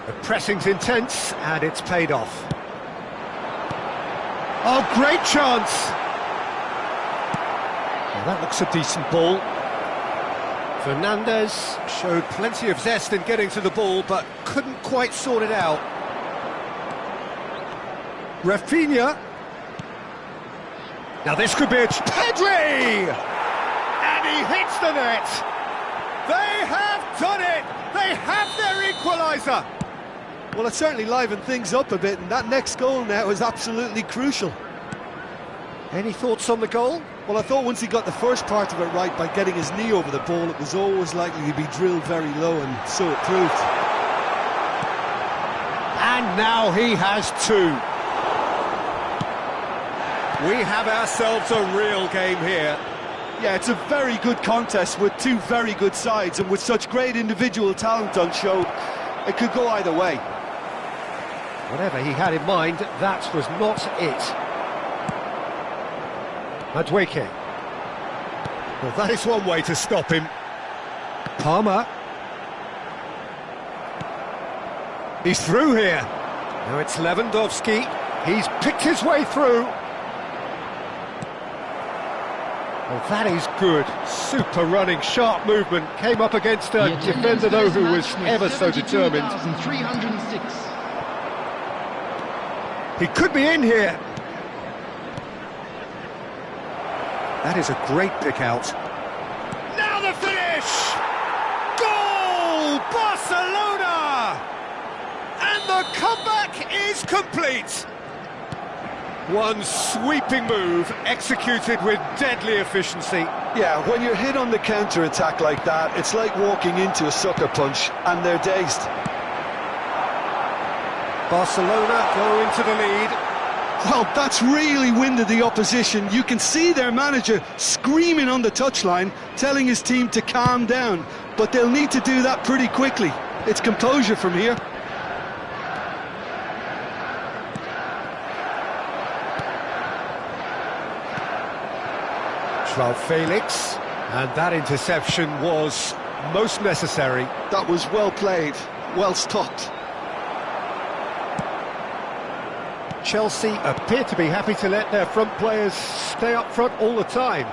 The pressing's intense, and it's paid off. Oh, great chance! Well, that looks a decent ball. Fernandes showed plenty of zest in getting to the ball, but couldn't quite sort it out. Rafinha. Now this could be a... Pedri! And he hits the net! They have done it! They have their equaliser! Well, it certainly livened things up a bit, and that next goal now is absolutely crucial. Any thoughts on the goal? Well, I thought once he got the first part of it right by getting his knee over the ball, it was always likely to be drilled very low, and so it proved. And now he has two. We have ourselves a real game here. Yeah, it's a very good contest with two very good sides, and with such great individual talent on show, it could go either way. Whatever he had in mind, that was not it. Madueke. Well, that is one way to stop him. Palmer. He's through here. Now it's Lewandowski. He's picked his way through. Well, that is good. Super running, sharp movement. Came up against a defender, though, who was ever so determined. 306. He could be in here. That is a great pick out. Now the finish! Goal! Barcelona! And the comeback is complete. One sweeping move, executed with deadly efficiency. Yeah, when you're hit on the counter-attack like that, it's like walking into a sucker punch, and they're dazed. Barcelona go into the lead. Well, that's really winded the opposition. You can see their manager screaming on the touchline, telling his team to calm down. But they'll need to do that pretty quickly. It's composure from here. João Felix, and that interception was most necessary. That was well played, well stopped. Chelsea appear to be happy to let their front players stay up front all the time.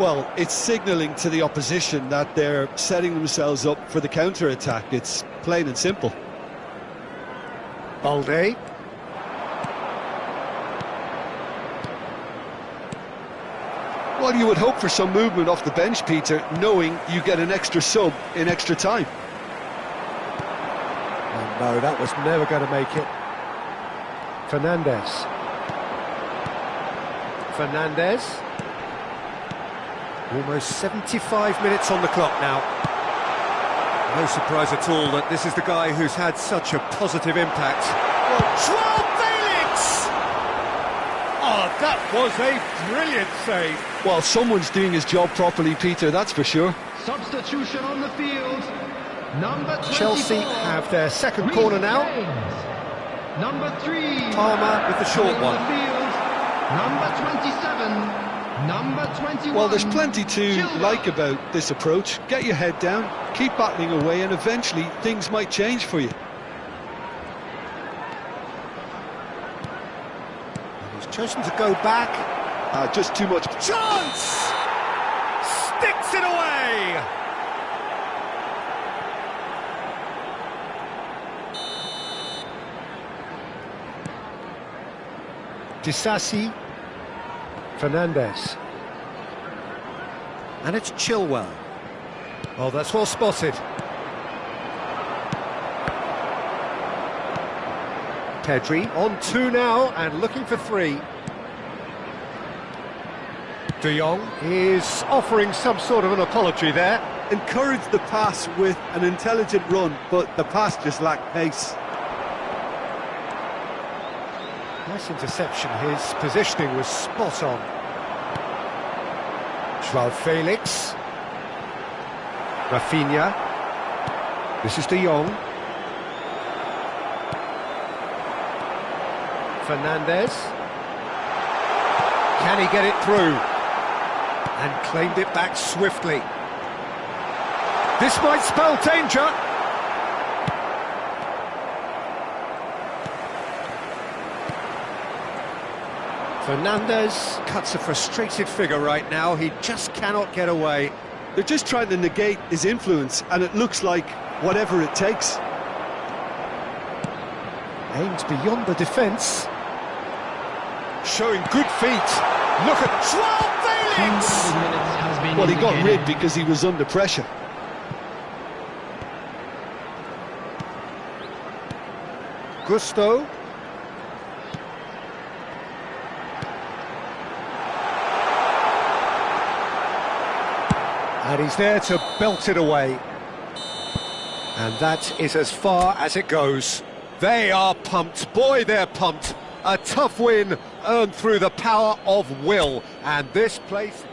Well, it's signalling to the opposition that they're setting themselves up for the counter-attack. It's plain and simple. Balde. Well, you would hope for some movement off the bench, Peter, knowing you get an extra sub in extra time. Oh, no, that was never going to make it. Fernandes. Almost 75 minutes on the clock now. No surprise at all that this is the guy who's had such a positive impact. João Felix! Oh, that was a brilliant save. Well, someone's doing his job properly, Peter, that's for sure. Substitution on the field. Number 24. Chelsea have their second corner now. Number 3. Palmer with the short one. The field. Number 27. Number 21. Well, there's plenty to like about this approach. Get your head down, keep battling away, and eventually things might change for you. He's chosen to go back. Just too much. Chance! Sticks it away! Disasi, Fernandes, and it's Chilwell. Oh, that's well spotted. Pedri on 2 now and looking for 3. De Jong is offering some sort of an apology there. Encouraged the pass with an intelligent run, but the pass just lacked pace. Nice interception, his positioning was spot on. João Felix. Rafinha. This is De Jong. Fernandes. Can he get it through? And claimed it back swiftly. This might spell danger. Fernandes cuts a frustrated figure right now. He just cannot get away. They're just trying to negate his influence, and it looks like whatever it takes. Aimed beyond the defence. Showing good feet. Look at João Felix! Well, he got rid because he was under pressure. Gusto. And he's there to belt it away. And that is as far as it goes. They are pumped. Boy, they're pumped. A tough win earned through the power of will. And this place...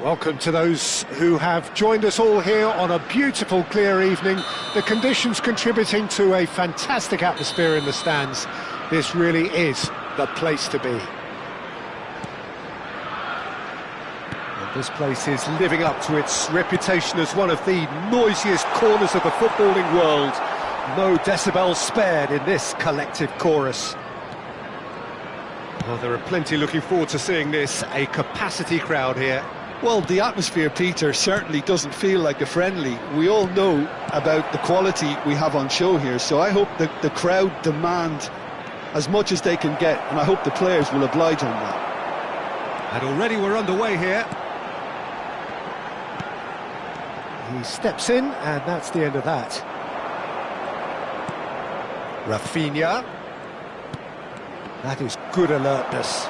Welcome to those who have joined us all here on a beautiful, clear evening. The conditions contributing to a fantastic atmosphere in the stands. This really is the place to be. And this place is living up to its reputation as one of the noisiest corners of the footballing world. No decibels spared in this collective chorus. Well, there are plenty looking forward to seeing this. A capacity crowd here. Well, the atmosphere, Peter, certainly doesn't feel like a friendly. We all know about the quality we have on show here, so I hope that the crowd demand as much as they can get, and I hope the players will oblige on that. And already we're underway here. He steps in, and that's the end of that. Rafinha. That is good alertness.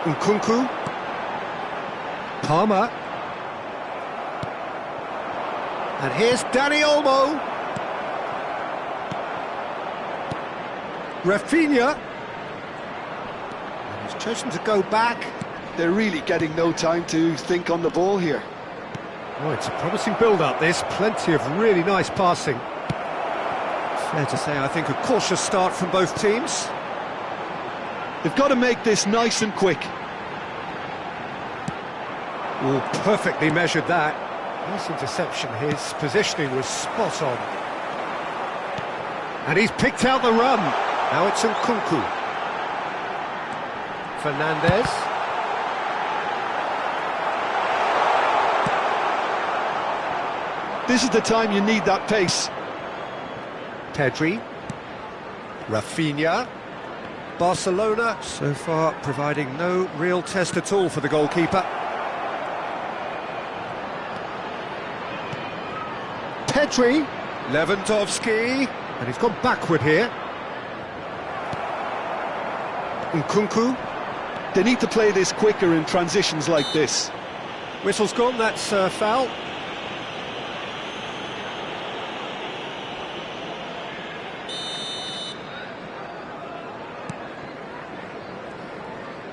Nkunku. Palmer. And here's Dani Olmo. Rafinha. And he's chosen to go back. They're really getting no time to think on the ball here. Oh, it's a promising build-up, this. Plenty of really nice passing. Fair to say, I think, a cautious start from both teams. They've got to make this nice and quick. Oh, perfectly measured that. Nice interception. His positioning was spot on. And he's picked out the run. Now it's Nkunku. Fernandes. This is the time you need that pace. Pedri. Rafinha. Barcelona so far providing no real test at all for the goalkeeper. Pedri. Lewandowski. And he's gone backward here. Nkunku. They need to play this quicker in transitions like this. Whistle's gone, that's foul.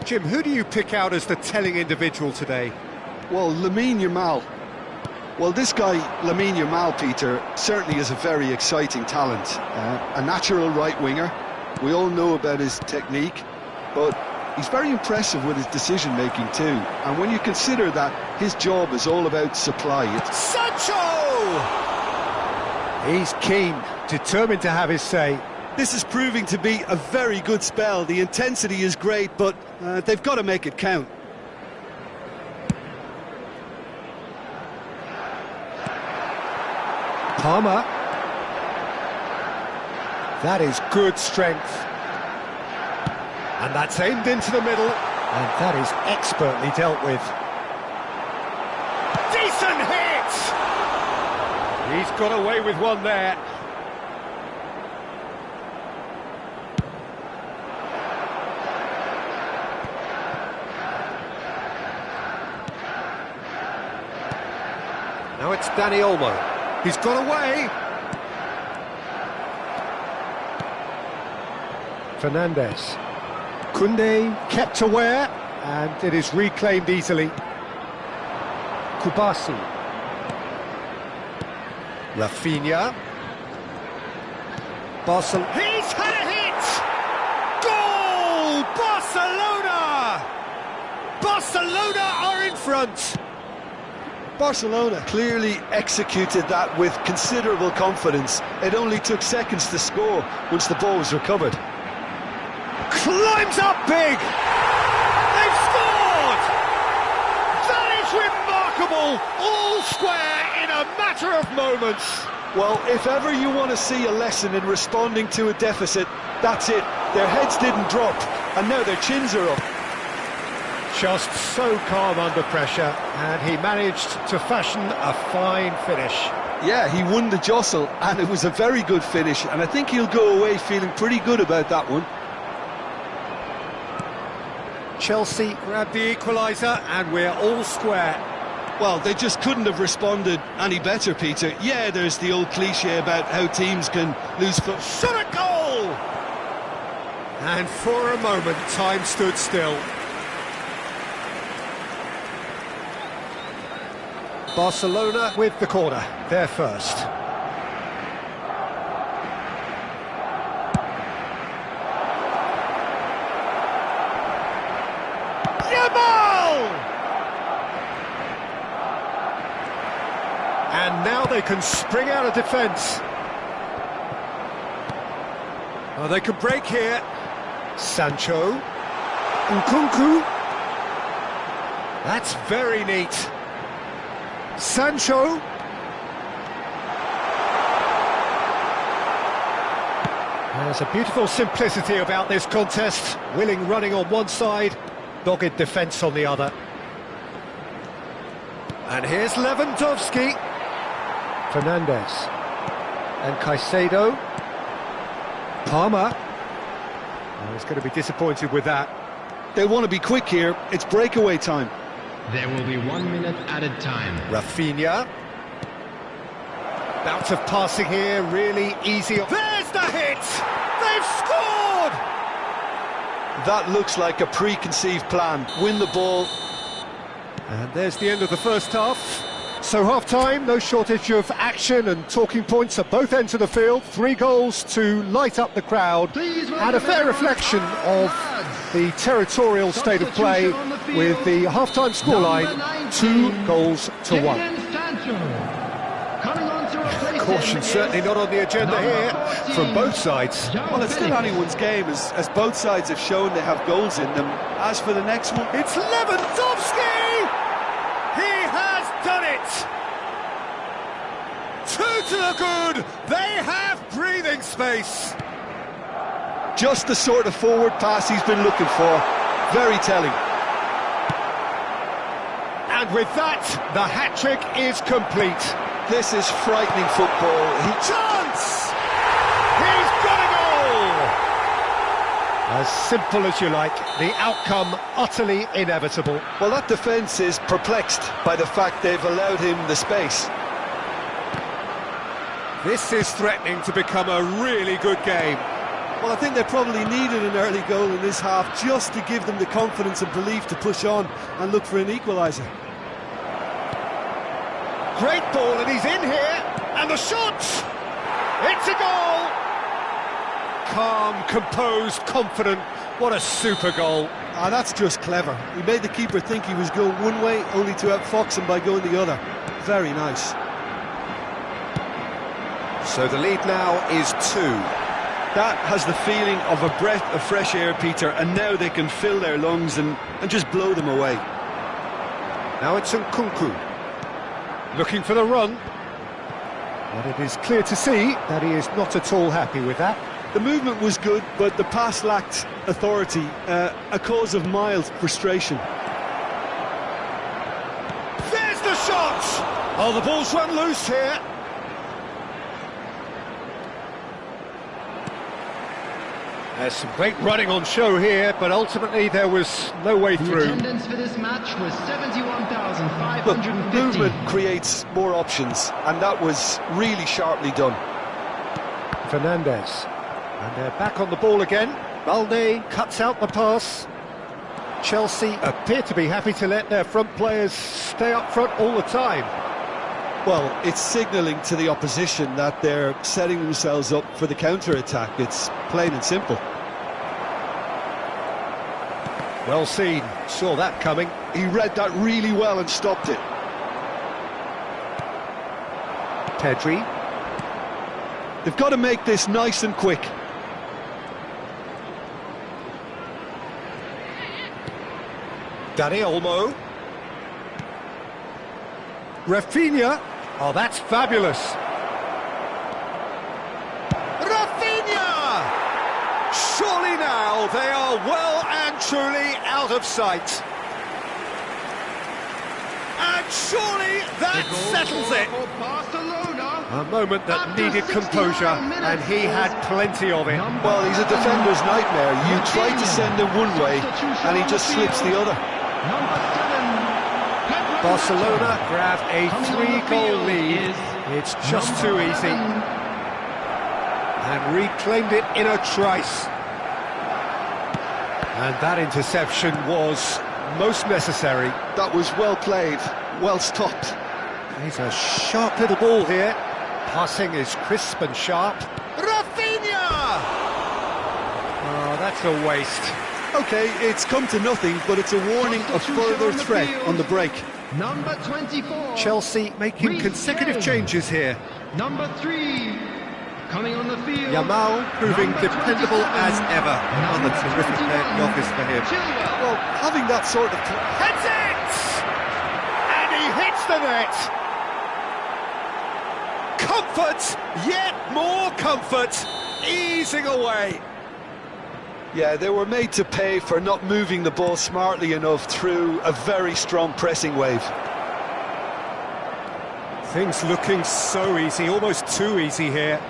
Jim, who do you pick out as the telling individual today? Well, Lamine Yamal. Well, this guy, Lamine Yamal, Peter, certainly is a very exciting talent. A natural right winger. We all know about his technique, but he's very impressive with his decision-making too. And when you consider that his job is all about supply... Sancho! He's keen, determined to have his say. This is proving to be a very good spell. The intensity is great, but they've got to make it count. Palmer. That is good strength. And that's aimed into the middle. And that is expertly dealt with. Decent hit! He's got away with one there. Now it's Danny Olmo. He's got away. Fernandes. Koundé kept aware, and it is reclaimed easily. Kubasi. Rafinha. Barcelona. He's had a hit! Goal! Barcelona! Barcelona are in front. Barcelona clearly executed that with considerable confidence. It only took seconds to score once the ball was recovered. Climbs up big! They've scored! That is remarkable! All square in a matter of moments. Well, if ever you want to see a lesson in responding to a deficit, that's it. Their heads didn't drop, and now their chins are up. Just so calm under pressure, and he managed to fashion a fine finish. Yeah, he won the jostle, and it was a very good finish, and I think he'll go away feeling pretty good about that one. Chelsea Grab the equaliser, and we're all square. Well, they just couldn't have responded any better, Peter. Yeah, there's the old cliche about how teams can lose foot. Shot a goal! And for a moment, time stood still. Barcelona with the corner, they're first. Yamal! And now they can spring out of defence. Oh, they could break here. Sancho. Nkunku. That's very neat. Sancho. There's a beautiful simplicity about this contest. Willing running on one side, dogged defence on the other. And here's Lewandowski. Fernandes. And Caicedo. Palmer. Oh, he's going to be disappointed with that. They want to be quick here. It's breakaway time. There will be 1 minute added time. Rafinha. Bout of passing here, really easy. There's the hit! They've scored! That looks like a preconceived plan. Win the ball. And there's the end of the first half. So half-time, no shortage of action and talking points at both ends of the field. 3 goals to light up the crowd. And a fair reflection of the territorial state of play with the half-time scoreline, 2 goals to 1. Caution certainly not on the agenda here from both sides. Well, it's still anyone's game, as both sides have shown they have goals in them. As for the next one, It's Lewandowski! He has done it! 2 to the good! They have breathing space! just the sort of forward pass he's been looking for. Very telling. And with that, the hat-trick is complete. This is frightening football. Chance! He's got a goal! As simple as you like, the outcome utterly inevitable. Well, that defence is perplexed by the fact they've allowed him the space. This is threatening to become a really good game. Well, I think they probably needed an early goal in this half just to give them the confidence and belief to push on and look for an equaliser. Great ball, and he's in here, and the shot! It's a goal! Calm, composed, confident. What a super goal. Ah, that's just clever. He made the keeper think he was going one way, only to outfox him by going the other. Very nice. So the lead now is 2. That has the feeling of a breath of fresh air, Peter, and now they can fill their lungs and just blow them away. Now it's Nkunku, looking for the run. But it is clear to see that he is not at all happy with that. The movement was good, but the pass lacked authority, a cause of mild frustration. There's the shot! Oh, the ball's run loose here. There's some great running on show here, but ultimately there was no way The through. attendance for this match was Look, 71,550. movement creates more options, and that was really sharply done. Fernandez. And they're back on the ball again. Balde cuts out the pass. Chelsea appear to be happy to let their front players stay up front all the time. Well, it's signalling to the opposition that they're setting themselves up for the counter-attack. It's plain and simple. Well seen, saw that coming. He read that really well and stopped it. Pedri. They've got to make this nice and quick. Dani Olmo. Rafinha. Oh, that's fabulous. Rafinha! Surely now they are well and truly out of sight. And surely that settles it. For Barcelona. A moment that After needed 69 composure, minutes and he had plenty of it. Well, he's a defender's nightmare. You try to send him one way, and he just slips the other. Number 7, Pedro Barcelona Neto. grab a Coming on the 3-goal field lead. is It's just number too easy. 11. And reclaimed it in a trice. And that interception was most necessary. That was well played, well stopped. He's a sharp little ball here. Passing is crisp and sharp. Rafinha! Oh, that's a waste. Okay, it's come to nothing, but it's a warning of further threat on the break. Number 24. Chelsea making Reece consecutive James. changes here. Number 3. Coming on the field. Yamal proving Number dependable 27. as ever. Another Number terrific day at the 21. office for him. Chilwell. Well, having that sort of... Heads it! And he hits the net! Comfort, yet more comfort, easing away. Yeah, they were made to pay for not moving the ball smartly enough through a very strong pressing wave. Things looking so easy, almost too easy here.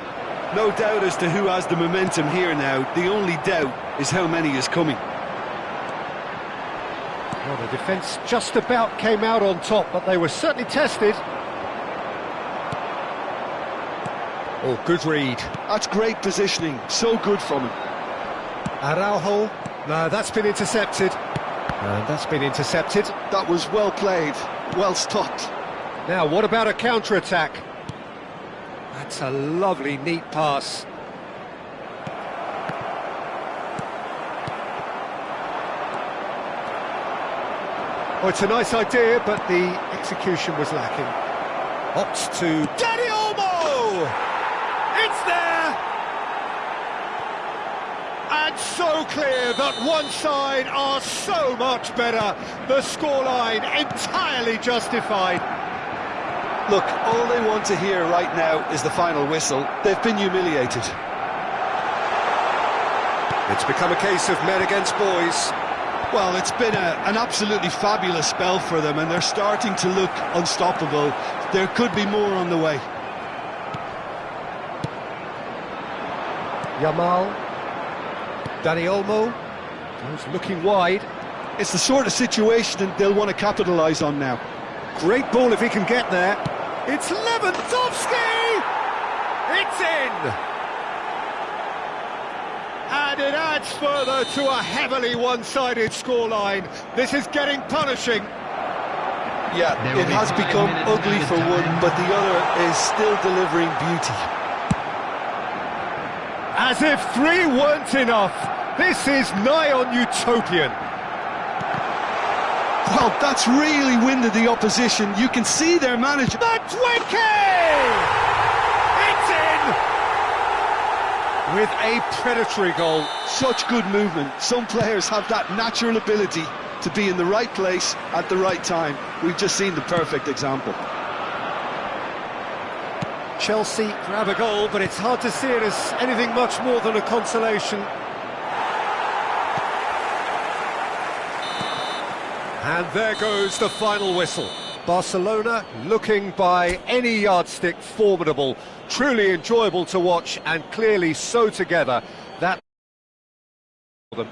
No doubt as to who has the momentum here now. The only doubt is how many is coming. Well, the defence just about came out on top, but they were certainly tested. Oh, good read. That's great positioning, so good from him. Araujo. No, that's been intercepted. And that's been intercepted. That was well played, well stopped. Now, what about a counter-attack? That's a lovely, neat pass. Oh, it's a nice idea, but the execution was lacking. Opts to... Dani Olmo! It's there! And so clear that one side are so much better. The scoreline entirely justified. Look, all they want to hear right now is the final whistle. They've been humiliated. It's become a case of men against boys. Well, it's been an absolutely fabulous spell for them, and they're starting to look unstoppable. There could be more on the way. Yamal. Dani Olmo. He's looking wide. It's the sort of situation that they'll want to capitalise on now. Great ball if he can get there. It's Lewandowski! It's in! And it adds further to a heavily one-sided scoreline. This is getting punishing. Yeah, There will it be has 5 become minutes ugly added for time. one, but the other is still delivering beauty. As if 3 weren't enough. This is nigh on utopian. Well, that's really winded the opposition. You can see their manager... Madueke! It's in! with a predatory goal. Such good movement. Some players have that natural ability to be in the right place at the right time. We've just seen the perfect example. Chelsea grab a goal, but it's hard to see it as anything much more than a consolation. And there goes the final whistle. Barcelona looking by any yardstick formidable, truly enjoyable to watch, and clearly so together that them.